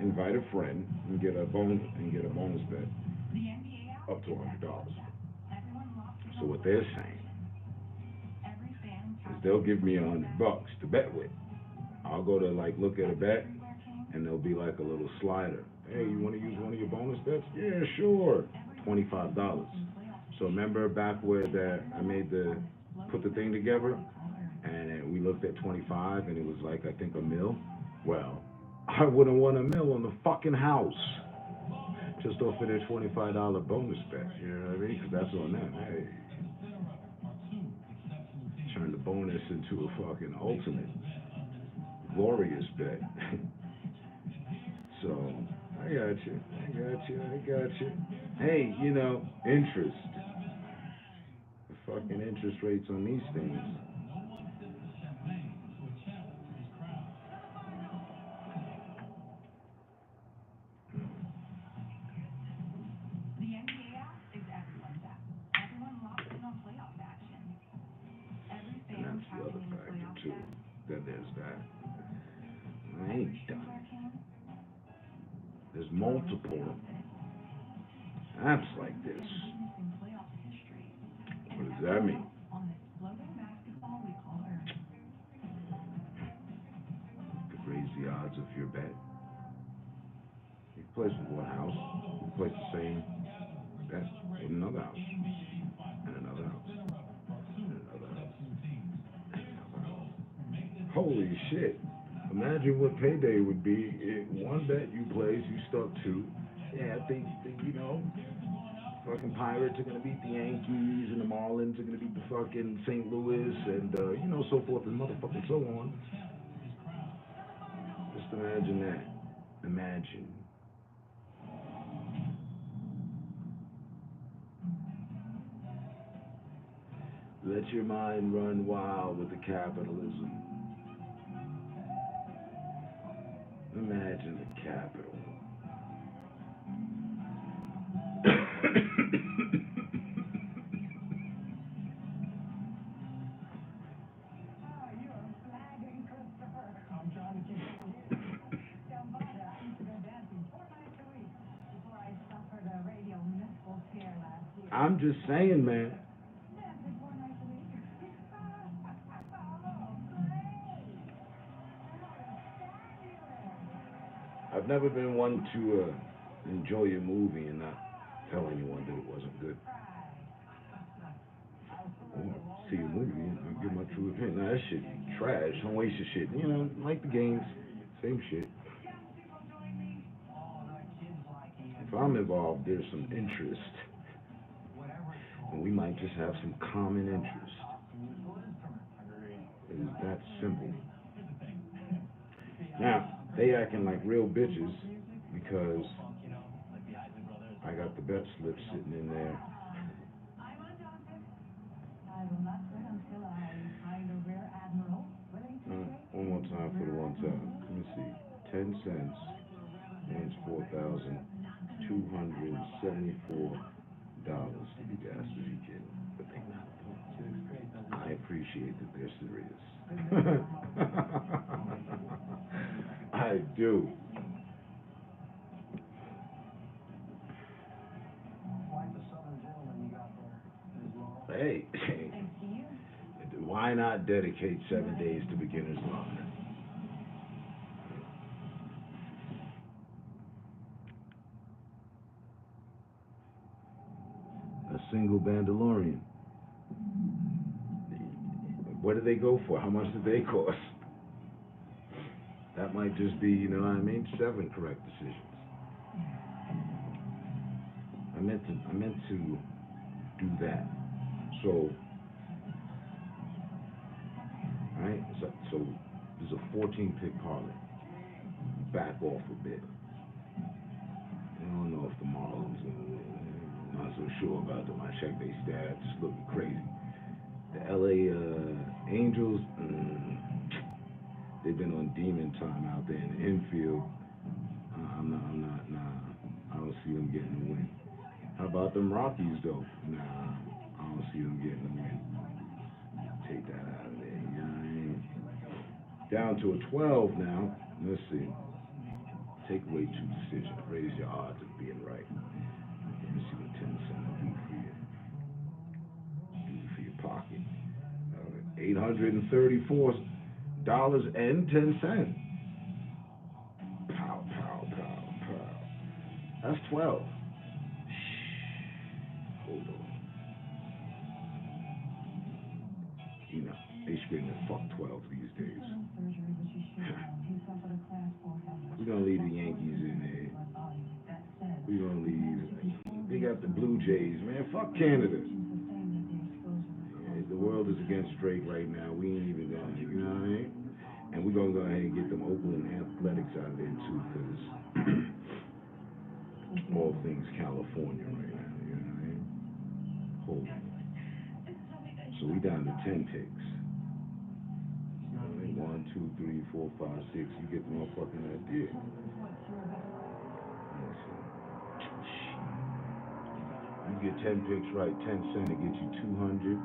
[SPEAKER 1] invite a friend and get a bonus bet up to $100. So what they're saying is they'll give me $100 to bet with. I'll go to look at a bet, and there'll be like a little slider. Hey, you want to use one of your bonus bets? Yeah, sure. $25. So remember back where I put the thing together, and we looked at 25, and it was like, I think, $1 million. Well, I wouldn't want $1 million on the fucking house just off of their $25 bonus bet. You know what I mean? Because that's on them. Hey, turn the bonus into a fucking ultimate glorious bet. So I got you. Hey, interest. The fucking interest rates on these things.
[SPEAKER 5] The NBA app is everyone's app. Everyone locked in on playoff action. Every fan tracking
[SPEAKER 1] There's multiple apps like this. What does that mean? Could raise the odds of your bet. You place with one house, you place the same bet with another house, and another house, and another house, and another house. Holy shit. Imagine what payday would be if one bet you place, you stuck to. Yeah, I think you know, fucking Pirates are gonna beat the Yankees, and the Marlins are gonna beat the fucking St. Louis, and you know, so forth and motherfucking so on. Just imagine that. Imagine. Let your mind run wild with the capitalism. Imagine the capital. I'm just saying, man. I've never been one to enjoy a movie and not tell anyone that it wasn't good. Or see a movie and give my true opinion. Nah, that shit trash. Don't waste your shit. You know, like the games, same shit. If I'm involved, there's some interest. And we might just have some common interest. It is that simple. Now, they acting like real bitches because I got the bet slip sitting in there. One more time for the one time. Let me see. 10 cents means $4,274 to be gas to be kidding. But they not. I appreciate that they're serious. I do. Hey, why not dedicate 7 days to beginner's luck? A single Mandalorian. What did they go for? How much did they cost? That might just be, you know what I mean, 7 correct decisions. I meant to do that. So, right? So there's a 14 pick parlay. Back off a bit. I don't know if the Marlins are gonna win. I'm not so sure about them. I checked their stats. It's looking crazy. The LA Angels, they've been on demon time out there in the infield. I'm not, nah. I don't see them getting the win. How about them Rockies, though? Nah, I don't see them getting the win. Take that out of there, you know what I mean? Down to a 12 now. Let's see. Take away 2 decisions. Raise your odds of being right. Let me see what 10 cents will do for you. Do for your pocket. $834.10. Pow, pow, pow, pow. That's 12. Hold on. You know, they screaming fuck 12 these days. We're gonna leave the Yankees in there. We're gonna leave. They got the Blue Jays, man. Fuck Canada. Yeah, the world is against Drake right now. We ain't even gonna, you know what I mean? And we're gonna go ahead and get them Oakland Athletics out of there too, because all things California right now, you know what I mean? Hold on. So we down to 10 picks. 1, 2, 3, 4, 5, 6. You get the motherfucking idea. You get 10 picks right, 10 cents to get you $202.79.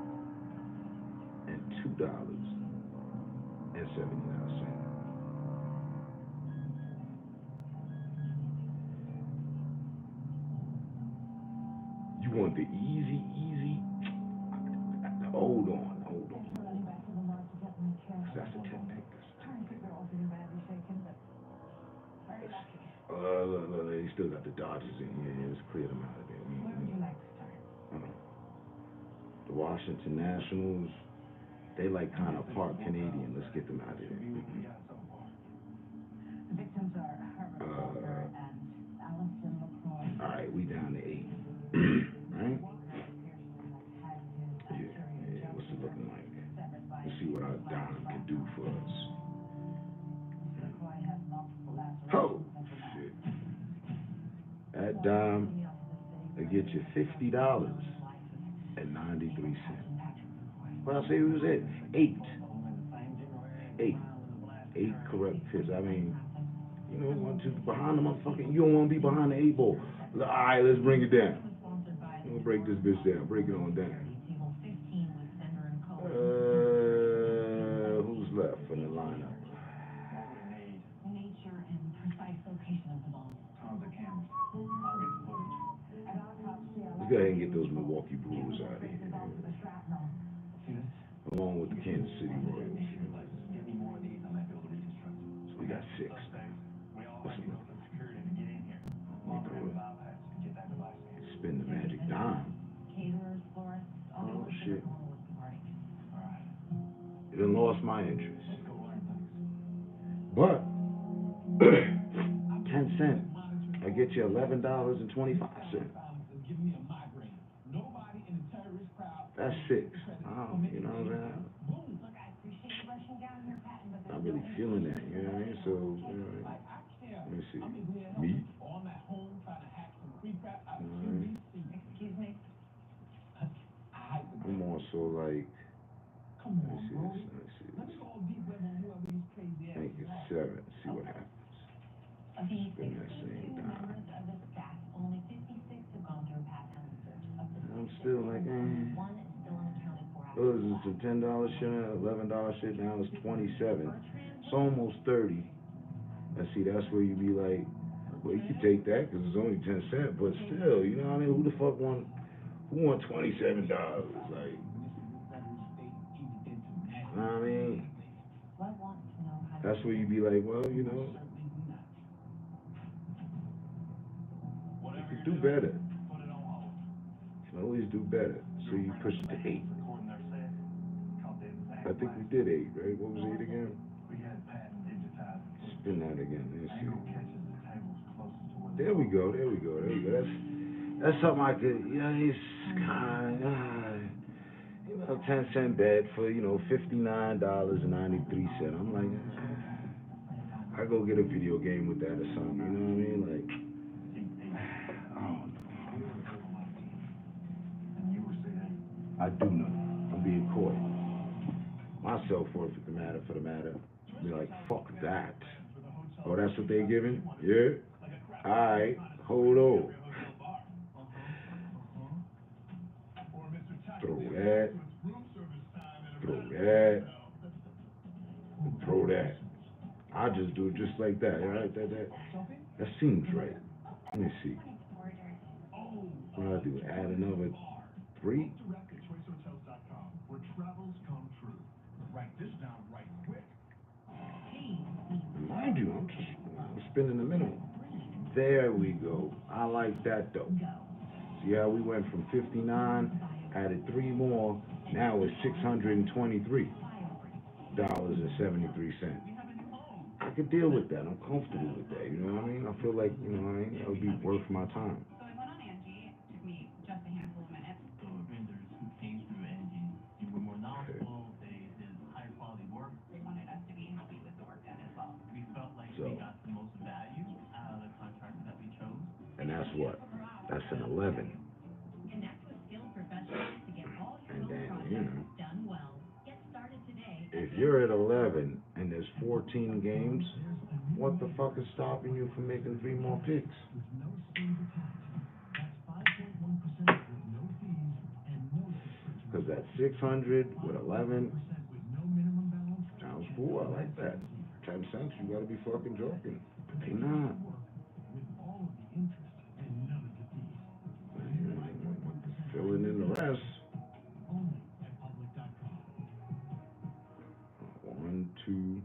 [SPEAKER 1] You want the easy. Hold on. That's a 10 pick. Look, he still got the Dodgers in here. Let's clear them out of there. The Washington Nationals, they like kind of part Canadian. Let's get them out of there.
[SPEAKER 3] The victims are Herbert Walker and Allison LaCroix.
[SPEAKER 1] All right, we down to 8. Right? Yeah, what's it looking like? Let's see what our dime can do for us. Oh, shit. That dime, they get you $50.93. What I say it was at? 8 correct picks. I mean, you know, 1, 2 behind the motherfucking. You don't want to be behind the 8 ball. All right, let's bring it down. We'll break this bitch down. Break it on down. Who's left in the lineup?
[SPEAKER 3] Nature and precise location of the ball.
[SPEAKER 4] Tons of cameras. I'll get the footage.
[SPEAKER 1] Let's go ahead and get those Milwaukee Brewers out of here. Along with the Kansas City Royals.
[SPEAKER 4] Give me more of these, I might be able to reconstruct.
[SPEAKER 1] So we got 6.
[SPEAKER 4] We all have to go through security to get in here. Get that device in.
[SPEAKER 1] Spin the magic dime.
[SPEAKER 3] Caterers, florists,
[SPEAKER 1] Oh shit.
[SPEAKER 3] all right.
[SPEAKER 1] It done lost my interest.
[SPEAKER 4] Let's go learn things.
[SPEAKER 1] But 10 cents. I get you $11.25.
[SPEAKER 4] Give me a migraine. Nobody in the terrorist crowd.
[SPEAKER 1] That's 6. You know what I'm saying?
[SPEAKER 5] Look, I appreciate you rushing down here, Patton, but
[SPEAKER 1] Not really feeling that, you know what I mean? So, you know, let me see. Me?
[SPEAKER 4] On that home trying to hack some free crap out of
[SPEAKER 5] Excuse me?
[SPEAKER 1] I'm more so like,
[SPEAKER 4] Come
[SPEAKER 1] let me
[SPEAKER 4] on,
[SPEAKER 1] see
[SPEAKER 4] bro.
[SPEAKER 1] this, let me see
[SPEAKER 4] Let me
[SPEAKER 1] this.
[SPEAKER 4] go deep web on whoever these crazy ass
[SPEAKER 1] Make it 7. See what happens.
[SPEAKER 3] Of the
[SPEAKER 1] Spin that
[SPEAKER 3] 62
[SPEAKER 1] same dime.
[SPEAKER 3] members of the staff, only 56 have gone through a Patton search. Of the
[SPEAKER 1] I'm still like,
[SPEAKER 3] one is still unaccounted for after
[SPEAKER 1] It was a $10 shit, $11 shit, now it's 27. It's almost 30. And see, that's where you be like, well, you can take that because it's only 10 cents, but still, you know what I mean? Who the fuck want $27? Like, you know what I mean? That's where you be like, well, you know, you could do better. You can always do better. So you push it to 8. I think we did 8, right? What was 8 again? Spin that again. Let's see. There we go. That's something I could, you know, it's kind of, you know, 10-cent bet for, you know, $59.93. I'm like, I go get a video game with that or something, you know what I mean? Like, I do know. I'm being coy. My self-worth for the matter. Be like, fuck that. Oh, that's what they giving? Yeah? Alright, hold on. Throw that. I just do it just like that, right? That seems right. Let me see. What do I do? Add another 3?
[SPEAKER 2] Where travels come true. Write this down right quick.
[SPEAKER 1] Mind you, I'm spinning the minimum. There we go. I like that though. See how we went from 59, added 3 more, now it's $623.73. I could deal with that. I'm comfortable with that. You know what I mean? I feel like, you know what I mean? That would be worth my time.
[SPEAKER 5] So I went on Angie. It took me just a handful of minutes.
[SPEAKER 6] So vendors who came through Angie, they were more knowledgeable, they did higher quality work.
[SPEAKER 5] They wanted us to be happy with the work done as well.
[SPEAKER 6] We felt like we got the most value out of the contractor that we chose.
[SPEAKER 1] And that's what? That's an 11.
[SPEAKER 5] Connect with skilled professionals to get all your
[SPEAKER 1] And then,
[SPEAKER 5] projects
[SPEAKER 1] you know,
[SPEAKER 5] done well. Get started today.
[SPEAKER 1] if you're at 11 and there's 14 games, what the fuck is stopping you from making 3 more picks? Because that 600 with 11 sounds cool. I like that. 10 cents, you gotta be fucking joking. But they not. address.
[SPEAKER 2] Only at public.com.
[SPEAKER 1] 1, 2,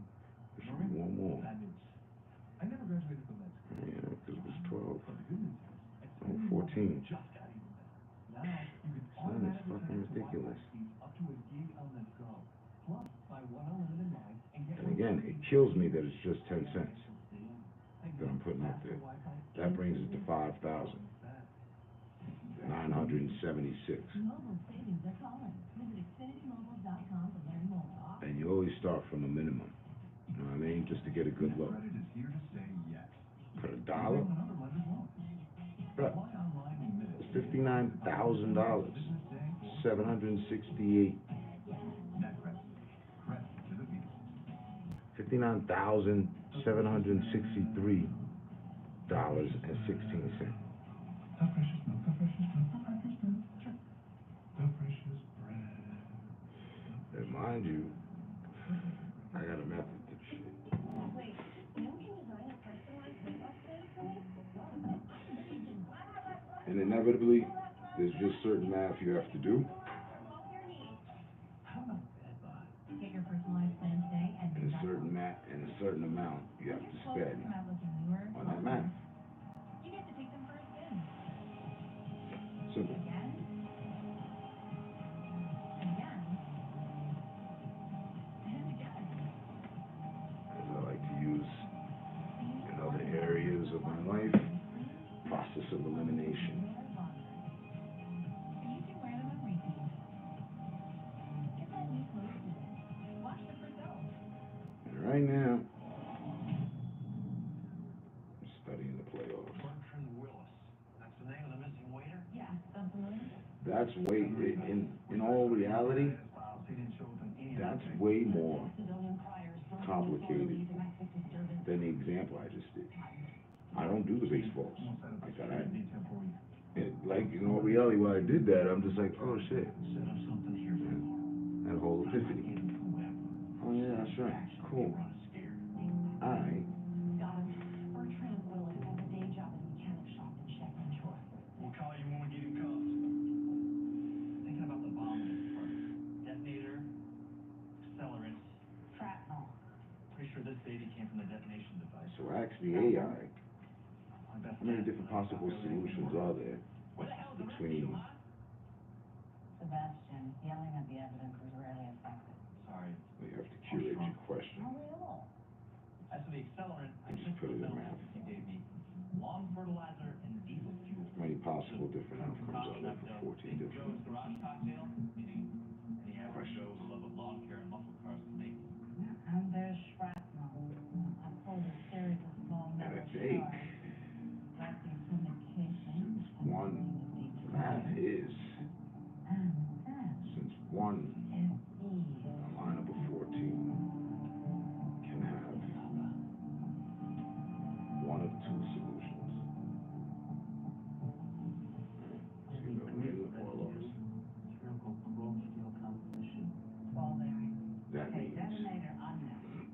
[SPEAKER 1] there should be one more.
[SPEAKER 4] Bad news. I never graduated from med school.
[SPEAKER 1] Yeah, because it was 12.
[SPEAKER 4] But the good news is,
[SPEAKER 1] Oh, 14.
[SPEAKER 4] just got even better. Now you can
[SPEAKER 1] Son, it's
[SPEAKER 4] automatically
[SPEAKER 1] fucking
[SPEAKER 4] connect to
[SPEAKER 1] ridiculous.
[SPEAKER 4] Wi-Fi speeds up to a gig on the go. Plus, buy one unlimited line and get
[SPEAKER 1] And again, it kills me that it's just 10 cents that I'm putting up there. That brings it to 5,976.
[SPEAKER 3] Mobile savings are calling. Visit XfinityMobile.com to learn more.
[SPEAKER 1] And you always start from a minimum. You know what I mean? Just to get a good look.
[SPEAKER 2] Credit is here to say yes.
[SPEAKER 1] For $1?
[SPEAKER 2] Another lender's loan.
[SPEAKER 1] Bruh,
[SPEAKER 2] Apply online in minutes.
[SPEAKER 1] it's $59,000.
[SPEAKER 2] Business day or
[SPEAKER 1] 768.
[SPEAKER 2] net credit. Credit to the people.
[SPEAKER 1] $59,763.16.
[SPEAKER 2] The freshest milk, the freshest milk, the freshest milk. Sure. The freshest bread.
[SPEAKER 1] And mind you, I got a method to the shit.
[SPEAKER 5] Wait, you can design a personalized makeup kit for me?
[SPEAKER 1] And inevitably, there's just certain math you have to do.
[SPEAKER 4] How about that, bud?
[SPEAKER 3] Get your personalized plan today and
[SPEAKER 1] And a certain amount you have to spend on that math.
[SPEAKER 5] You get to take them for a spin.
[SPEAKER 1] Simple.
[SPEAKER 3] Again. And again. And again.
[SPEAKER 1] As I like to use in other areas of my life, process of elimination.
[SPEAKER 3] You can wear them on repeat. Get that new clothes today. Wash them for self.
[SPEAKER 1] And right now, I'm studying the playoffs.
[SPEAKER 4] Bertrand Willis. That's the name of the missing waiter?
[SPEAKER 3] Yeah, sound familiar?
[SPEAKER 1] That's way, in all reality, that's way more complicated than the example I just did. I don't do the baseballs like that. Like in all reality, when I did that, I'm just like, oh shit.
[SPEAKER 4] Set up something here for tomorrow.
[SPEAKER 1] That whole epiphany. Oh yeah, that's right. Cool. Alright.
[SPEAKER 3] Got him. Bertrand Willis has a day job at a mechanic shop in Chevron Shore.
[SPEAKER 4] We'll call you when we get him cuffed. Thinking about the bomb we just first. Detonator, accelerant.
[SPEAKER 3] Shrapnel.
[SPEAKER 4] Pretty sure this baby came from the detonation device.
[SPEAKER 1] So ask the AI, how many different possible solutions are there
[SPEAKER 4] Where the hell is the rest of
[SPEAKER 1] between...
[SPEAKER 4] you, huh?
[SPEAKER 3] Sebastian, yelling at the evidence is rarely effective.
[SPEAKER 4] Sorry.
[SPEAKER 1] You have to curate your question.
[SPEAKER 3] Not really at all.
[SPEAKER 4] As for the accelerant, I
[SPEAKER 1] Just
[SPEAKER 4] think
[SPEAKER 1] put it in
[SPEAKER 4] the
[SPEAKER 1] math.
[SPEAKER 4] you gave me lawn fertilizer and diesel fuel.
[SPEAKER 1] How many possible different outcomes are there for 14 different...
[SPEAKER 4] Joe's garage cocktail, meaning any average Joe's love of lawn care and muscle cars can make.
[SPEAKER 3] And there's shrapnel. I pulled a series of small
[SPEAKER 1] And
[SPEAKER 3] metal
[SPEAKER 1] I think,
[SPEAKER 3] shards. Resting from the casing.
[SPEAKER 1] since one math is,
[SPEAKER 3] And then
[SPEAKER 1] since one
[SPEAKER 3] is E.
[SPEAKER 1] a line number 14 can have one of two solutions. It's either win or lose.
[SPEAKER 6] Spherical chrome steel composition.
[SPEAKER 3] Ball bearing.
[SPEAKER 1] That
[SPEAKER 3] Okay,
[SPEAKER 1] means
[SPEAKER 3] detonator unknown.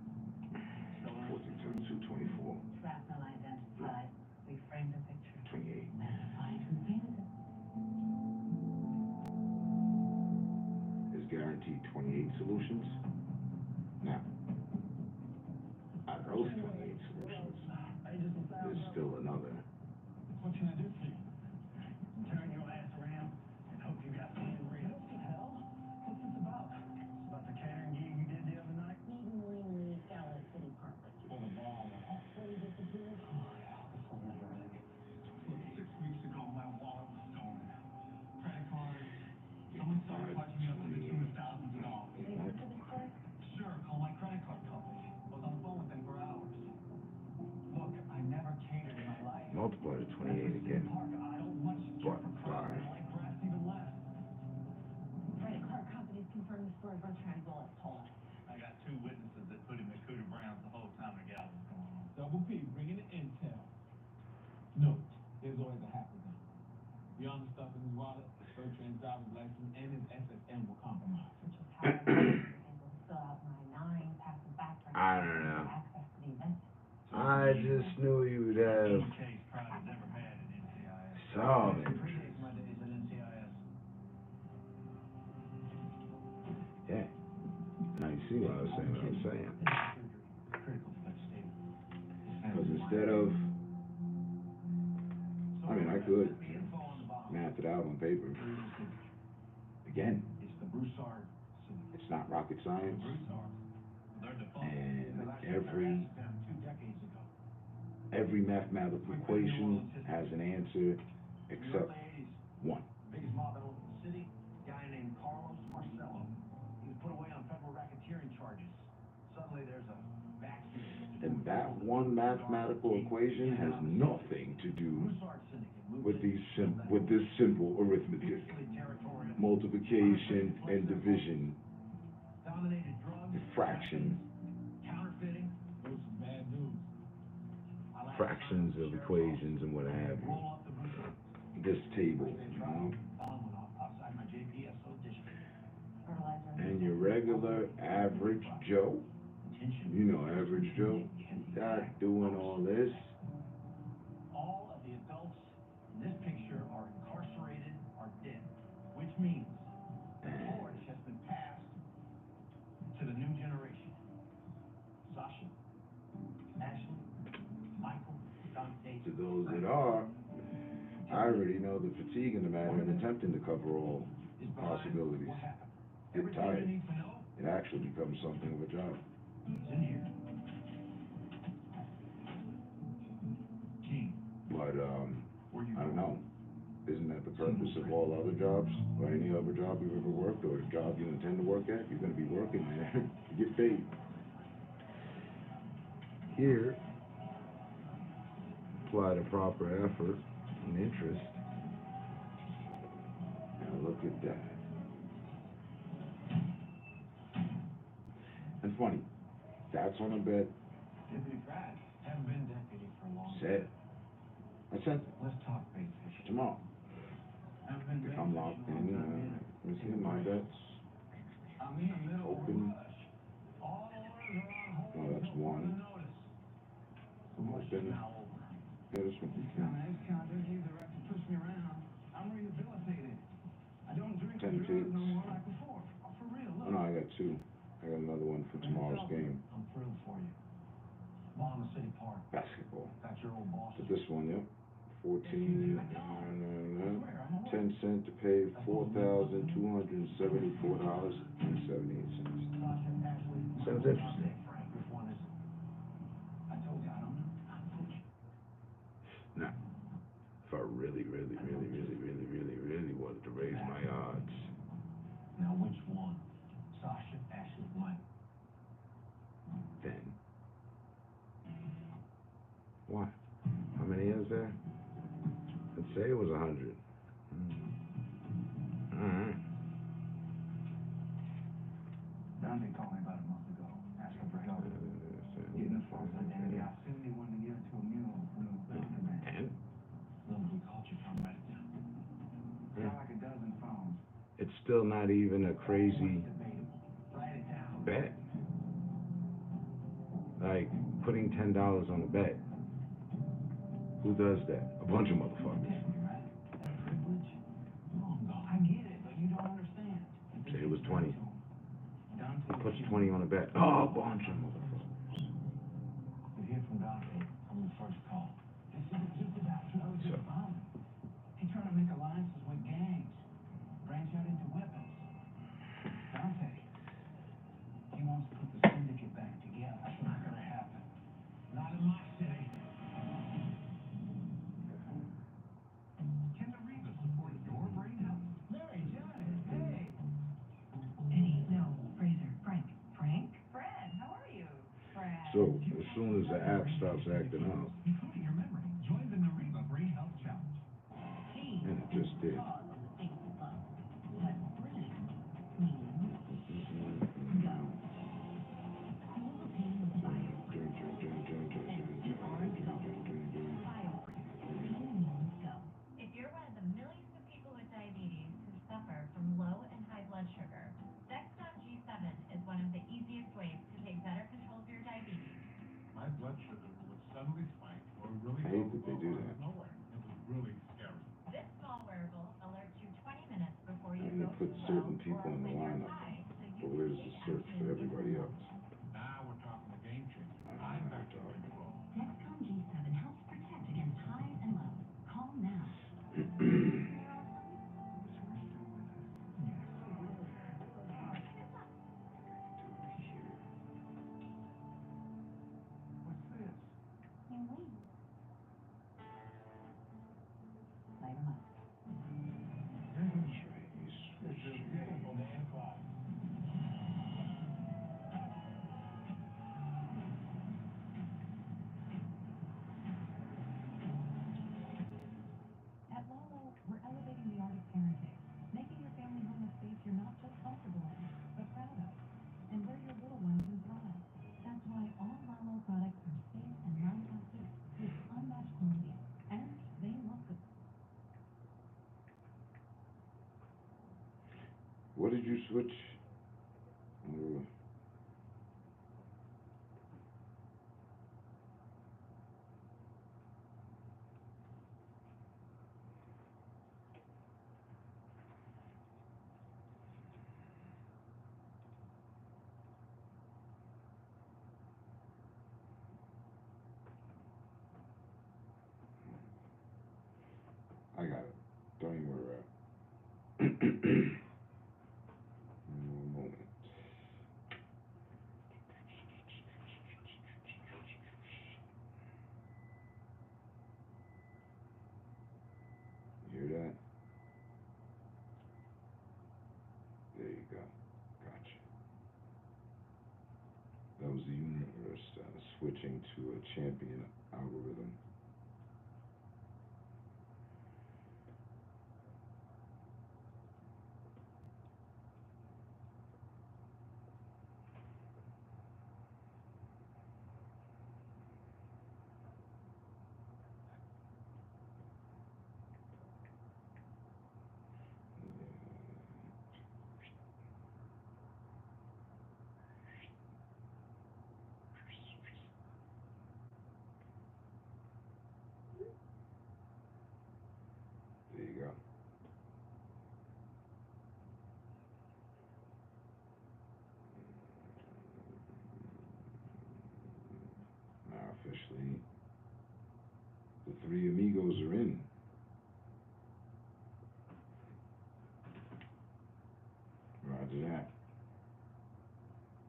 [SPEAKER 1] 14 times 2, 24,
[SPEAKER 3] Shrapnel identified. We framed the picture.
[SPEAKER 1] 28.
[SPEAKER 3] Let's find who painted it.
[SPEAKER 1] Is guaranteed 28 solutions. Now, out of those 28 solutions, there's still another.
[SPEAKER 4] What can I do for you? Turn your ass around and hope you got some ribs. What the hell? What's this about? It's about the catering gig you did the other night?
[SPEAKER 3] Meeting Lee down at City Park.
[SPEAKER 4] For the ball.
[SPEAKER 3] Fully disappeared.
[SPEAKER 4] Oh, yeah. This will never end. 6 weeks ago, my wallet was stolen. Credit cards. Someone started punching me up to the tune of thousands of dollars.
[SPEAKER 3] Did you answer this story?
[SPEAKER 4] Sure, call my credit card company. I was on the phone with them for hours. Look, I never catered in my life.
[SPEAKER 1] Multiply to 28 again.
[SPEAKER 4] Park, I don't much care
[SPEAKER 1] But
[SPEAKER 4] for crowds. I like grass even less.
[SPEAKER 3] Credit card companies confirmed the story Bertrand Willis told us.
[SPEAKER 6] I got 2 witnesses that put him at Cooter Brown's the whole time the gal was going on.
[SPEAKER 7] Double P, bringing the intel. Note, there's always a happy gun. Beyond the stuff in his wallet, Bertrand's driver's license and his SSN were compromised.
[SPEAKER 3] Which is how I was able to fill out my 9, pass the background.
[SPEAKER 1] I don't know.
[SPEAKER 3] Access to the event.
[SPEAKER 1] I just knew he would have
[SPEAKER 6] Any case Pride has ever had at NCIS.
[SPEAKER 1] some
[SPEAKER 4] Predates
[SPEAKER 1] interest.
[SPEAKER 4] my days at NCIS.
[SPEAKER 1] I was saying what I was saying.
[SPEAKER 4] Critical to that state.
[SPEAKER 1] Because instead of, I mean, I could math it out on paper. Again,
[SPEAKER 4] It's the Broussard syndicate.
[SPEAKER 1] it's not rocket science,
[SPEAKER 4] They're defunct.
[SPEAKER 1] and
[SPEAKER 4] The last them 2 decades ago.
[SPEAKER 1] every mathematical equation has an answer
[SPEAKER 4] In the
[SPEAKER 1] except
[SPEAKER 4] early 80s,
[SPEAKER 1] one.
[SPEAKER 4] biggest mob in the city, a guy named Carlos Marcello. He was put away on federal racketeering charges. Suddenly there's a vacuum.
[SPEAKER 1] And that one mathematical equation has nothing to do with this simple arithmetic. Multiplication and division,
[SPEAKER 4] Dominated drugs,
[SPEAKER 1] fraction,
[SPEAKER 4] counterfeiting,
[SPEAKER 7] Those some bad news.
[SPEAKER 1] fractions of equations and what have you.
[SPEAKER 4] roll up the Broussard.
[SPEAKER 1] This table, you know?
[SPEAKER 4] Bomb went off outside my JPSO district.
[SPEAKER 3] Fertilizer.
[SPEAKER 1] And your regular average Joe,
[SPEAKER 4] Attention.
[SPEAKER 1] you know, average Joe, not doing all this.
[SPEAKER 4] All of the adults in this picture are incarcerated or dead, which means the torch has been passed to the new generation. Sasha, Ashley, Michael, Dante.
[SPEAKER 1] To those that are, I already know the fatigue in the matter and attempting to cover all
[SPEAKER 4] Is behind
[SPEAKER 1] possibilities.
[SPEAKER 4] what happened.
[SPEAKER 1] Get
[SPEAKER 4] Everything
[SPEAKER 1] tired.
[SPEAKER 4] you need to know
[SPEAKER 1] It actually becomes something of a job.
[SPEAKER 4] is in here. King,
[SPEAKER 1] But,
[SPEAKER 4] where you
[SPEAKER 1] I don't
[SPEAKER 4] going?
[SPEAKER 1] know. Isn't that the purpose of all other jobs, or any other job you've ever worked, or a job you intend to work at? You're gonna be working there to get paid. Here, apply the proper effort and interest. Now look at that. And funny, that's on a bet
[SPEAKER 4] Deputy Brad, haven't been deputy for a long
[SPEAKER 1] set. I sent
[SPEAKER 4] Let's talk big fish.
[SPEAKER 1] tomorrow.
[SPEAKER 4] Haven't been
[SPEAKER 1] If
[SPEAKER 4] big
[SPEAKER 1] I'm
[SPEAKER 4] fish
[SPEAKER 1] locked
[SPEAKER 4] a long
[SPEAKER 1] in,
[SPEAKER 4] time
[SPEAKER 1] let me see my bets.
[SPEAKER 4] I'm in the middle of a
[SPEAKER 1] Open.
[SPEAKER 4] rush. All orders are on hold
[SPEAKER 1] Oh, that's
[SPEAKER 4] until
[SPEAKER 1] one.
[SPEAKER 4] further notice. The rush is
[SPEAKER 1] Open.
[SPEAKER 4] now over.
[SPEAKER 1] Yeah, this one.
[SPEAKER 4] This time an ex-convict gave the right to push me around. I'm rehabilitated. I don't drink
[SPEAKER 1] Ten
[SPEAKER 4] and drive
[SPEAKER 1] feet.
[SPEAKER 4] no more like before. Oh, for real,
[SPEAKER 1] Oh,
[SPEAKER 4] look.
[SPEAKER 1] no, I got two. I got another one for tomorrow's game.
[SPEAKER 4] I'm thrilled for you. Ball in the city park.
[SPEAKER 1] Basketball.
[SPEAKER 4] Got your old boss.
[SPEAKER 1] But this one, yep. 14, 10 cents to pay $4,274.78. Sounds interesting.
[SPEAKER 4] I told you I don't know. I'm Pookiie.
[SPEAKER 1] Now, if I really wanted to raise my odds,
[SPEAKER 4] Now which one? Sasha, Ashley, what?
[SPEAKER 1] then what? How many is there? Let's say it was 100. Alright.
[SPEAKER 4] Dante called me about a month ago, asking for help. Getting a false identity. I assumed he wanted to give it to a mule when it was contraband.
[SPEAKER 1] And
[SPEAKER 4] Number he called you from, write it down. Got like a dozen phones.
[SPEAKER 1] it's still not even a crazy
[SPEAKER 4] Debatable. Write it down.
[SPEAKER 1] bet. Like putting $10 on a bet. Who does that? A bunch of motherfuckers.
[SPEAKER 4] Privilege? Long gone. I get it, but you don't understand.
[SPEAKER 1] Say it was 20.
[SPEAKER 4] Dante
[SPEAKER 1] Puts 20 on a bet. Oh, a bunch of motherfuckers.
[SPEAKER 4] You hear from Dante on the first call. This isn't just about drugs and violence. He's trying to make alliances with gangs, branch out into weapons. Dante, he wants to put the syndicate back together. That's not gonna happen. Not in my city. Can the Reba support your brain health? Mary, Johnny, hey.
[SPEAKER 3] Eddie, no, Fraser, Frank. Frank?
[SPEAKER 5] Fred, how are you? Fred.
[SPEAKER 1] So, as soon as the app stops acting up,
[SPEAKER 2] Including your memory. Join the Nariva Brain Health Challenge.
[SPEAKER 1] and it just did.
[SPEAKER 5] If you're one of the millions of people with diabetes who suffer from low and high blood sugar, Dexcom G7 is one of the easiest ways to take better control of your diabetes.
[SPEAKER 2] My blood sugar would suddenly spike or really
[SPEAKER 1] I hate that they do that.
[SPEAKER 2] nowhere. It was really scary.
[SPEAKER 5] This small wearable alerts you 20 minutes before you
[SPEAKER 1] And they
[SPEAKER 5] go
[SPEAKER 1] put
[SPEAKER 5] too
[SPEAKER 1] certain
[SPEAKER 5] low
[SPEAKER 1] people
[SPEAKER 5] or
[SPEAKER 1] in the
[SPEAKER 5] when you're
[SPEAKER 1] lineup.
[SPEAKER 5] high, so you
[SPEAKER 1] But
[SPEAKER 5] can
[SPEAKER 1] where's
[SPEAKER 5] take
[SPEAKER 1] the search
[SPEAKER 5] action
[SPEAKER 1] for everybody
[SPEAKER 5] instantly.
[SPEAKER 1] else? What did you switch? I got it. Don't even worry about it. One moment. You hear that? There you go. Gotcha. That was the universe switching to a champion algorithm. There you go. Now officially, the three amigos are in. Roger that.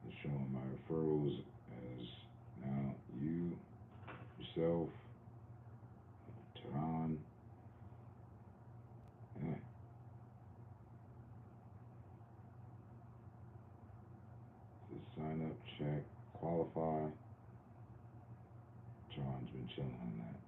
[SPEAKER 1] It's showing my referrals as now you, yourself, Tehran. Yeah. Just sign up, check, qualify. Tehran's been chilling on that.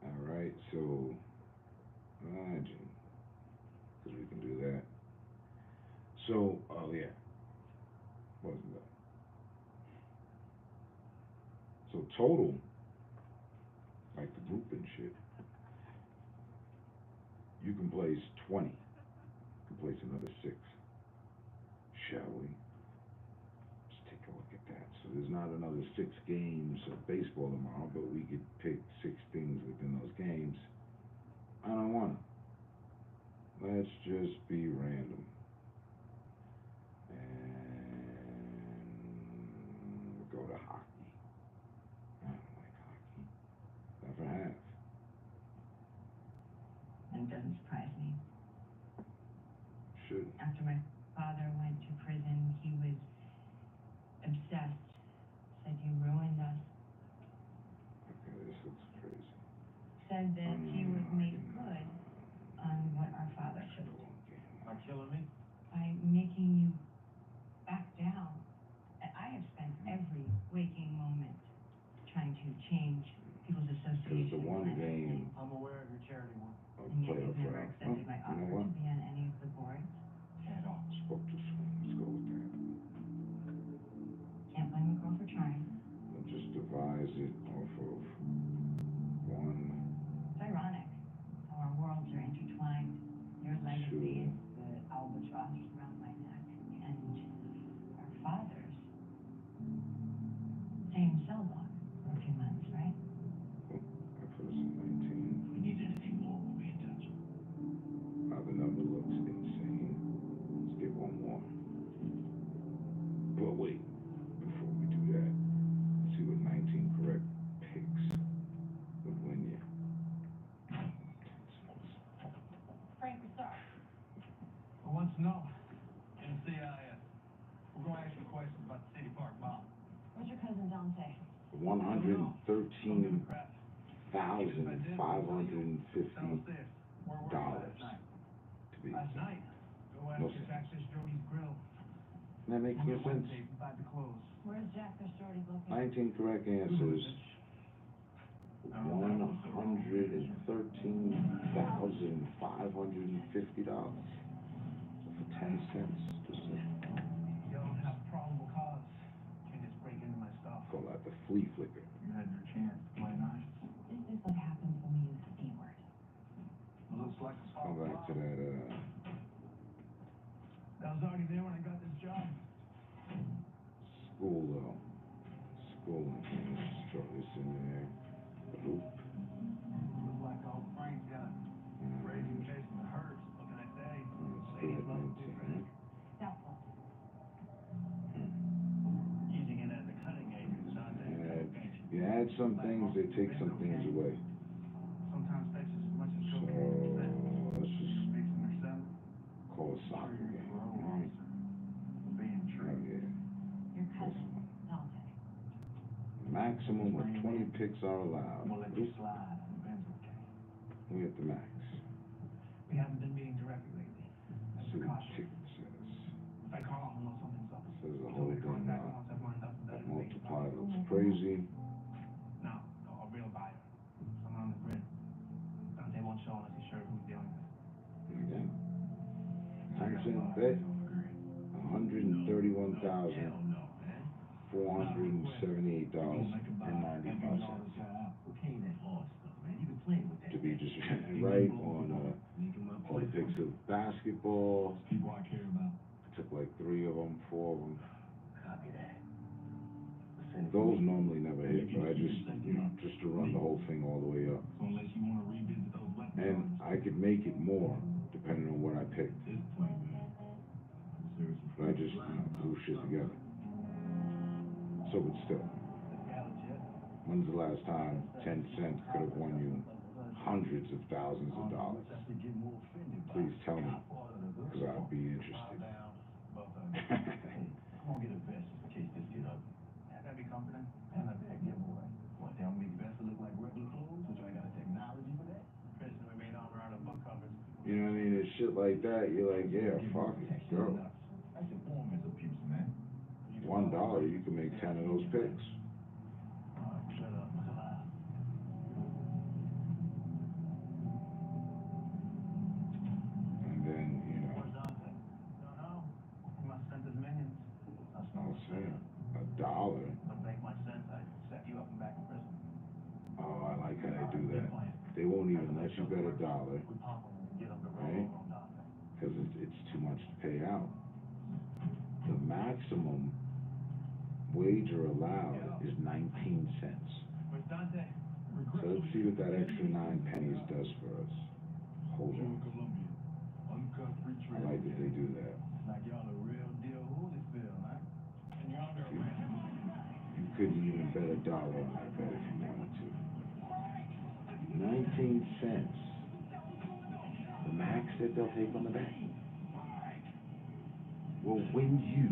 [SPEAKER 1] All right, so imagine, because we can do that. So, oh yeah, wasn't that? So total, like the group and shit, you can place 20. You can place another 6. Shall we? Let's take a look at that. So there's not another 6 games of baseball tomorrow, but we could pick 6 things within those games. I don't want to. Let's just be random. And we'll go to hockey. I don't like hockey. Never have.
[SPEAKER 3] And it doesn't surprise me.
[SPEAKER 1] Shouldn't.
[SPEAKER 3] After my father went to prison, he was obsessed. Said you ruined us.
[SPEAKER 1] Okay, this looks crazy.
[SPEAKER 3] Said that he would make good on what our father should do.
[SPEAKER 6] By killing me?
[SPEAKER 3] By making you back down. And I have spent every waking moment trying to change people's association.
[SPEAKER 1] Because the one game
[SPEAKER 6] I'm aware of your charity work.
[SPEAKER 1] of
[SPEAKER 3] And yet
[SPEAKER 1] playoff
[SPEAKER 3] you've never
[SPEAKER 1] round.
[SPEAKER 3] accepted my
[SPEAKER 1] You
[SPEAKER 3] offer
[SPEAKER 1] know what?
[SPEAKER 3] to be on any of the boards.
[SPEAKER 6] At all.
[SPEAKER 1] Spoke too soon. Let's go with that.
[SPEAKER 3] Can't blame a girl for trying.
[SPEAKER 1] I'll just devise it off of one.
[SPEAKER 3] It's ironic how our worlds are intertwined. Your legacy is the albatross around my neck, and our father's same cell block for a few months, right?
[SPEAKER 1] Oh, I put us at 19.
[SPEAKER 6] If we need anything more, we'll be in touch.
[SPEAKER 1] The number looks insane. Let's get one more. But wait, before we do that, let's see what 19 correct picks would win you.
[SPEAKER 3] Frank, we saw.
[SPEAKER 4] Who wants to know? NCIS. We're going to ask you questions about the City Park bomb.
[SPEAKER 3] Where's your cousin Dante?
[SPEAKER 1] $113,550
[SPEAKER 4] Where were you last night?
[SPEAKER 1] to be
[SPEAKER 4] Last
[SPEAKER 1] exact.
[SPEAKER 4] night? Go ask
[SPEAKER 1] No
[SPEAKER 4] your
[SPEAKER 1] sense.
[SPEAKER 4] Texas Jody's Grill.
[SPEAKER 1] That makes no
[SPEAKER 4] We'll get
[SPEAKER 1] sense.
[SPEAKER 4] Wednesday about to close.
[SPEAKER 3] Where's Jack the Shorty's location?
[SPEAKER 1] 19 correct answers. $113,550 for 10 cents. Just
[SPEAKER 7] Y'all don't have a problem with cars. Can't just break into my stuff.
[SPEAKER 1] call that the flea flicker.
[SPEAKER 4] You had your chance to play nice.
[SPEAKER 3] This is what happens when we use the B word.
[SPEAKER 4] Looks like a
[SPEAKER 1] Go back to that
[SPEAKER 7] That was already there when I got this job.
[SPEAKER 1] school schooling thing. Just throw this in there. Oop.
[SPEAKER 4] Looks like old Frank's got a crazy case of the hurts. What can I say?
[SPEAKER 1] Let's go
[SPEAKER 4] Lady
[SPEAKER 1] ahead
[SPEAKER 4] loves
[SPEAKER 1] and
[SPEAKER 4] this,
[SPEAKER 1] take
[SPEAKER 4] right?
[SPEAKER 1] it.
[SPEAKER 3] Doubtful.
[SPEAKER 6] Using it as a cutting edge is not that
[SPEAKER 1] Add,
[SPEAKER 6] ain't you?
[SPEAKER 1] you add some things, they take some things away.
[SPEAKER 4] Sometimes takes as much as
[SPEAKER 1] So
[SPEAKER 4] cocaine.
[SPEAKER 1] let's just
[SPEAKER 4] Mixing or selling.
[SPEAKER 1] call it soccer game. Alright.
[SPEAKER 4] Being
[SPEAKER 1] Oh
[SPEAKER 4] true.
[SPEAKER 1] yeah.
[SPEAKER 3] Your cousin, Dante.
[SPEAKER 1] Maximum of 20 picks are
[SPEAKER 6] I'm
[SPEAKER 1] allowed.
[SPEAKER 6] gonna let you slide on the Benzo case.
[SPEAKER 1] We at the max.
[SPEAKER 7] We haven't been meeting directly lately. That's
[SPEAKER 1] See
[SPEAKER 7] a
[SPEAKER 1] what the
[SPEAKER 7] caution.
[SPEAKER 1] ticket says.
[SPEAKER 7] If I call, I'll know something's up.
[SPEAKER 1] Says the
[SPEAKER 7] He'll
[SPEAKER 1] whole
[SPEAKER 7] be
[SPEAKER 1] thing
[SPEAKER 7] contact once I've lined up a better rate.
[SPEAKER 1] multiply looks crazy.
[SPEAKER 7] No, a real buyer. Someone on the grid. Dante won't show unless he's sure who he's dealing with.
[SPEAKER 1] Again. 10-cent bet. $131,478.95. To be just right on all the picks of basketball.
[SPEAKER 4] People I care about.
[SPEAKER 1] I took like 3 of them, 4 of them.
[SPEAKER 6] Copy that.
[SPEAKER 1] Those normally never hit, but I just, just to run the whole thing all the way up.
[SPEAKER 4] So unless you want to revisit those weapons,
[SPEAKER 1] And I could make it more, depending on what I picked.
[SPEAKER 4] at this point, man, I'm seriously
[SPEAKER 1] But I just, glue shit together. So, but still, when's the last time 10 cents could have won you hundreds of thousands of dollars? Please tell me, because I'd be interested.
[SPEAKER 6] I'm gonna get a vest in case this get ugly. That'd be comforting. And a bad giveaway. What, they don't make vests look like regular clothes? Which I got a technology for that? President, we made armor out of book covers.
[SPEAKER 1] You know what I mean? It's shit like that. You're like, yeah, fuck it, go.
[SPEAKER 4] That's informant's abuse, man.
[SPEAKER 1] $1, you can make 10 of those picks.
[SPEAKER 6] Shut up.
[SPEAKER 1] And then, you know,
[SPEAKER 6] Where's Dante? Don't know. He must send his minions. That's
[SPEAKER 1] I'll
[SPEAKER 6] not
[SPEAKER 1] say $1.
[SPEAKER 6] Don't make much sense. I'd set you up and back in prison.
[SPEAKER 1] Oh, I like how they do that. They won't even let you bet $1,
[SPEAKER 6] We pop him and get him to roll
[SPEAKER 1] Right.
[SPEAKER 6] over on Dante.
[SPEAKER 1] because it's too much to pay out. The maximum wager allowed is 19 cents.
[SPEAKER 6] Where's Dante?
[SPEAKER 1] So let's see what that extra 9 pennies does for us. Hold on.
[SPEAKER 4] Columbia. Uncut free
[SPEAKER 1] I
[SPEAKER 4] trade.
[SPEAKER 1] like that they do that.
[SPEAKER 6] Like y'all a real deal Holyfield, huh? And you're under arrest.
[SPEAKER 1] You couldn't even bet $1 on that bet if you wanted to. 19 cents. The max that they'll take on the bet will win you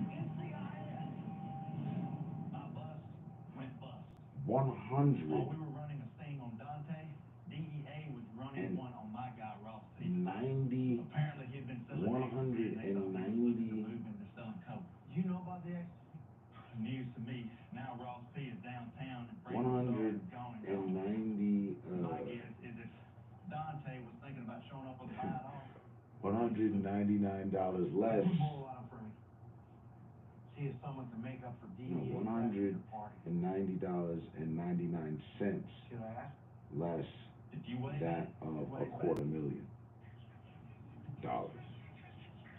[SPEAKER 6] Went bust.
[SPEAKER 1] 100
[SPEAKER 6] While we were running a sting on Dante, DEA was running one on my guy Ross P.
[SPEAKER 1] 90
[SPEAKER 6] Apparently he'd been selling
[SPEAKER 1] 190
[SPEAKER 6] selling coke. You know about the ecstasy? News to me. Now Ross P is downtown and
[SPEAKER 1] 190
[SPEAKER 6] My guess is if Dante was thinking about showing up with a $5,
[SPEAKER 1] $199 less.
[SPEAKER 6] she is someone to make up for DEA.
[SPEAKER 1] No, $190.99
[SPEAKER 6] Should I ask?
[SPEAKER 1] less
[SPEAKER 6] Did you wait?
[SPEAKER 1] that of $250,000.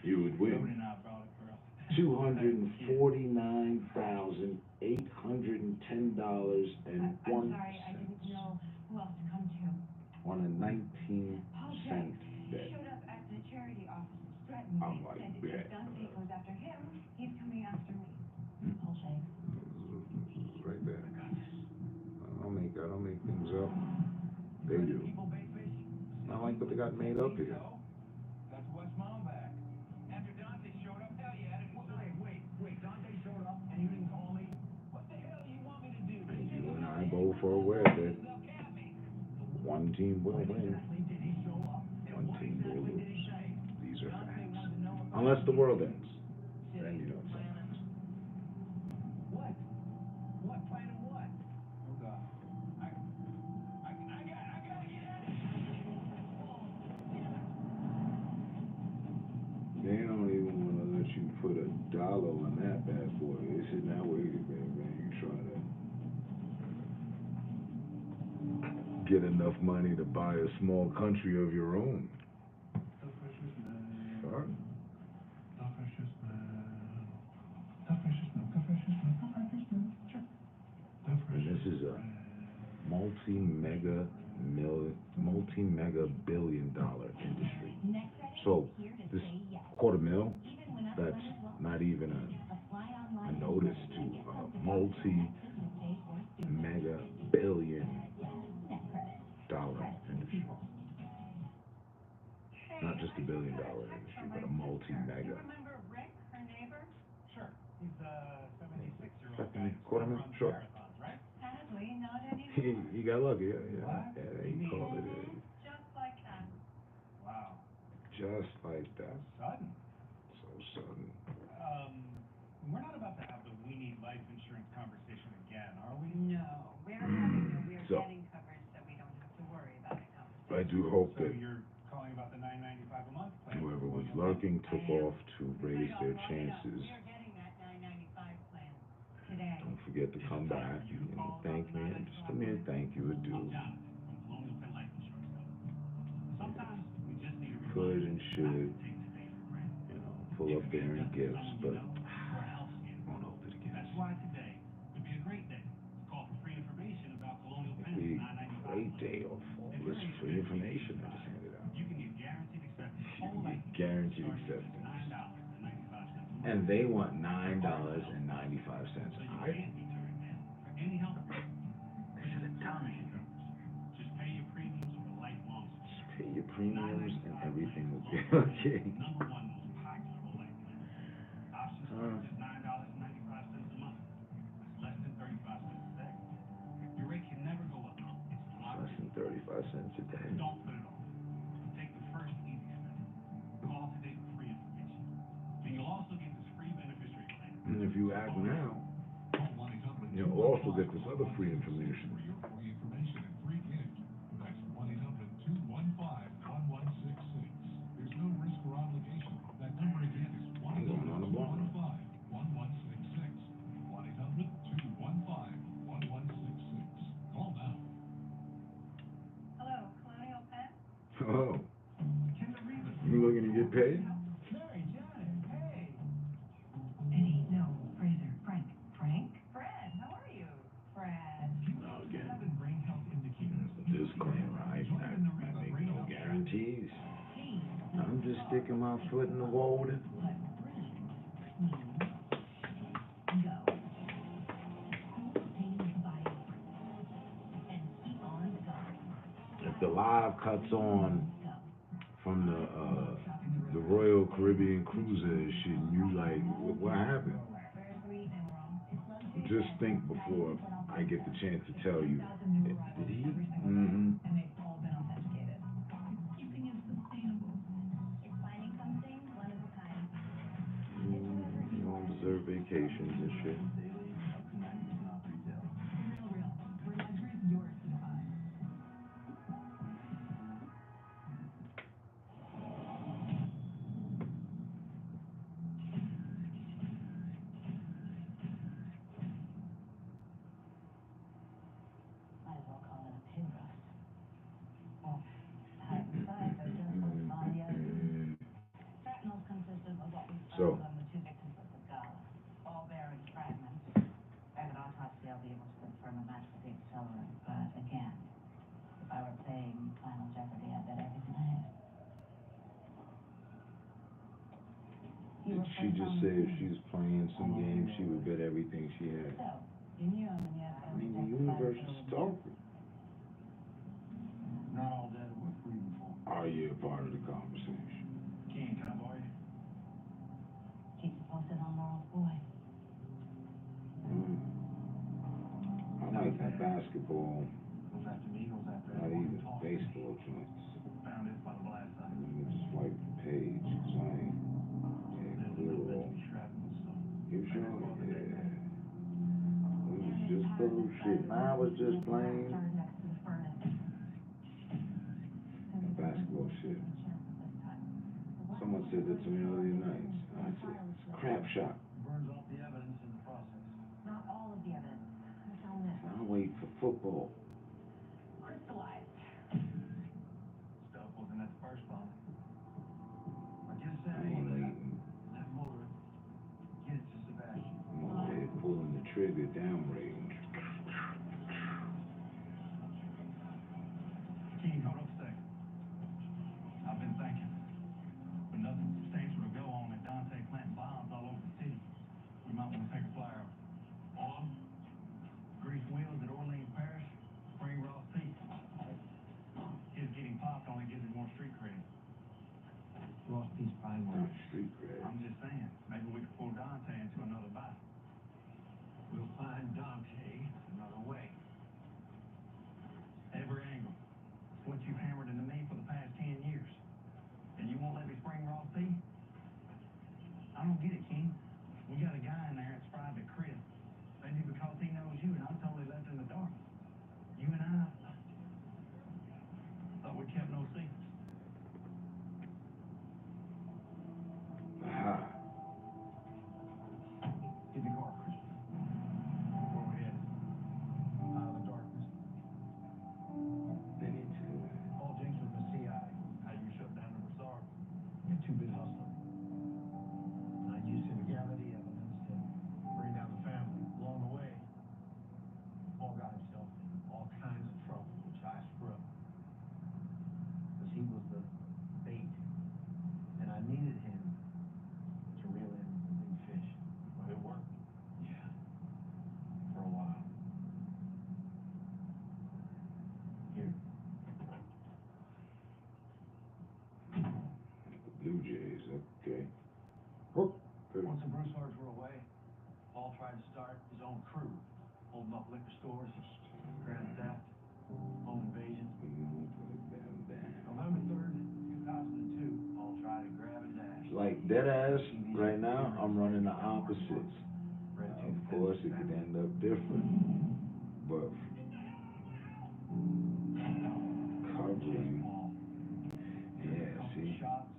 [SPEAKER 1] You would win
[SPEAKER 6] And I brought it for us.
[SPEAKER 1] $249,810.01
[SPEAKER 3] I'm sorry, I didn't know who else to come to.
[SPEAKER 1] on a 19-cent bet.
[SPEAKER 3] He showed up at the charity office and threatened me.
[SPEAKER 1] I'm like,
[SPEAKER 3] Said
[SPEAKER 1] bet.
[SPEAKER 3] if Dante goes after him, he's coming after me. Paul Shay.
[SPEAKER 1] Right there. I don't make things up. They do. Not like what they got made up here.
[SPEAKER 4] That's West Mom back. After Dante showed up, hell yeah, wait, Dante showed up and you didn't call me? What the hell do you want me to do?
[SPEAKER 1] You and I both are aware that one team will win, one team will lose. These are facts. Unless the world ends. Then you know it's facts.
[SPEAKER 4] What? What? Planning what?
[SPEAKER 6] I
[SPEAKER 1] Apollo on that bad boy. They said, now wait a minute, man. You try to get enough money to buy a small country of your own. Sorry? And this is a multi-mega billion-dollar industry. So this $250,000, that's not even a notice to a multi-mega billion-dollar industry. Not just a billion-dollar industry, but a multi-mega.
[SPEAKER 5] Remember Rick, her neighbor?
[SPEAKER 4] Sure. He's a 76-year-old guy.
[SPEAKER 1] Second $250,000, sure.
[SPEAKER 4] Right?
[SPEAKER 5] Sadly, not anymore.
[SPEAKER 1] He got lucky, yeah.
[SPEAKER 4] What?
[SPEAKER 1] Yeah, he called it.
[SPEAKER 5] Just like that.
[SPEAKER 4] Wow.
[SPEAKER 1] Just like that.
[SPEAKER 4] Sudden.
[SPEAKER 1] So sudden.
[SPEAKER 4] We're not about to have the we need life insurance conversation again, are we?
[SPEAKER 5] No, we're getting
[SPEAKER 1] So-
[SPEAKER 5] coverage so we don't have to worry about it.
[SPEAKER 1] I do hope
[SPEAKER 4] So
[SPEAKER 1] that
[SPEAKER 4] you're calling about the $9.95 a month plan?
[SPEAKER 1] whoever was lurking took off to raise their chances.
[SPEAKER 5] We are getting that $9.95 plan today.
[SPEAKER 1] Don't forget to come back and thank me. And just a mere thank you would do.
[SPEAKER 4] Colonial Penn Life Insurance Company. Sometimes we just need a
[SPEAKER 1] Could and should,
[SPEAKER 4] take today for granted.
[SPEAKER 1] pull up there in gifts, but
[SPEAKER 4] Or else again.
[SPEAKER 1] won't hold it against.
[SPEAKER 4] That's why today could be a great day. Call for free information about Colonial
[SPEAKER 1] It'd
[SPEAKER 4] Penn's
[SPEAKER 1] be a
[SPEAKER 4] $9.95
[SPEAKER 1] great day of all this free information I just handed out.
[SPEAKER 4] You can get guaranteed acceptance.
[SPEAKER 1] You can get guaranteed acceptance.
[SPEAKER 4] $9.95.
[SPEAKER 1] And they want $9.95.
[SPEAKER 4] So you can't be turned down for any help.
[SPEAKER 1] They should have done it.
[SPEAKER 4] Just pay your premiums for lifelong support.
[SPEAKER 1] Just pay your premiums and everything will be okay.
[SPEAKER 4] Number one most popular life plan. Options for just $9.95 a month. That's less than 35 cents a day. Your rate can never go up. It's locked
[SPEAKER 1] Less than 35 cents a day.
[SPEAKER 4] Don't put it off. Take the first easy step. Call today for free information. And you'll also get this free beneficiary plan.
[SPEAKER 1] And if you act now, you'll also get this other free information.
[SPEAKER 2] For your free information and free gift. That's 1-800-215-1166. There's no risk or obligation. That number again is 1-800-215-1166. 1-800-215-1166. Call now.
[SPEAKER 5] Hello, Colonial Penn?
[SPEAKER 1] Oh, you looking to get paid?
[SPEAKER 4] Mary Janet, hey!
[SPEAKER 3] Eddie, no, Fraser, Frank. Frank?
[SPEAKER 5] Fred, how are you? Fred.
[SPEAKER 1] No, again,
[SPEAKER 2] Having brain health indicators.
[SPEAKER 1] disclaimer, I make no guarantees. I'm just sticking my foot in the wall with it. If the live cuts on from the Royal Caribbean cruiser and shit, and you like, what happened? Just think before I get the chance to tell you. Did he? Mm-hmm.
[SPEAKER 3] And they've all been authenticated. Keeping it sustainable.
[SPEAKER 5] It's finding something one of a kind.
[SPEAKER 1] You don't deserve vacations and shit.
[SPEAKER 3] Real. Where luxury's yours to define. Might as well call it a pig roast. Well, besides, they're just like Sonia. Shrapnels consisted of what we
[SPEAKER 1] So.
[SPEAKER 3] found on the two victims of the gala, all bearing fragments. At an autopsy, I'll be able to confirm a match with the accelerant, but again, if I were playing Final Jeopardy, I'd bet everything I had.
[SPEAKER 1] Did she just say if she was playing some game, she would bet everything she had?
[SPEAKER 3] So, you knew him and yet
[SPEAKER 1] I mean, the universe is talking.
[SPEAKER 6] Not all data were free before.
[SPEAKER 1] Are you a part of the conversation?
[SPEAKER 6] King, can I borrow you?
[SPEAKER 3] keep you posted on Laurel's boy.
[SPEAKER 1] I like that basketball,
[SPEAKER 6] Goes after me, goes after
[SPEAKER 1] not
[SPEAKER 6] everyone who
[SPEAKER 1] even
[SPEAKER 6] talks to me.
[SPEAKER 1] baseball joints.
[SPEAKER 6] Found it by the blast
[SPEAKER 1] Let
[SPEAKER 6] site.
[SPEAKER 1] me just wipe the page, cause I ain't,
[SPEAKER 6] There's
[SPEAKER 1] clear
[SPEAKER 6] enough
[SPEAKER 1] all.
[SPEAKER 6] to be shrapnel, so.
[SPEAKER 1] You sure? Yeah. It was just bullshit. Nah, I was just playing
[SPEAKER 3] Next to the furnace.
[SPEAKER 1] that basketball shit. Someone said that to me earlier night. I said, it's a crap shot.
[SPEAKER 6] burns off the evidence in the process.
[SPEAKER 5] Not all of the evidence. I found this.
[SPEAKER 1] I'll wait for football.
[SPEAKER 5] Crystallized.
[SPEAKER 6] Stuff wasn't at the first bomb. I just
[SPEAKER 1] I'm
[SPEAKER 6] say
[SPEAKER 1] gonna eat.
[SPEAKER 6] that motor gets to Sebastian.
[SPEAKER 1] I'm over there pulling the trigger downrange.
[SPEAKER 6] King, hold up a second. I've been thinking. But nothing substantial to go on and Dante planting bombs all over the city. We might want to take a flyer on Grease Wheels at Orleans Parish, Spring Ross T. His getting popped only gives him more street cred. Ross T's fine
[SPEAKER 1] Not
[SPEAKER 6] work.
[SPEAKER 1] street cred.
[SPEAKER 6] I'm just saying, maybe we could pull Dante into another battle. We'll find Dante another way. Every angle. It's what you've hammered into me for the past 10 years. And you won't let me spring Ross T? I don't get it, King. We got a guy in there that's private Chris. Maybe because he knows you and I'm totally left in the dark. You and I thought we kept no secrets.
[SPEAKER 1] Aha.
[SPEAKER 6] Get the car, Chris. Where we headed? Out of the darkness.
[SPEAKER 1] Then into
[SPEAKER 6] Paul Jenks was the CI. How you shut down the Bazaar? A two-bit hustler. And I used his reality evidence to bring down the family. Along the way, Paul got himself in all kinds of trouble, which I scrubbed. Because he was the bait. And I needed him to reel in the big fish. Well, it worked. Yeah. For a while. Here.
[SPEAKER 1] the Blue Jays. Okay. Oh, good.
[SPEAKER 6] Once the Broussards were away, Paul tried to start his own crew, holding up liquor stores, grand theft, home invasion. November 3rd, 2002, Paul tried to grab and dash.
[SPEAKER 1] Like dead ass, right now, I'm running the opposites. Of course, it could end up different, but covering, yeah, see,
[SPEAKER 6] Shots,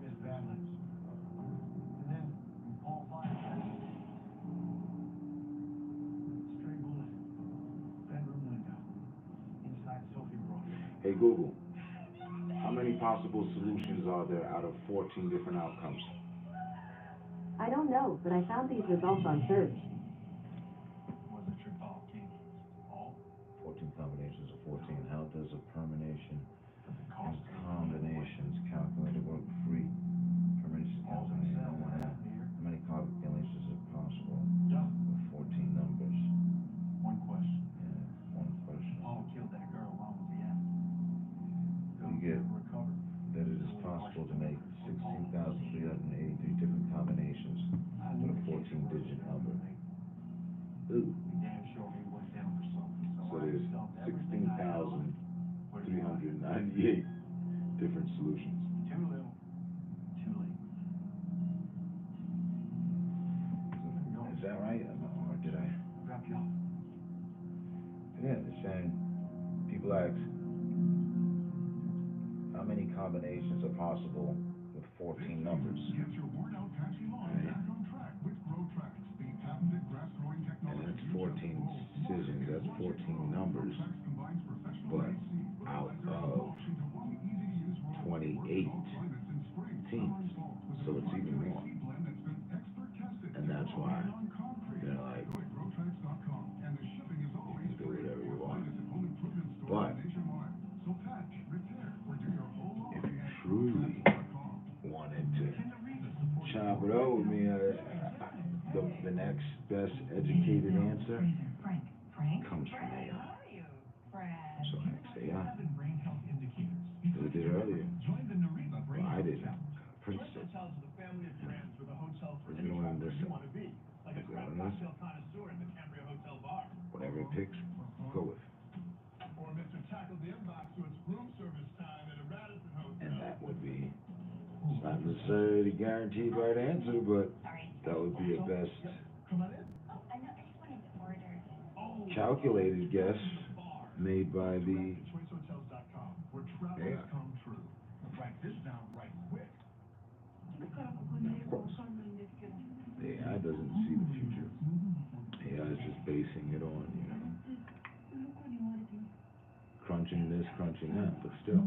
[SPEAKER 6] missed badly. And then Paul fired stray bullet, bedroom window, inside Sophie Brooks.
[SPEAKER 1] hey Google, how many possible solutions are there out of 14 different outcomes?
[SPEAKER 8] I don't know, but I found these results on search.
[SPEAKER 6] Was it your fault, King? All?
[SPEAKER 1] 14 combinations of 14. How does a permutation
[SPEAKER 6] Does it
[SPEAKER 1] and
[SPEAKER 6] cost
[SPEAKER 1] combinations calculated work free? Permutation
[SPEAKER 6] Paul
[SPEAKER 1] combinations.
[SPEAKER 6] himself, what happened here?
[SPEAKER 1] How many combinations are possible
[SPEAKER 6] Yeah.
[SPEAKER 1] with 14 numbers?
[SPEAKER 6] One question.
[SPEAKER 1] Yeah, one question.
[SPEAKER 6] Paul killed that girl. Why was he at?
[SPEAKER 1] You get
[SPEAKER 6] Never recovered.
[SPEAKER 1] that it is possible to make 16,383 different combinations
[SPEAKER 6] I
[SPEAKER 1] with
[SPEAKER 6] knew
[SPEAKER 1] a
[SPEAKER 6] the case
[SPEAKER 1] 14-digit
[SPEAKER 6] was
[SPEAKER 1] number.
[SPEAKER 6] gonna
[SPEAKER 1] Ooh.
[SPEAKER 6] be damn sure he went down for something.
[SPEAKER 1] So
[SPEAKER 6] I
[SPEAKER 1] there's
[SPEAKER 6] dumped everything I owned. Where do you want it?
[SPEAKER 1] 16,398 different solutions.
[SPEAKER 6] Too little, too late.
[SPEAKER 1] Is that right? Or did I?
[SPEAKER 6] Drop you off.
[SPEAKER 1] Yeah, they're saying, people ask, how many combinations are possible with 14 numbers?
[SPEAKER 2] Get your worn-out taxi lawn back on track with GrowTrax, the patented grass-growing
[SPEAKER 1] And
[SPEAKER 2] technology.
[SPEAKER 1] that's 14 scissors, that's 14 numbers. But out of 28 teams, so it's even more. And that's why they're like, you can do whatever you want. But if you truly wanted to chop it out with me, the next best educated answer comes from AI. So I say AI. They did earlier. Well, I didn't. Prince did. You know what I'm listening. Whatever it picks, go with.
[SPEAKER 2] Or Mr. Tackle the inbox to its room service time at a Radisson hotel.
[SPEAKER 1] And that would be, it's not necessarily the guaranteed right answer, but that would be a best
[SPEAKER 2] Come on in.
[SPEAKER 5] Oh, I know, I just wanted to order.
[SPEAKER 1] calculated guess made by the
[SPEAKER 2] ChoiceHotels.com, where travel
[SPEAKER 1] AI.
[SPEAKER 2] has come true. Write this down right quick.
[SPEAKER 1] Of course. AI doesn't see the future. AI is just basing it on, you know, crunching this, crunching that, but still.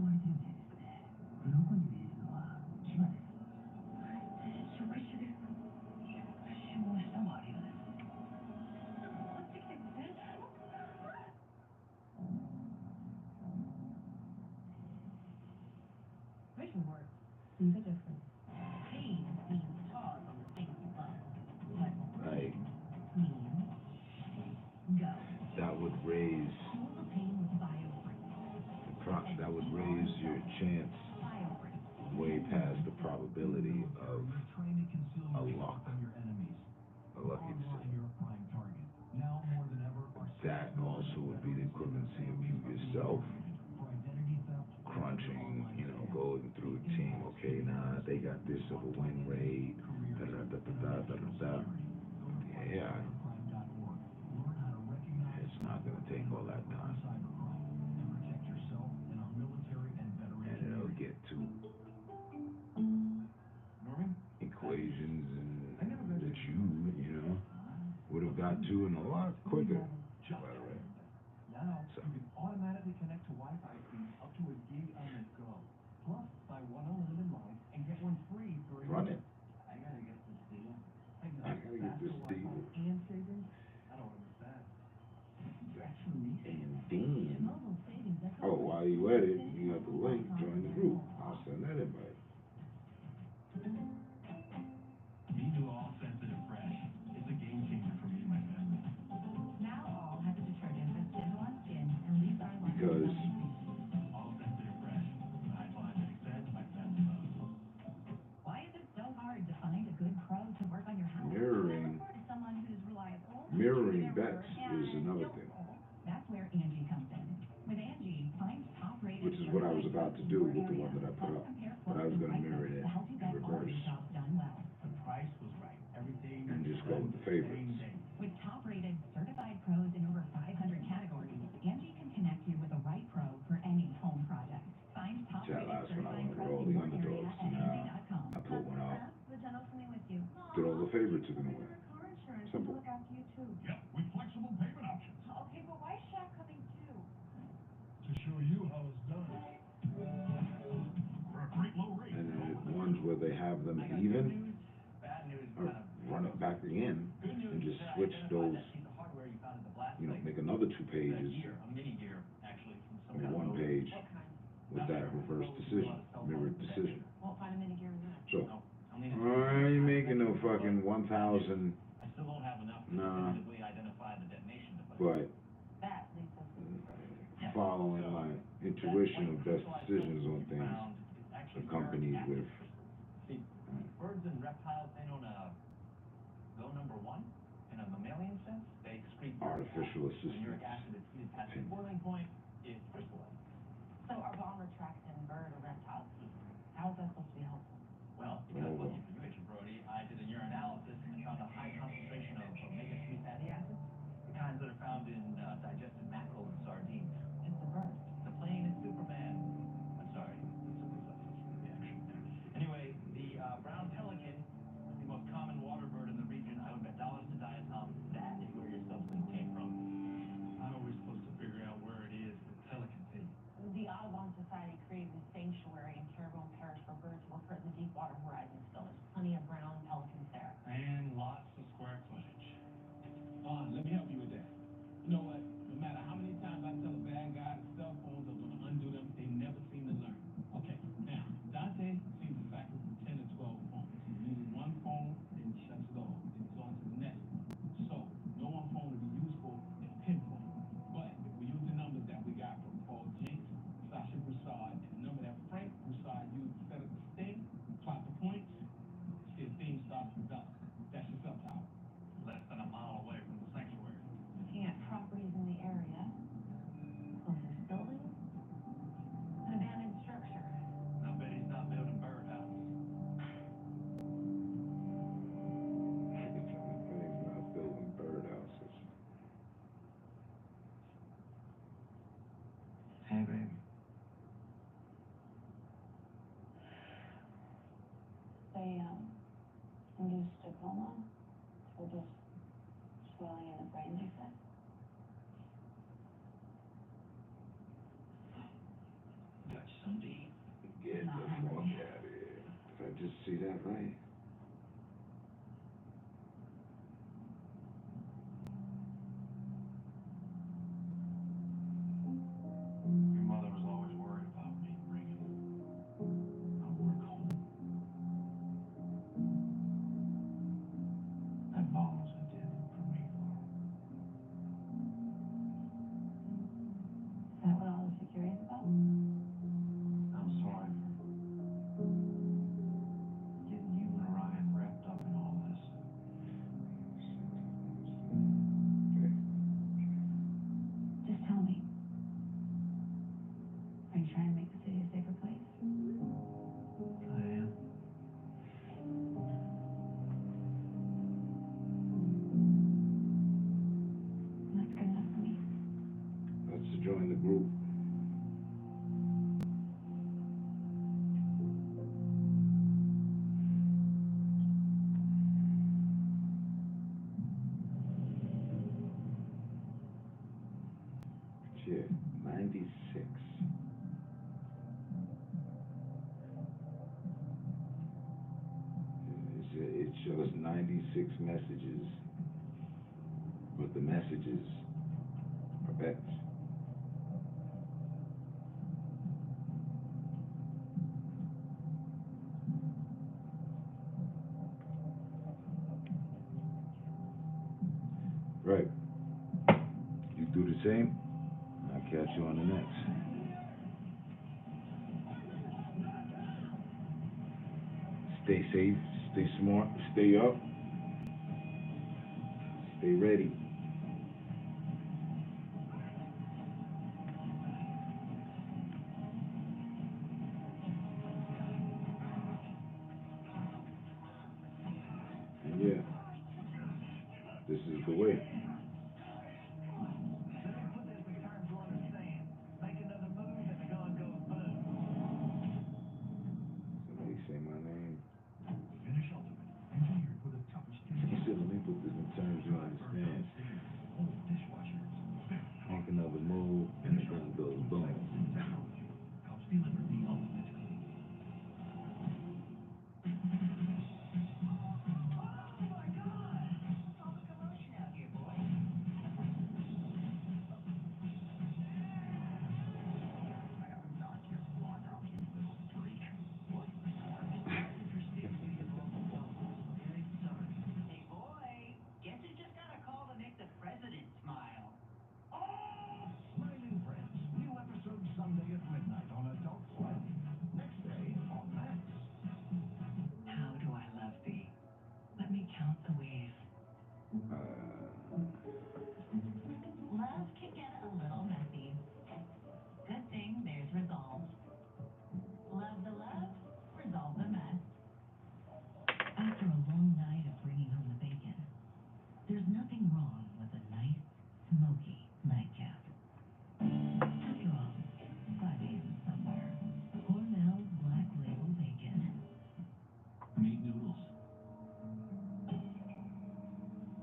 [SPEAKER 3] Vision works. See the difference. Pain means pause on the things you love.
[SPEAKER 1] Like,
[SPEAKER 3] Clean. Go.
[SPEAKER 1] that would raise,
[SPEAKER 3] Cool the pain with BioFree.
[SPEAKER 1] that would raise your chance
[SPEAKER 3] BioFree.
[SPEAKER 1] way past the probability of
[SPEAKER 6] Trying to conceal
[SPEAKER 1] a
[SPEAKER 6] yourself
[SPEAKER 1] luck.
[SPEAKER 6] from your enemies.
[SPEAKER 1] a lucky
[SPEAKER 6] Online,
[SPEAKER 1] decision.
[SPEAKER 6] you're a prime target. Now more than ever, our
[SPEAKER 1] That also would be the equivalency of you yourself
[SPEAKER 6] for identity theft,
[SPEAKER 1] crunching, you know, going through a team. Okay, nah, they got this of a win rate. Da da da da da da da. Yeah,
[SPEAKER 6] cybercrime.org. Learn how to recognize
[SPEAKER 1] it's not gonna take all that time,
[SPEAKER 6] cybercrime and protect yourself and our military and veteran
[SPEAKER 1] and it'll get to
[SPEAKER 4] Norman?
[SPEAKER 1] equations and that you know, would have got to in a lot quicker. By the way.
[SPEAKER 6] Now,
[SPEAKER 1] So.
[SPEAKER 6] you can automatically connect to Wi-Fi speeds up to a gig on the go. Plus, buy one unlimited line and get one free during
[SPEAKER 1] Run it.
[SPEAKER 6] I gotta get this deal.
[SPEAKER 1] I gotta get this deal.
[SPEAKER 6] And savings? I don't want to miss that. That's for me.
[SPEAKER 1] And then, oh, while you at it, you got the link, join the group. I'll send that invite.
[SPEAKER 4] Me all sensitive fresh. It's a game changer for me and my family.
[SPEAKER 5] Now all has a detergent that's gentle on skin and leaves our laundry
[SPEAKER 1] Because
[SPEAKER 4] All sensitive fresh. The hypoallergenic scent my family loves.
[SPEAKER 3] Why is it so hard to find a good pro to work on your house?
[SPEAKER 1] mirroring
[SPEAKER 3] Someone who's reliable.
[SPEAKER 1] bets is another thing,
[SPEAKER 3] That's where Angie comes in. With Angie, find top-rated.
[SPEAKER 1] which is what I was about to do with the one that I put up. But I was going to mirror it
[SPEAKER 3] help you
[SPEAKER 1] in
[SPEAKER 3] get all
[SPEAKER 1] reverse
[SPEAKER 3] your jobs done well.
[SPEAKER 6] The price was right. Everything
[SPEAKER 1] and just go with the favorites.
[SPEAKER 3] With top-rated certified pros in over 500 categories, Angie can connect you with the right pro for any home project. Find
[SPEAKER 1] See, that
[SPEAKER 3] top-rated
[SPEAKER 1] last one I
[SPEAKER 3] certified
[SPEAKER 1] went with
[SPEAKER 3] pros
[SPEAKER 1] all
[SPEAKER 3] in
[SPEAKER 1] the
[SPEAKER 3] your area
[SPEAKER 1] underdogs,
[SPEAKER 3] at
[SPEAKER 1] and now
[SPEAKER 3] Angie.com.
[SPEAKER 1] I put one out
[SPEAKER 5] The dental coming with you.
[SPEAKER 1] that all the favorites are going to win.
[SPEAKER 5] Car insurance
[SPEAKER 1] Simple.
[SPEAKER 5] to look after you too.
[SPEAKER 2] Yep, with flexible payment options.
[SPEAKER 5] Okay, but why is Shaq coming too?
[SPEAKER 2] To show you how it's done. For a great low rate.
[SPEAKER 1] And then ones where they have them even,
[SPEAKER 4] Bad news,
[SPEAKER 1] or run it back again
[SPEAKER 4] Good news
[SPEAKER 1] and just
[SPEAKER 4] is that I
[SPEAKER 1] switch
[SPEAKER 4] identified
[SPEAKER 1] those,
[SPEAKER 4] that piece of hardware you found at the blast
[SPEAKER 1] you know,
[SPEAKER 4] site.
[SPEAKER 1] make another 2 pages
[SPEAKER 4] A mini gear, actually, from some
[SPEAKER 1] or
[SPEAKER 4] kind of
[SPEAKER 1] 1
[SPEAKER 4] motor.
[SPEAKER 1] page
[SPEAKER 5] What kind?
[SPEAKER 1] with that reverse decision, mirrored decision.
[SPEAKER 5] Won't find a minigear in that.
[SPEAKER 1] So,
[SPEAKER 4] No, I'll need it.
[SPEAKER 1] I ain't making no fucking 1,000,
[SPEAKER 4] I still don't have enough to
[SPEAKER 1] Nah.
[SPEAKER 4] definitively identify the detonation device.
[SPEAKER 1] but
[SPEAKER 5] That leads us.
[SPEAKER 1] following my intuition of best decisions on things accompanied with
[SPEAKER 4] See, birds and reptiles, they don't go number 1 in a mammalian sense. They excrete
[SPEAKER 1] artificial
[SPEAKER 4] When
[SPEAKER 1] assistance.
[SPEAKER 4] uric acid is heated past the boiling point, it crystallizes.
[SPEAKER 5] So our bomb retracts in bird or reptile teeth. How is that supposed to be helpful?
[SPEAKER 4] Well, because lucky for you, Agent Brody, I did a urinalysis and found a high concentration of omega-3 fatty acids, the kinds that are found in digested mackerel and sardines.
[SPEAKER 5] It's a bird.
[SPEAKER 4] The plane is Superman. I'm sorry, that's a presumptuous reaction. Anyway, the brown pelican is the most common water bird in the region. I would bet dollars to Diatom that is where your substance came from.
[SPEAKER 6] How are we supposed to figure out where it is that Pelican take?
[SPEAKER 5] The Audubon Society created a sanctuary in Terrebonne Parish for birds who were put in the Deepwater Horizon spillage.
[SPEAKER 1] see that right.
[SPEAKER 6] Your mother was always worried about me bringing our work home. That ball was intended for me, Laura.
[SPEAKER 3] Is that what all the security is about?
[SPEAKER 6] I'm sorry for getting you and Ryan wrapped up in all this.
[SPEAKER 3] Just tell me. Are you trying to make the city a safer place?
[SPEAKER 6] I am.
[SPEAKER 3] That's good enough for me.
[SPEAKER 1] Let's join the group. Shit, 96. It shows 96 messages, but the messages are bets. Right. You do the same. I'll catch you on the next. Stay safe, stay smart, stay up, stay ready. And yeah, this is the way.
[SPEAKER 6] Put this in terms you understand. Make another move and the gun goes boom.
[SPEAKER 1] Somebody say my name.
[SPEAKER 2] Finish Ultimate, engineered for the toughest
[SPEAKER 1] He said, let me put this in terms you understand.
[SPEAKER 2] old dishwashers.
[SPEAKER 1] Make another move, and the gun goes boom.
[SPEAKER 2] Technology helps deliver the ultimate clean.
[SPEAKER 9] Hey boy, guess who just got a call to make the president smile?
[SPEAKER 2] Smiling Friends. New episode Sunday at midnight on Adult Swim. Next day on Max.
[SPEAKER 9] How do I love thee? Let me count the ways. Love can get a little messy. Good thing there's resolve. Love the love, resolve the mess. After a long night of bringing home the bacon, there's nothing wrong with a nice, smoky nightcap. After all, 5 a.m. somewhere. Hormel's Black Label Bacon.
[SPEAKER 2] Meat noodles.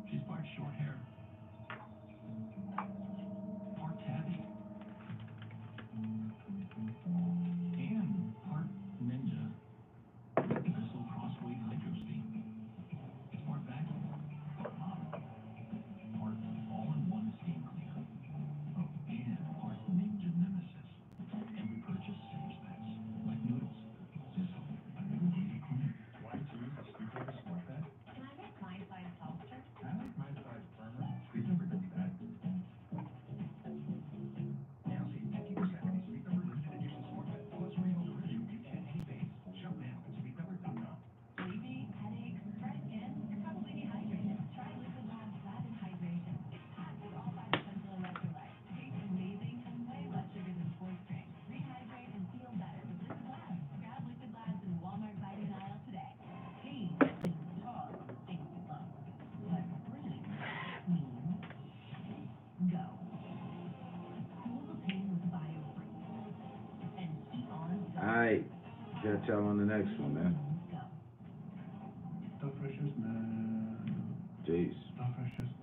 [SPEAKER 2] She's part short hair, part tabby, and part ninja. Missile crossweight hydro steam. It's part vacuum, part modern, part all-in-one steam cleaner. Oh, and part ninja nemesis. Every purchase saves bets, like noodles. Sizzle, a new way to clean. Why choose a Sleepover Smart Bed?
[SPEAKER 5] Can I make my size softer?
[SPEAKER 2] I like my size firmer. Sleep Number does that. Now save 50% on a Sleep Number limited edition Smart Bed. Plus free home delivery. You can any base. Shop now at sleepnumber.com.
[SPEAKER 5] Sleepy, headaches, dry skin, you're probably dehydrated. Try Liquid Labs Rapid Hydration. It's packed with all 5 essential electrolytes. Tastes amazing and way less sugar than sports drink. Rehydrate and feel better with Liquid Labs. Grab Liquid Labs in Walmart vitamin aisle today. Pain is all of the things we love. But breathe means go. Cool the pain with BioFree. And keep on going.
[SPEAKER 1] Alright, catch y'all on the next one, man.
[SPEAKER 5] Go.
[SPEAKER 2] The freshest man.
[SPEAKER 1] Peace.
[SPEAKER 2] The freshest